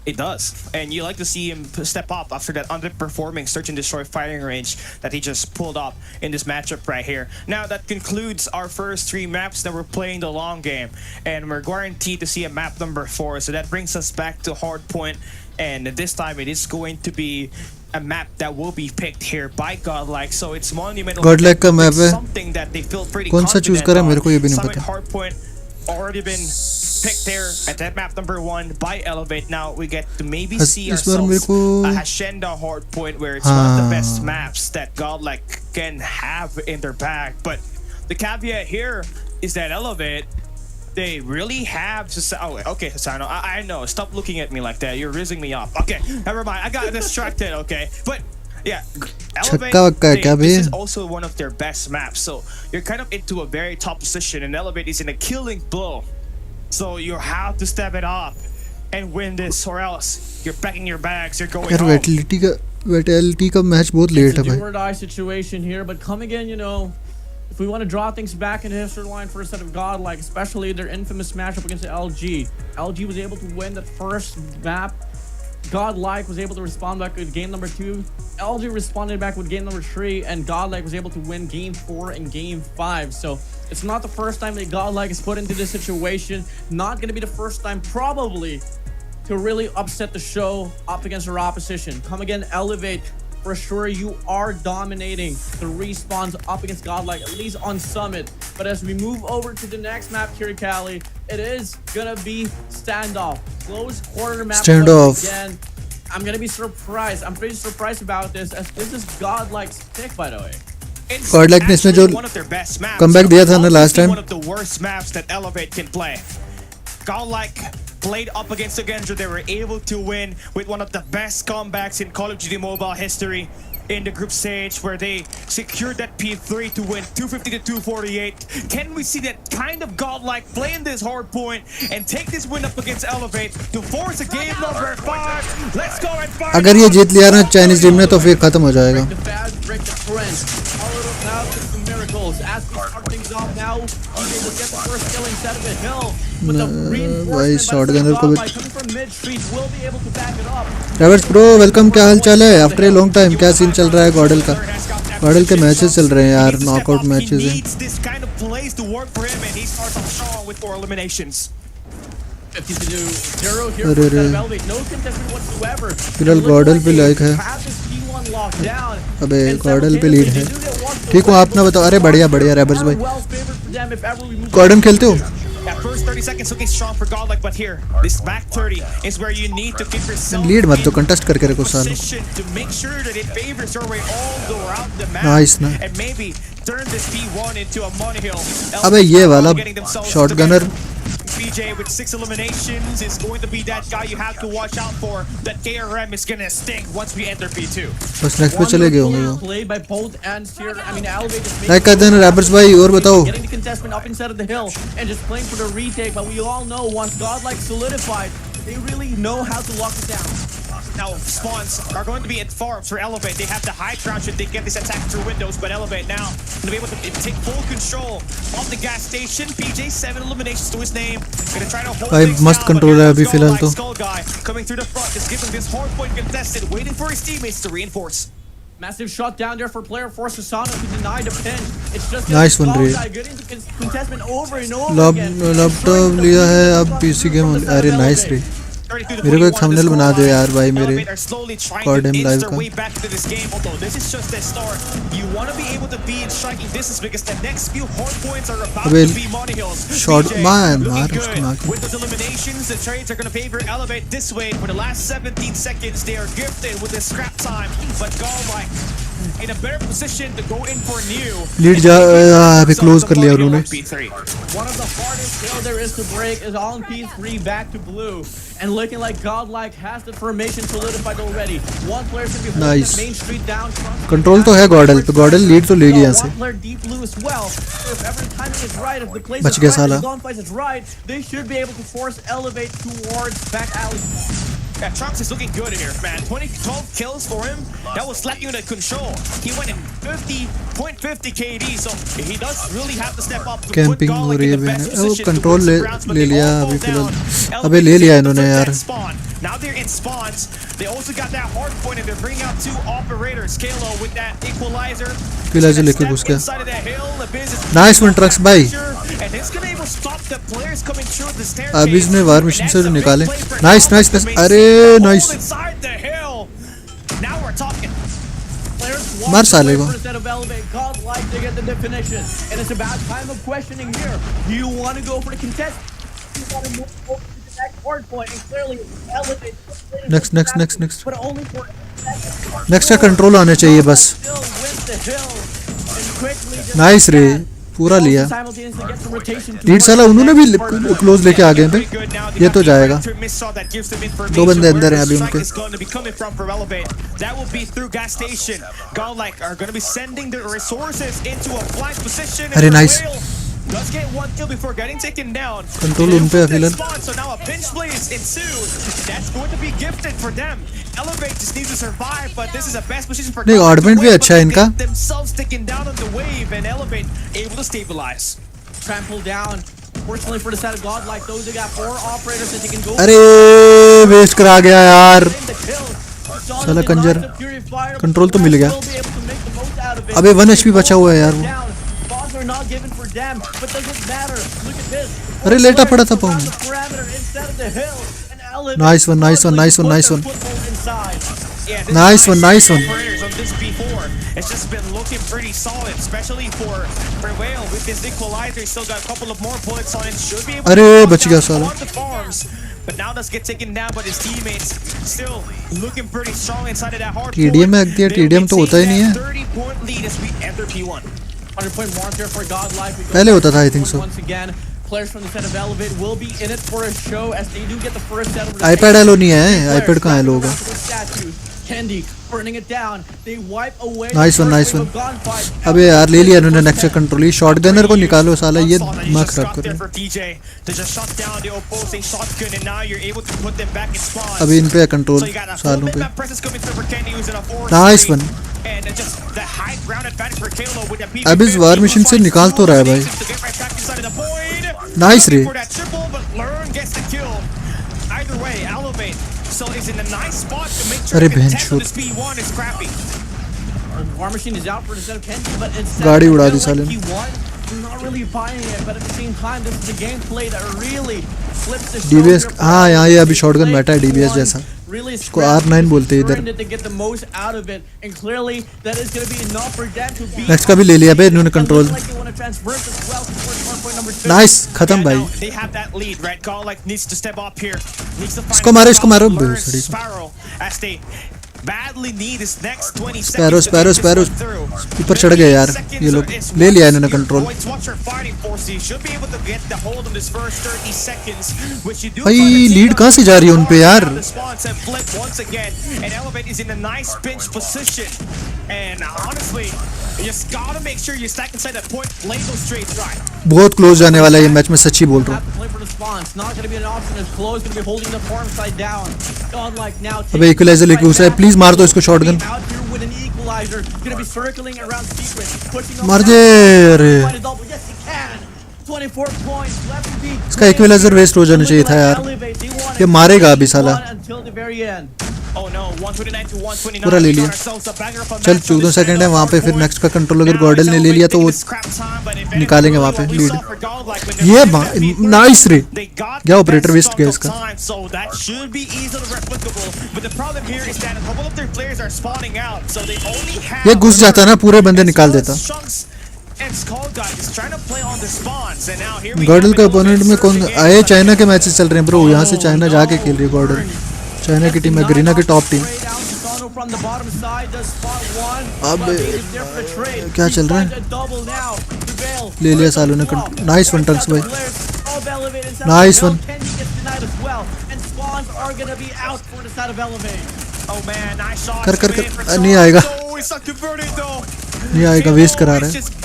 It does. And you like to see him step up after that underperforming search and destroy firing range that he just pulled up in this matchup right here. Now that concludes our first 3 maps that we're playing the long game. And we're guaranteed to see a map number 4. So that brings us back to Hardpoint. And this time it is going to be a map that will be picked here by Godlike. So it's monumental. Godlike का map है. Something that they feel pretty कौन सा choose करा मेरे को ये भी नहीं पता. Hardpoint already been picked there at that map number 1 by Elevate. Now we get to maybe see ourselves a Hacienda Hardpoint where it's one of the best maps that Godlike can have in their bag. But the caveat here is that Elevate, they really have to. Oh, okay, Hasano, I know. Stop looking at me like that. You're rizzing me up. Okay, never mind. I got distracted. Okay, but yeah, Elevate, this is also one of their best maps. So you're kind of into a very top position, and Elevate is in a killing blow. So you have to step it up and win this, or else you're packing your bags. You're going home. Vitality का match बहुत late है भाई. It's a do or die situation here, but come again, you know. If we want to draw things back in the history line for a set of Godlike, especially their infamous matchup against the LG. LG was able to win that first map. Godlike was able to respond back with game number 2. LG responded back with game number 3, and Godlike was able to win game 4 and game 5. So it's not the first time that Godlike is put into this situation. Not going to be the first time, probably, to really upset the show up against our opposition. Come again, Elevate. For sure, you are dominating the respawns up against Godlike, at least on Summit. But as we move over to the next map here, Cali, it is gonna be standoff. Close quarter map standoff again. I'm gonna be surprised. I'm pretty surprised about this, as this is Godlike's pick, by the way. Godlike ने इसमें जो comeback दिया था ना last time. One of the worst maps that Elevate can play. Godlike played up against the Genja. They were able to win with one of the best comebacks in COD Mobile history in the group stage, where they secured that P3 to win 250 to 248. Can we see that kind of Godlike playing this hard point and take this win up against Elevate to force a game number 5? Let's go and find. अगर ये जीत लिया ना Chinese team ने तो फिर खत्म हो जाएगा. भाई शॉटगनर को ट्रैवर्स प्रो वेलकम. क्या हाल चाल है आफ्टर ए लॉन्ग टाइम? क्या सीन चल रहा है गॉडल का? गॉडल के मैचेस चल रहे हैं यार, नॉकआउट मैचेस हैं. फिलहाल गॉडल पे लाइक है. अबे गॉडल पे लीड है. ठीक हो आप ना बताओ. अरे बढ़िया बढ़िया रेबर्स भाई. कॉडम खेलते हो? First 30 seconds looking strong for Godlike, but here, this back 30 is where you need to keep yourself lead मत तो कंटेस्ट करके रखो साल. to make sure that it favors your way all throughout the map. Nice ना. And maybe turn this P1 into a monohill. अबे ये वाला शॉटगनर PJ with 6 eliminations is going to be that guy you have to watch out for. That KRM is gonna stink once we enter P2. बस next पे चले गए होंगे वो. Played by both ends here. I mean, Elevate just like कर देना rappers भाई. और बताओ. Getting the contestant up inside of the hill and just playing for the retake. But we all know once Godlike solidified, they really know how to lock it down. Now spawns are going to be at farms for Elevate. They have the high ground should they get this attack through windows, but Elevate now going to be able to take full control of the gas station. PJ 7 eliminations to his name. Going to try to hold things must down, control है अभी फिलहाल तो. Skull guy coming through the front, just giving this hard point contested, waiting for his teammates to reinforce. Massive shot down there for player force Asano to deny the pin. It's just nice one, Ray. getting the contestant over and over again. Laptop लिया है अब PC game. अरे nice रे. मेरे को एक thumbnail बना दो यार भाई मेरे Codm लाइव का. अबे शॉट मैन मार उसको मार. With those eliminations, the trades are going to favor Elevate this way. For the last 17 seconds, they are gifted with the scrap time. But Godlike in a better position to go in for new. Lead जा अभी close कर लिया उन्होंने. One of the hardest kill there is to break is on P3 back to blue. And looking like Godlike has the formation solidified already. One player should be holding the main street down. Control तो है गॉडल पे. गॉडल lead तो लेगी यहाँ से. One player deep blue as well. If every timing is right, if the place बच गया साला. is right, they should be able to force Elevate towards back alley. Yeah, Trunks is looking good here, man. 12 kills for him. That was slapping you into control. He went in 50 0.50 KD, so he does really have to step up to put camping GodL हो in रही है the best वो position to control win ले some rounds, but ले they लिया all अभी fall down. फिलहाल। LV अबे ले लिया इन्होंने flip यार। that spawn. Now they're in spawns. They also got that hard point and they're bringing out two operators. Kalo with that equalizer. Equalizer लेके घुस गया। Inside of that hill, the Biz is Nice one, Trucks भाई। and it's gonna able to stop the players coming through the staircase. अब इसने वार mission से And that's a निकाले। big play for Nice, GodL nice, to nice। make अरे the nice। hold inside the hill. Now we're talking. मार साले को। Instead of elevate, God like to get the definition, and it's about time of questioning here. Do you want to go for the contest? Do you want to move over to the next hard point and clearly elevate? Next। But only for next का control आने चाहिए बस। still wins the hill and quickly just nice रे, पूरा लिया। simultaneously get some rotation to lead साला उन्होंने भी क्लोज लेके आ गए हैं Pretty पे। good now. ये तो जाएगा। दो बंदे अंदर हैं अभी उनके। That will be through gas station. Godlike are going to be sending their resources into a flank position. अरे nice। Does get one kill before getting taken down. Control उन पे है फिलहाल। So now a pinch plays ensues. That's going to be gifted for them. Elevate just needs to survive, but this is a best position for नहीं, Godlike to Oddment भी win, अच्छा है but इनका। they themselves taken down on the wave and Elevate able to stabilize. trample down. Fortunately for the side of Godlike, those who got 4 operators that they can go अरे waste करा गया यार। in the kill. साला Kanjar. Purifier, but control तो मिल गया। will be able to make the most out of it. अबे 1 HP बचा हुआ है यार वो। Down. Spawns are not given for them, but doesn't matter. Look at this. अरे लेटा पड़ा था Around पाऊँ। the perimeter instead of the hill. And Elevate Nice one, nice one, nice one, nice one। put the foothold inside. Yeah, this Nice is one, nice one। operators on this before. It's just been looking pretty solid, especially for Prevail with his equalizer. He's still got a couple of more bullets on it. Should be able अरे, to knock बच गया down साला। on the farms. But now does get taken down by his teammates. Still looking pretty strong inside of that hard TDM में point. अगली है, They'll TDM तो होता ही maintain नहीं है। that 30-point lead as we enter P1. 100-point mark here for Godlike. We go पहले back होता था, I to think so। once again. Players from the set of Elevate will be in it for a show as they do get the first set of iPad allow नहीं है, iPad कहाँ है लोगों का। Candy burning it down. They wipe away. Nice one, the nice first one। wave of gunfight. अबे यार ले लिया इन्होंने नेक्स्ट का कंट्रोल। ये शॉटगनर को निकालो साला, ये दिमाग खराब कर रहे हैं। for DJ to just shut down the opposing shotgun, and now you're able to put them back in spawn. अभी इन पे है control So you got a full सालों पे। mid-map presence coming through for Kenny, who's in a 4-3. Nice one। And just the high ground advantage for Kalo with that अब इस वार mission से निकाल तो रहा है भाई। to get right back inside of the void. Nice रे। For that triple, but Learn gets the kill. Either way, Elevate still is in a nice spot to make sure अरे they can बहन tackle चोद। this P1 is crappy. War Machine is out for the set of Kenji, but instead गाड़ी of उड़ा दी feeling साले like ने। he won, I'm not really buying it, but at the same time, this is a gameplay that really flips the DBS show. हाँ यहाँ ये अभी shotgun बैठा है DBS जैसा। Really इसको R9 बोलते हैं इधर। to get the most out of it, and clearly that is going to be enough for them to beat. Next का भी ले लिया बे इन्होंने control. Like they want to transverse as well towards hardpoint number 2. Nice, खत्म Yeah, भाई। now they have that lead, right? Godlike needs to step up here. Needs to find इसको मारो, इसको मारो। Learn सड़ी को। Sparrow as they badly need his next 20 Sparrow, seconds to get this Sparrow, one through. ऊपर चढ़ गए यार 30 seconds ये लोग। is ले लिया इन्होंने what your control. points, what you're fighting for, so you should be able to get the hold of this first 30 seconds, which you do भाई, find a team lead that कहाँ से जा रही है उन पे यार? the spawns and flip once again, and Elevate is in a nice pinch position. And honestly, you just gotta make sure you stack inside that point, play those trades right. बहुत close जाने वाला है ये match, मैं सच्ची बोल रहा Have हूँ। to play for the spawn. It's not going to be an option as Close going to be holding the farm side down. Godlike now. अबे इक्वलाइजर लेके घुसा है, प्लीज मार दो इसको shotgun. Out here with an equalizer, going to be circling around secret, pushing मार दे अरे। Find a double. Yes, he can. 24 points left to be. इसका इक्वलाइजर वेस्ट हो जाना चाहिए था यार। ये मारेगा अभी साला। Until the very end. Oh no, 129 to 129. पूरा ले लिया। चल 14 सेकंड है वहाँ पे, फिर नेक्स्ट का कंट्रोल अगर गॉडल ने ले लिया तो वो निकालेंगे वहाँ पे लीड। ये नाइस रे, क्या ऑपरेटर वेस्ट किया इसका। ये घुस जाता ना पूरे बंदे निकाल देता। गॉडल का ओपोनेंट में कौन आए? चाइना के मैचेस चल रहे हैं ब्रो, यहाँ से चाइना जाके खेल रही है गॉडल। चाइना की टीम है, गरीना की टॉप टीम। अब क्या चल रहा है? ले लिया सालों ने। नाइस वन टंक्स भाई, नाइस वन। कर कर कर नहीं आएगा, नहीं आएगा, वेस्ट करा रहा है।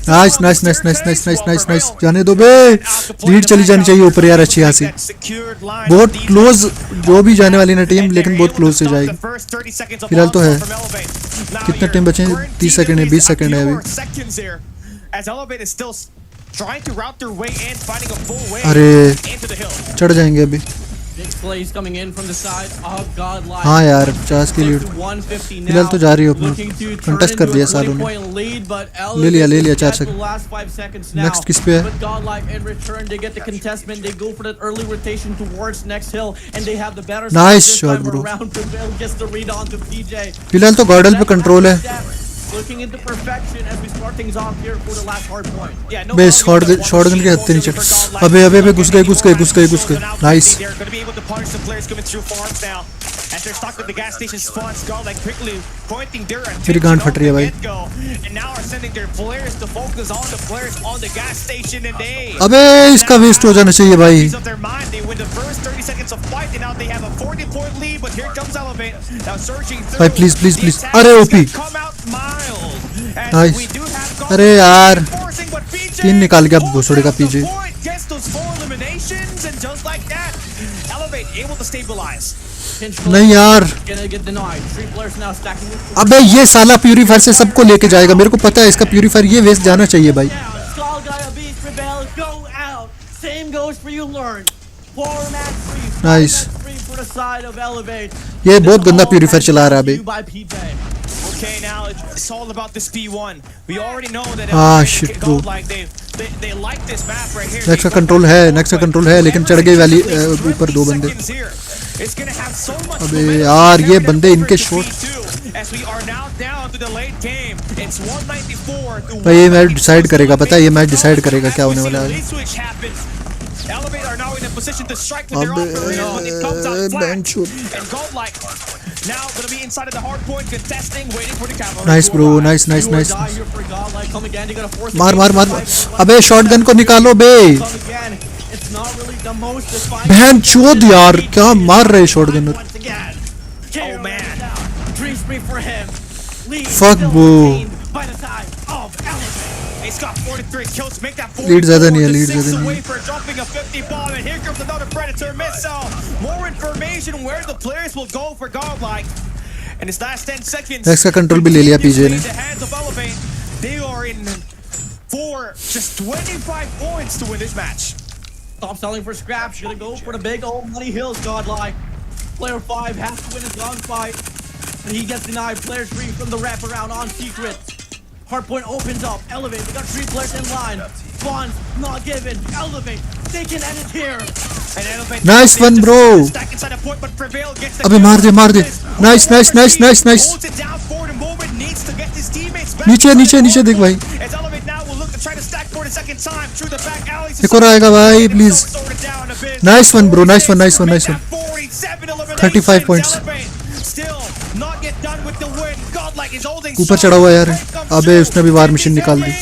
Nice nice nice nice nice nice nice nice, जाने दो बे। लीड चली जानी चाहिए ऊपर यार अच्छी खासी। बहुत क्लोज जो भी जाने वाली ना टीम, लेकिन बहुत क्लोज से जाएगी। फिलहाल तो है। कितने टाइम बचे हैं? 30 सेकंड है, 20 सेकंड है अभी। As Elevate is still trying to route their way in, finding a full way अरे into the hill. चढ़ जाएंगे अभी। Big plays coming in from the side of GodL. हाँ यार 50 की लीड फिलहाल तो जा रही हो अपना कंटेस्ट कर दिया सालों ने ले लिया 4 सेकंड नेक्स्ट किस पे है नाइस शॉट ब्रो फिलहाल तो गॉडल पे कंट्रोल है Looking into perfection as we start things off here for the last hard point. Yeah, no bay longer shotgun के हत्थे नीचे अबे घुस गए nice they're going to be able to punish the players coming through farms now. As they're stuck with the gas station spawns, GodL quickly pointing their मेरी attention गांड on फट रही है the भाई get-go, and now are sending their players to focus on the players on the gas station, and they अबे इसका waste हो जाना चाहिए भाई of their mind. They win the first 30 seconds of fight, and now they have a 40-point lead. But here comes Elevate now surging through. भाई please The attack अरे is OP gonna come out mild. As Nice. we do have GodL अरे यार reinforcing, but PJ 3 निकाल गया भोसड़ी का opens PJ the point, gets those 4 eliminations, and just like that, Elevate able to stabilize. नहीं यार Gonna get denied. 3 players now stacking with अबे ये साला प्यूरीफायर से सबको लेके जाएगा मेरे को पता है इसका प्यूरीफायर ये वेस्ट जाना चाहिए भाई down. Skull guy, a beast rebel, go out. Same goes for you, learn. 4 match free. Nice. 5 match free for the side of Elevate. ये बहुत गंदा प्यूरीफायर चला रहा है अभी By PJ. Okay, now it's all about this P1. We already know that Ah, Elevate shit, and bro. GodL, they like this map right here. Next का control है लेकिन चढ़ गई वाली ऊपर 2 बंदे It's gonna have so much अबे momentum यार to ये carry बंदे them इनके over to shot P2, as we are now down to the late game. It's 194 to भाई ये मैच 194. डिसाइड करेगा पता है ये मैच डिसाइड करेगा क्या होने वाला है Lead switch happens. Elevate are now in a position to strike with their operators, but it comes out अबे flat. Bench And GodL now gonna be inside of the hard point, contesting, waiting for the cavalry. Nice to bro arrive. Nice You or die here for GodL. Come again, you're gonna force मार अबे shotgun को निकालो बे Come again. It's not really the most defining. बहन चोद यार क्या मार रहे shotgun Once again. Oh, man. Dream spree for him. Lead Fuck, still bro. retained by the side of Elevate. He's got 43 kills to make that 44. Lead ज़्यादा नहीं है, just lead 6 ज़्यादा नहीं away है। for dropping a 50 bomb, and here comes another Predator missile. More information where the players will go for GodL. And his last 10 seconds. Next का control भी ले लिया पीजे ने in the hands of Elevate. They are in for just 25 points to win this match. Stop selling for scraps. You're gonna go for the big old money hills, GodL. Player 5 has to win his gunfight. But he gets denied. Player 3 from the wraparound on secret. Hardpoint opens up. Elevate. We got 3 players in line. Spawns not given. Elevate. They can end it here. And Elevate Nice one, bro. Stack inside a point, but Prevail gets the अबे kill. मार दे nice Holds it down for the moment. Needs to get his teammates back. नीचे देख भाई As Elevate now will look to try to stack for the second time through the back alleys. एक और आएगा भाई please nice one bro nice one 35 points. ऊपर चढ़ा हुआ यार अबे उसने भी वार मशीन निकाल दी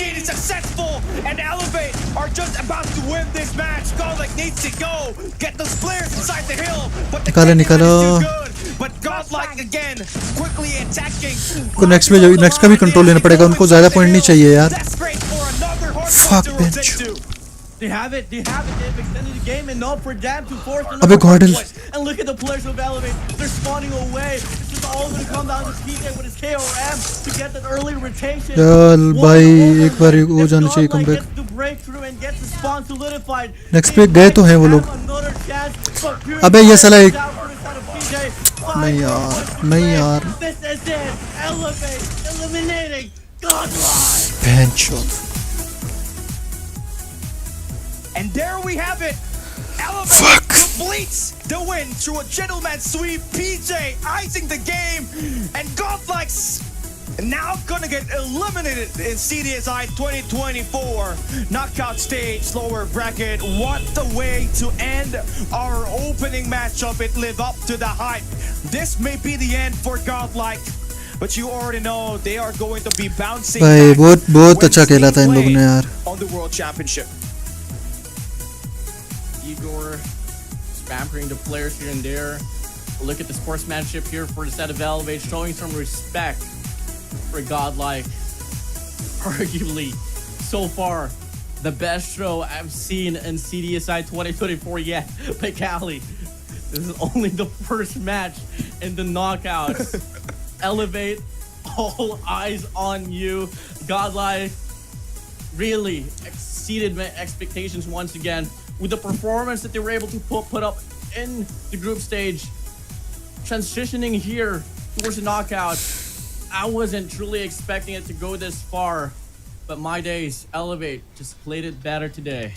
निकालो को नेक्स्ट का भी कंट्रोल लेना पड़ेगा उनको ज्यादा पॉइंट नहीं चाहिए यार Fuck, bitch. They have it. They've extended the game enough for them to force another अबे GodL. point. And look at the players of Elevate. They're spawning away. It's just all going to come down to PJ with his KOM to get that early rotation. चल भाई एक बार हो जाना चाहिए GodL comeback gets to break through and gets the spawn solidified. Next पे गए तो हैं वो लोग Another chance, but Fury अबे ये साला एक down for the side of PJ. नहीं यार This is it. Elevate eliminating GodL. Bench And there we have it. Elevate completes the win through a gentleman sweep. PJ icing the game, and GodL's now gonna get eliminated in CDSI 2024 knockout stage lower bracket. What a way to end our opening matchup. It lived up to the hype. This may be the end for GodL, but you already know they are going to be bouncing भाई back बहुत when अच्छा खेला था इन they लोगों ने यार on the World Championship. Igor spampering the players here and there. Look at the sportsmanship here for the set of Elevate, showing some respect for GodL. Arguably, so far, the best show I've seen in CDSI 2024 yet by Cali. This is only the first match in the knockouts. Elevate all eyes on you. GodL really exceeded my expectations once again with the performance that they were able to put up in the group stage. Transitioning here towards the knockout, I wasn't truly expecting it to go this far, but my days, Elevate just played it better today.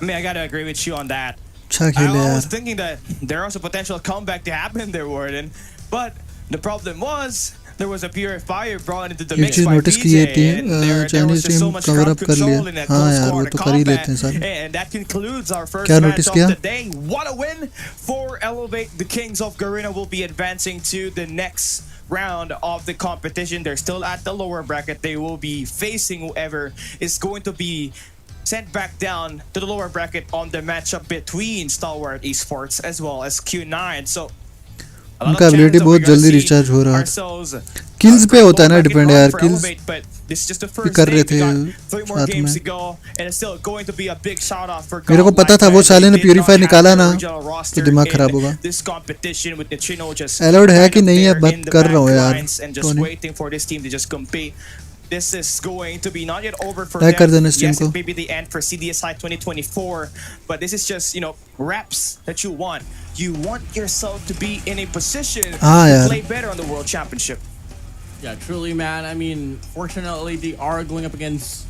I mean, I gotta agree with you on that. अच्छा खेले I was यार. thinking that there was a potential comeback to happen there, Warden, but the problem was there was a purifier brought into the एक mix चीज by notice की ये VJ, team and there Chinese was just so team much cover crowd up कर control in लिया. a हाँ close यार वो quarter तो कर ही लेते हैं combat, सारे. and that concludes our first क्या match notice of किया? the day. What a win for Elevate. The Kings of Garena will be advancing to the next round of the competition. They're still at the lower bracket. They will be facing whoever is going to be sent back down to the lower bracket on the matchup between Stalwart Esports as well as Q9. So a lot उनका of ability chances that बहुत we're gonna जल्दी see recharge हो रहा है. ourselves Kills पे होता है ना bracket depend run यार. for Kills Elevate, but this is just the भी first कर day. रहे We थे got 3 more साथ games में. to go, and it's still going to be a big shout out for मेरे को GodL पता था वो as साले they ने did purify not have निकाला their ना, original तो roster दिमाग in खराब होगा. this competition with Neutrino just Allowed है kind कि of नहीं है, there बात in the कर रहा हूँ यार, backgrounds and just Tony. waiting for this team to just compete. This is going to be not yet over for Like कर them. देना इस टीम Yes, को. it may be the end for CDSI 2024, but this is just, you know, reps that you want. You want yourself to be in a position हाँ to यार. play better on the World Championship. Yeah, truly, man. I mean, fortunately, they are going up against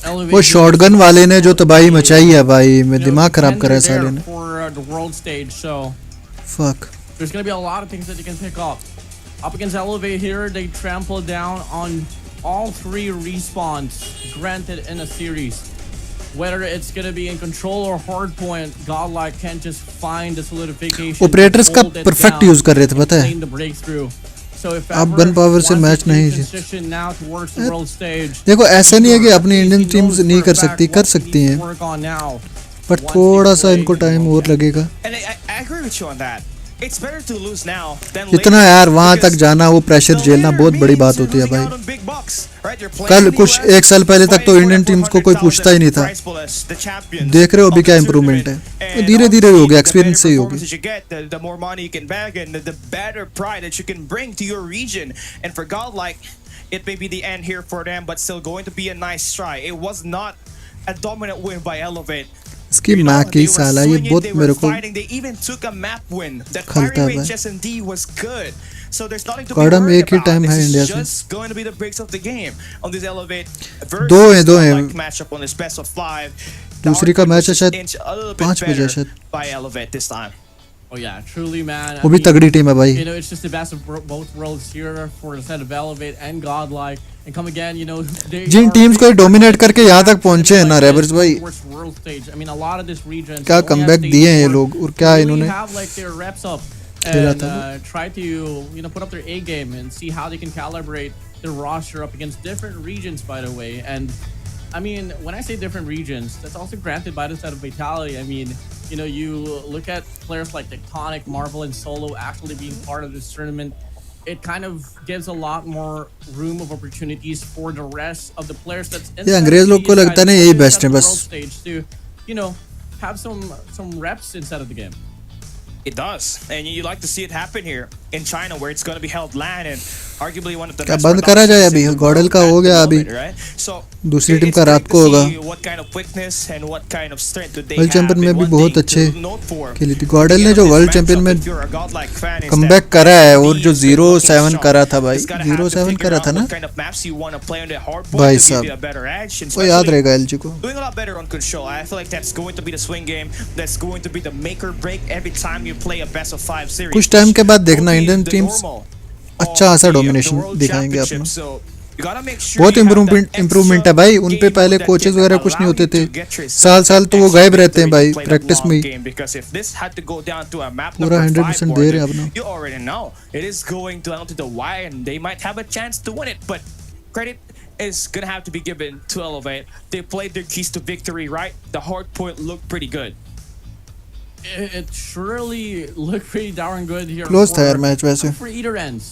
Elevate. वो shotgun वाले ने जो तबाही मचाई है भाई, मैं You know, दिमाग खराब करा है contender साले there ने. for the world stage. So Fuck. there's gonna be a lot of things that they can pick up. Up against Elevate here, they trample down on all 3 respawns granted in a series. Whether it's gonna be in control or hardpoint, GodL can't just find the solidification. Operators का hold it perfect down use कर रहे थे, and पता है? obtain the breakthrough. So if आप ever gun power से wants match to नहीं transition now towards the world stage, देखो ऐसा नहीं है कि अपनी he Indian knows teams for नहीं a कर fact सकती, what कर he सकती needs हैं, to work on now. But once थोड़ा they सा play इनको the टाइम world और लगेगा. And I agree with you on that. It's better to lose now than इतना later, यार वहां because तक जाना, वो प्रेशर the झेलना later बहुत बड़ी means बात you're होती है losing भाई. out on big bucks, right? You're playing कल in the कुछ US, एक साल पहले तक तो fighting इंडियन for टीम्स को कोई पूछता ही नहीं था. prize pool as the champions देख रहे हो अभी of क्या the इम्प्रूवमेंट है. tournament. तो And धीरे धीरे हो obviously, गया, the एक्सपीरियंस से ही better होगी. performances you get, the more money you can bag and the better pride that you can bring to your region. And for GodL, it may be the end here for them, but still going to be a nice try. It was not a dominant win by Elevate. इसकी You know, Mac की they were साला ये swinging, बहुत they were मेरे को fighting, they even took a map win. That खलता firing है range भाई. S&D was good. So there's nothing to be Codm worried एक ही about. टाइम है This इंडिया is से. just going to be the breaks of the game on this Elevate दो हैं, versus दो हैं. like matchup on this best of 5. दूसरी का match है शायद Inch a little bit 5 बजे better शायद. by Elevate this time. Oh yeah, truly, man. वो भी तगड़ी टीम है भाई. You know, it's just the best of both worlds here for the set of Elevate and GodL. And come again, you know, they जिन are teams को really dominate करके यहाँ तक पहुंचे हैं ना like रेबर्स this भाई, towards world stage. I mean, a lot of this region. क्या कमबैक दिए हैं ये लोग, और क्या really इन्होंने have like their reps up खेला and था. try to, you know, put up their A game and see how they can calibrate their roster up against different regions, by the way. And I mean, when I say different regions, that's also granted by the set of Vitality. I mean, you know, you look at players like Tectonic, Marvel, and Solo actually being part of this tournament. It kind of gives a lot more room of opportunities for the rest of the players that's in ये अंग्रेज लोग को लगता है ना यही best है बस. stage to, you know, have some reps inside of the game. It does, and you like to see it happen here in China, where it's going to be held LAN and arguably one of the क्या best बंद करा जाए production अभी? in the GodL world का at हो the गया अभी. moment, right? So दूसरी टीम it's का great रात to को होगा. see what kind of quickness and what kind of strength that they world have. Champion में and भी one बहुत thing अच्छे to note for खेली थी. GodL ने जो this वर्ल्ड चैंपियन matchup, में if you're a GodL fan, is comeback that करा है, और जो he has been looking 0-7 strong. करा था भाई, He's gotta have to 0-7 figure करा out था ना what kind of maps you want to play on the hard point भाई to give साहब. you a better edge, and वो याद especially रहेगा एलजी को. doing a lot better on control. I feel like that's going to be the swing game. That's going to be the make or break every time you play a best of 5 series. कुछ time के बाद Will देखना be Indian the teams normal अच्छा of खासा the domination World दिखाएंगे Championship. अपना. So you gotta make sure बहुत you have that improvement है भाई. उन पे extra पहले game कोचेस that वगैरह can कुछ नहीं allow होते you थे. to get yourself साल साल तो वो extra गायब रहते हैं victory भाई to play that प्रैक्टिस में long he. game, because if this had to go down to a map पूरा number 5 100% दे रहे हैं board, अपना. you already know it is going down to the wire and they might have a chance to win it, but credit is gonna have to be given to Elevate. They played their keys to victory right. The hard point looked pretty good. It surely looked pretty darn good here. Close था यार match वैसे. For either ends,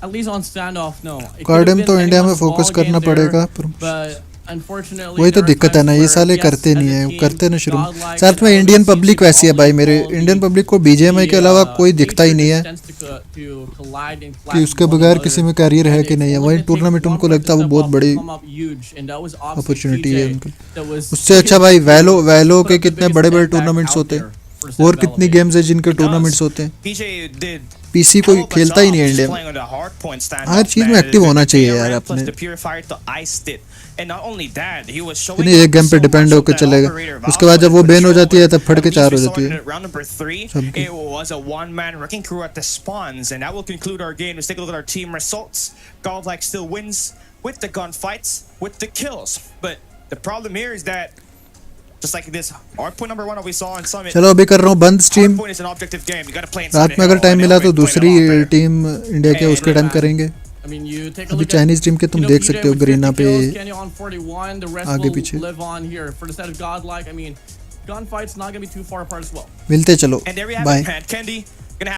at least on standoff, no. It could have Codm been तो India में anyone's focus ball करना game there, पड़ेगा. But unfortunately वही तो there are दिक्कत है ना, times ये where, साले yes, करते as a नहीं है, team, करते ना शुरू में। godlike साथ and में इंडियन LVC पब्लिक वैसी है भाई, मेरे all इंडियन the- पब्लिक को बीजेएमआई के अलावा कोई दिखता ही नहीं है tends to collide and कि clash उसके with one बगैर another. किसी में कैरियर है And कि if नहीं है। only वही they take टूर्नामेंट one उनको person लगता है वो step बहुत up बड़ी to come up huge, and that was obviously opportunity है TJ उनके। that was उससे अच्छा भाई वैलो put वैलो up के the कितने biggest बड़े बड़े impact टूर्नामेंट्स out होते हैं, there for Set और कितनी Elevate. गेम्स है जिनके टूर्नामेंट्स होते हैं। PJ did पीसी कोई खेलता ही नहीं है इंडिया में। हर चीज में एक्टिव होना चाहिए यार अपने। नहीं, एक गेम पे डिपेंड होकर चलेगा, उसके बाद जब वो बैन हो जाती है तब फट के 4 हो जाती है सबकी। It was a one-man wrecking crew at the spawns, and that will conclude our game. Let's take a look at our team results. Godlike still wins with the gunfights, with the kills. But the problem here is that, just like this, our point number 1 that we saw in Summit, चलो अभी कर रहा हूँ बंद stream. hardpoint is an objective game. You gotta play inside रात the में अगर hill, time and मिला तो Elevate played दूसरी a lot better. Team India के उसके टाइम करेंगे। I mean, you take a अभी look चाइनीज at, टीम के तुम you know, देख PJ सकते हो with गरीना 50 पे kills, Kenny on 41, the rest आगे will पीछे। live on here. For the set of Godlike, I mean, gunfight's not gonna be too far apart as well. मिलते चलो, And there we have bye. it, man. Kendi,